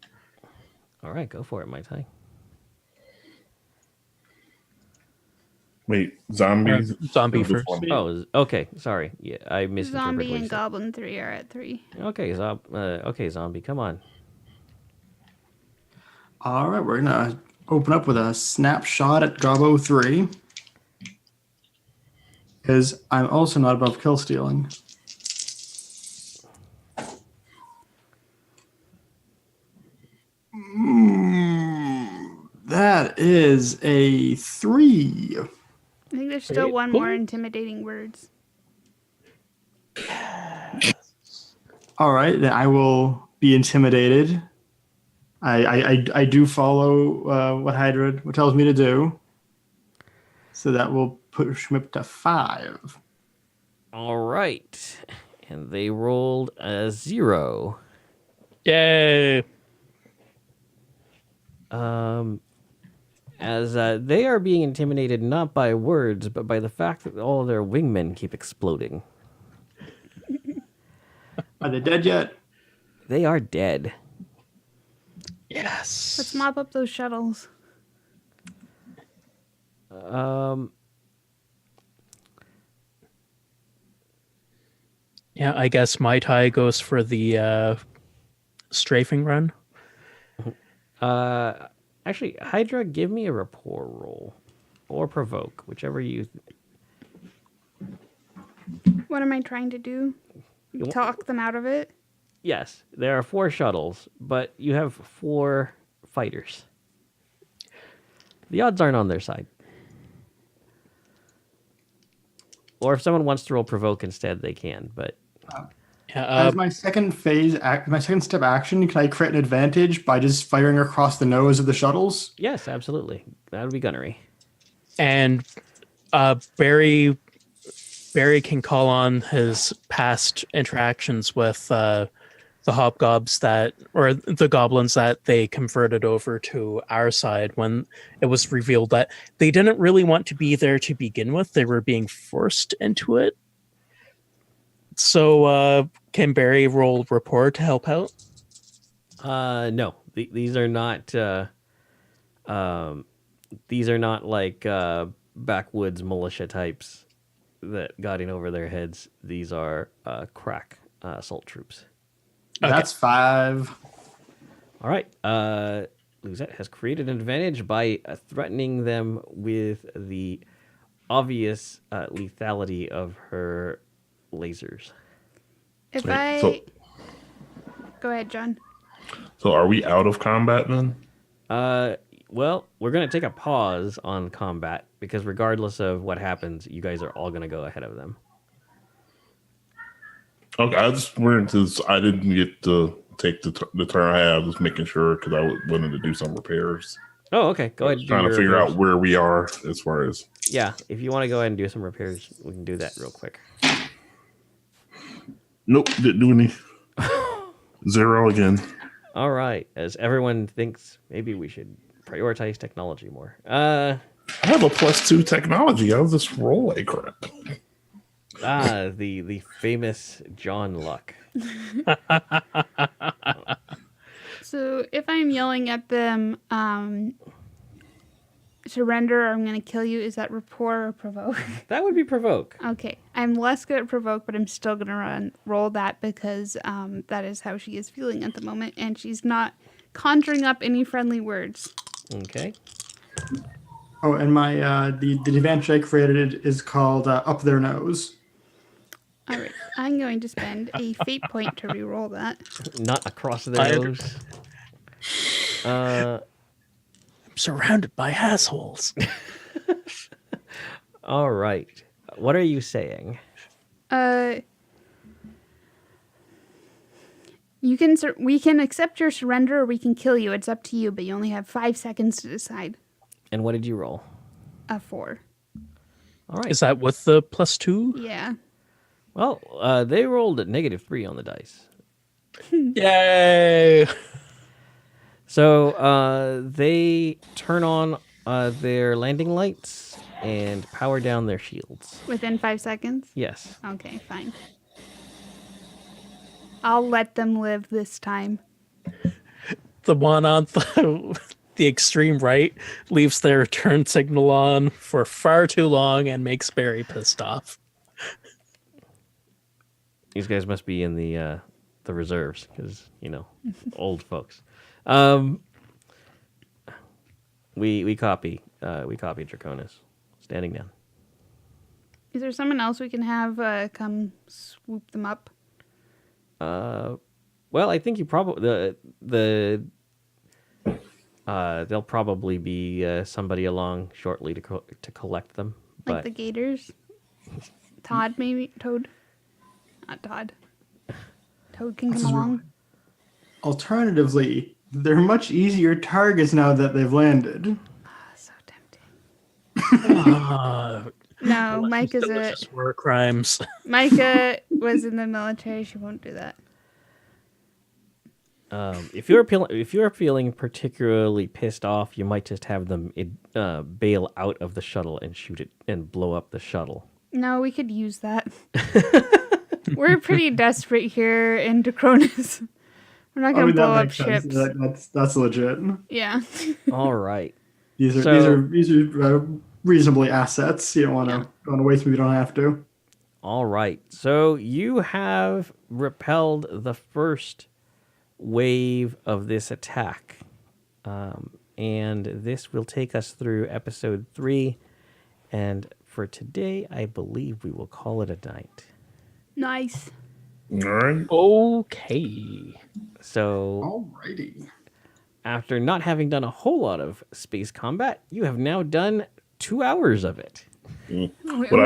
Speaker 1: All right, go for it, Mai Tai.
Speaker 5: Wait, zombies?
Speaker 3: Zombie first.
Speaker 1: Oh, okay. Sorry. Yeah, I misinterpreted
Speaker 2: Zombie
Speaker 1: what you
Speaker 2: and
Speaker 1: said.
Speaker 2: Goblin 3 are at 3.
Speaker 1: Okay, zombie, come on.
Speaker 4: All right, we're going to open up with a snapshot at Gobbo 3. Because I'm also not above kill stealing. That is a 3.
Speaker 2: I think there's still
Speaker 3: Great.
Speaker 2: one more
Speaker 3: Cool.
Speaker 2: intimidating words.
Speaker 4: All right, then I will be intimidated. I do follow what Hydra tells me to do. So that will push me up to 5.
Speaker 1: All right. And they rolled a 0.
Speaker 3: Yay!
Speaker 1: As they are being intimidated not by words, but by the fact that all their wingmen keep exploding.
Speaker 4: Are they dead yet?
Speaker 1: They are dead.
Speaker 3: Yes.
Speaker 2: Let's mop up those shuttles.
Speaker 3: Yeah, I guess my tie goes for the strafing run.
Speaker 1: Actually, Hydra, give me a rapport roll. Or provoke, whichever you...
Speaker 2: What am I trying to do? Talk them out of it?
Speaker 1: Yes, there are 4 shuttles, but you have 4 fighters. The odds aren't on their side. Or if someone wants to roll provoke instead, they can, but...
Speaker 3: Yeah,
Speaker 4: As my second step action, can I create an advantage by just firing across the nose of the shuttles?
Speaker 1: Yes, absolutely. That would be gunnery.
Speaker 3: and Barry can call on his past interactions with the hobgobs or the goblins that they converted over to our side when it was revealed that they didn't really want to be there to begin with. They were being forced into it. So can Barry roll rapport to help out?
Speaker 1: No, these are not. These are not like backwoods militia types that got in over their heads. These are crack assault troops.
Speaker 3: Okay.
Speaker 4: That's 5.
Speaker 1: All right. Luzette has created an advantage by threatening them with the obvious lethality of her lasers.
Speaker 2: If
Speaker 5: Right,
Speaker 2: I...
Speaker 5: so-
Speaker 2: Go ahead, John.
Speaker 5: So are we out of combat then?
Speaker 1: Well, we're going to take a pause on combat because regardless of what happens, you guys are all going to go ahead of them.
Speaker 5: Okay, I just wanted to. I didn't get to take the turn I have. Just making sure because I wanted to do some repairs.
Speaker 1: Oh, okay. Go ahead. And do
Speaker 5: Trying to
Speaker 1: your
Speaker 5: figure
Speaker 1: repairs.
Speaker 5: out where we are as far as.
Speaker 1: Yeah, if you want to go ahead and do some repairs, we can do that real quick.
Speaker 5: Nope, didn't do any. 0 again.
Speaker 1: All right. As everyone thinks, maybe we should prioritize technology more.
Speaker 5: I have a +2 technology. I'll just roll like crap.
Speaker 1: The famous John Luck.
Speaker 2: So if I'm yelling at them, surrender or I'm going to kill you, is that rapport or provoke?
Speaker 1: That would be provoke.
Speaker 2: Okay. I'm less good at provoke, but I'm still going to roll that because that is how she is feeling at the moment. And she's not conjuring up any friendly words.
Speaker 1: Okay.
Speaker 4: Oh, and my the advantage I created is called Up Their Nose.
Speaker 2: All right. I'm going to spend a fate point to re-roll that.
Speaker 1: Not across their nose.
Speaker 3: I'm surrounded by assholes.
Speaker 1: All right. What are you saying?
Speaker 2: You can we can accept your surrender or we can kill you. It's up to you, but you only have 5 seconds to decide.
Speaker 1: And what did you roll?
Speaker 2: A 4.
Speaker 1: All right.
Speaker 3: Is that with the +2?
Speaker 2: Yeah.
Speaker 1: Well, they rolled at -3 on the dice.
Speaker 3: Yay!
Speaker 1: So they turn on their landing lights and power down their shields.
Speaker 2: Within 5 seconds?
Speaker 1: Yes.
Speaker 2: Okay, fine. I'll let them live this time.
Speaker 3: The one on the extreme right leaves their turn signal on for far too long and makes Barry pissed off.
Speaker 1: These guys must be in the reserves because, old folks. We copy Draconis. Standing down.
Speaker 2: Is there someone else we can have come swoop them up?
Speaker 1: Well, I think you probably there'll probably be somebody along shortly to collect them.
Speaker 2: Like
Speaker 1: But
Speaker 2: the gators? Todd, maybe? Toad? Not Todd. Toad can come along.
Speaker 4: Alternatively, they're much easier targets now that they've landed.
Speaker 2: So tempting.
Speaker 3: Uh,
Speaker 2: No,
Speaker 3: delicious war crimes.
Speaker 2: Micah was in the military. She won't do that.
Speaker 1: if you're feeling particularly pissed off, you might just have them bail out of the shuttle and shoot it and blow up the shuttle.
Speaker 2: No, we could use that. We're pretty desperate here in Draconis. We're not going to blow up ships.
Speaker 4: That's legit.
Speaker 2: Yeah.
Speaker 1: All right.
Speaker 4: These are reasonably assets. You don't want to waste them if you don't have to.
Speaker 1: All right. So you have repelled the first wave of this attack. And this will take us through episode 3. And for today, I believe we will call it a night.
Speaker 2: Nice.
Speaker 5: All right.
Speaker 3: Okay.
Speaker 1: So,
Speaker 4: Alrighty.
Speaker 1: after not having done a whole lot of space combat, you have now done 2 hours of it.
Speaker 5: Would I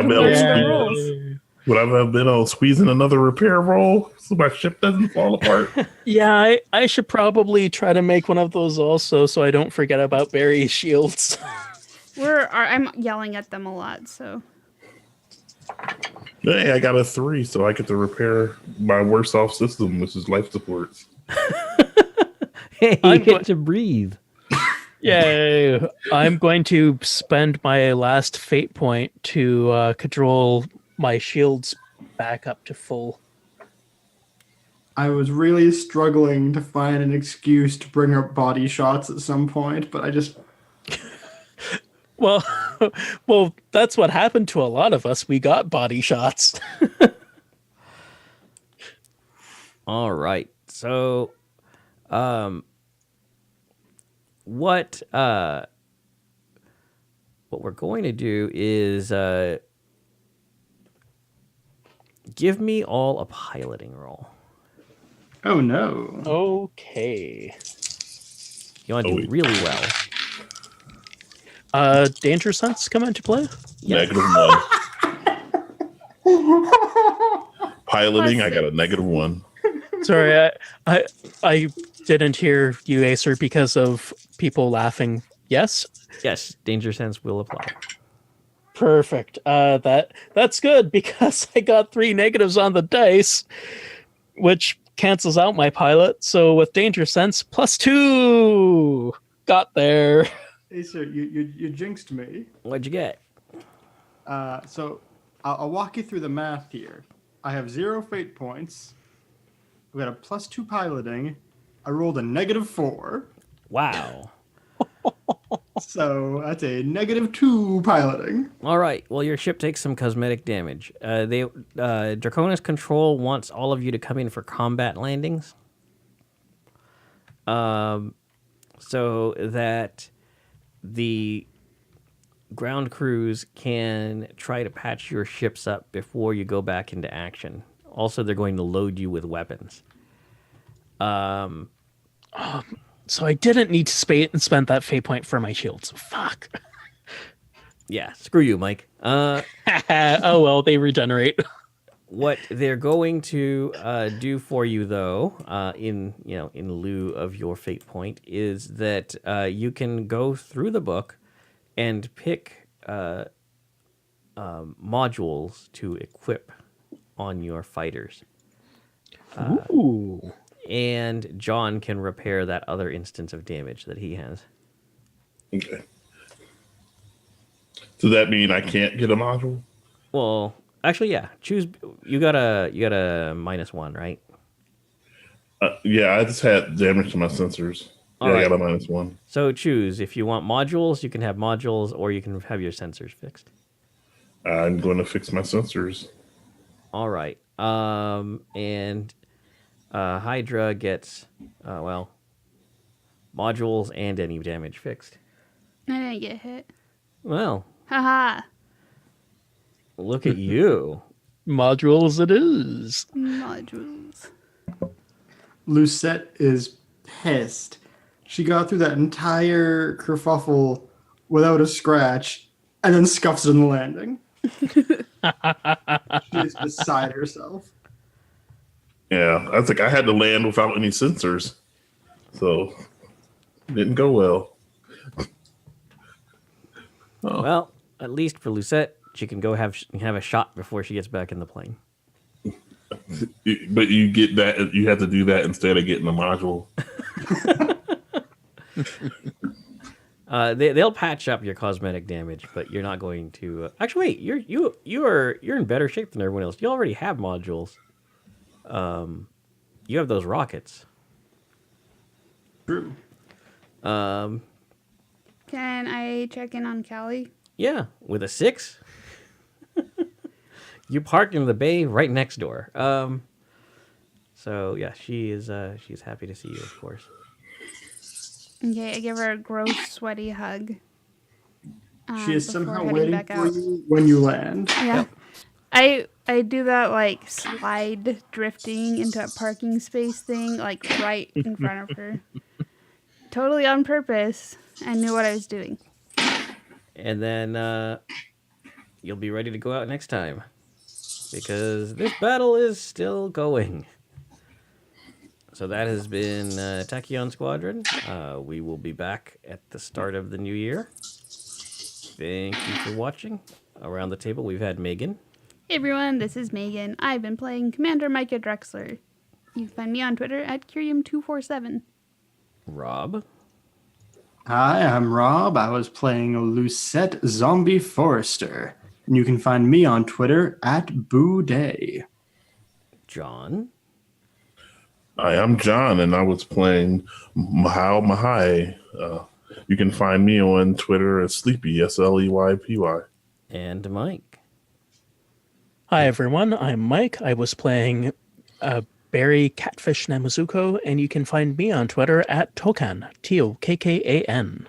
Speaker 5: have been on squeezing another repair roll so my ship doesn't fall apart?
Speaker 3: Yeah, I should probably try to make one of those also, so I don't forget about Barry's shields.
Speaker 2: I'm yelling at them a lot, so.
Speaker 5: Hey, I got a 3, so I get to repair my worst off system, which is life supports.
Speaker 1: Hey, you get to breathe.
Speaker 3: Yay! I'm going to spend my last fate point to control my shields back up to full.
Speaker 4: I was really struggling to find an excuse to bring up body shots at some point, but I just...
Speaker 3: Well, that's what happened to a lot of us. We got body shots.
Speaker 1: All right. So, what we're going to do is give me all a piloting roll.
Speaker 4: Oh, no.
Speaker 3: Okay.
Speaker 1: You want to do really well.
Speaker 3: Danger sense come into play?
Speaker 1: Yes.
Speaker 5: -1. Piloting, I got a -1.
Speaker 3: Sorry, I didn't hear you, Acer, because of people laughing. Yes?
Speaker 1: Yes, danger sense will apply.
Speaker 3: Perfect. That's good because I got 3 negatives on the dice, which cancels out my pilot. So with danger sense, +2. Got there.
Speaker 4: Hey, sir, you jinxed me.
Speaker 1: What'd you get?
Speaker 4: So I'll walk you through the math here. I have 0 fate points. We got a +2 piloting. I rolled a -4.
Speaker 1: Wow.
Speaker 4: So that's a -2 piloting.
Speaker 1: All right. Well, your ship takes some cosmetic damage. Draconis Control wants all of you to come in for combat landings. So that the ground crews can try to patch your ships up before you go back into action. Also, they're going to load you with weapons.
Speaker 3: So I didn't need to spend that fate point for my shields. Fuck.
Speaker 1: Yeah, screw you, Mike.
Speaker 3: Oh well, they regenerate.
Speaker 1: What they're going to do for you, though, in lieu of your fate point, is that you can go through the book and pick modules to equip on your fighters.
Speaker 3: Ooh.
Speaker 1: And John can repair that other instance of damage that he has.
Speaker 5: Okay. Does that mean I can't get a module?
Speaker 1: Well, actually, yeah. Choose. You got a -1, right?
Speaker 5: Yeah, I just had damage to my sensors.
Speaker 1: All
Speaker 5: Yeah,
Speaker 1: right.
Speaker 5: I got a -1.
Speaker 1: So choose. If you want modules, you can have modules, or you can have your sensors fixed.
Speaker 5: I'm going to fix my sensors.
Speaker 1: All right. And Hydra gets modules and any damage fixed.
Speaker 2: I didn't get hit.
Speaker 1: Well,
Speaker 2: Haha.
Speaker 1: Look at you.
Speaker 3: Modules it is.
Speaker 2: Modules.
Speaker 4: Lucette is pissed. She got through that entire kerfuffle without a scratch and then scuffs it in the landing. She is beside herself.
Speaker 5: Yeah, I think I had to land without any sensors, so it didn't go well.
Speaker 1: Well, at least for Lucette, she can go have a shot before she gets back in the plane.
Speaker 5: But you get that you have to do that instead of getting the module.
Speaker 1: They'll patch up your cosmetic damage, but you're not going to. Actually, wait, you're in better shape than everyone else. You already have modules. You have those rockets.
Speaker 4: True.
Speaker 1: Um,
Speaker 2: Can I check in on Callie?
Speaker 1: yeah, with a 6. You parked in the bay right next door. So yeah, she's happy to see you, of course.
Speaker 2: Okay, I give her a gross, sweaty hug.
Speaker 4: She is
Speaker 2: before
Speaker 4: somehow
Speaker 2: heading
Speaker 4: waiting
Speaker 2: back
Speaker 4: for
Speaker 2: out.
Speaker 4: you when you land.
Speaker 2: Yeah. I do that like slide drifting into a parking space thing, like right in front of her. Totally on purpose. I knew what I was doing.
Speaker 1: And then you'll be ready to go out next time, because this battle is still going. So that has been Tachyon Squadron. We will be back at the start of the new year. Thank you for watching. Around the table, we've had Megan.
Speaker 2: Hey everyone, this is Megan. I've been playing Commander Micah Drexler. You can find me on Twitter at Curium247.
Speaker 1: Rob.
Speaker 4: Hi, I'm Rob. I was playing Lucette Zombie Forester. And you can find me on Twitter at BooDay.
Speaker 1: John.
Speaker 5: Hi, I'm John, and I was playing Mahao Mahai. You can find me on Twitter as Sleepy, Sleypy.
Speaker 1: And Mike.
Speaker 3: Hi everyone, I'm Mike. I was playing Barry Catfish Namazuko, and you can find me on Twitter at Tokan, Tokkan.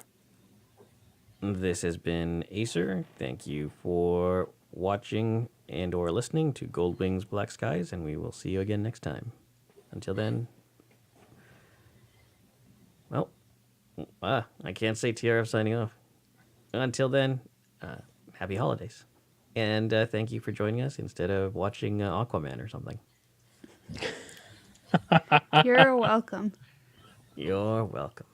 Speaker 1: This has been Acer. Thank you for watching and or listening to Goldwing's Black Skies, and we will see you again next time. Until then, well, I can't say TRF signing off. Until then, happy holidays. And thank you for joining us instead of watching Aquaman or something.
Speaker 2: You're welcome.
Speaker 1: You're welcome.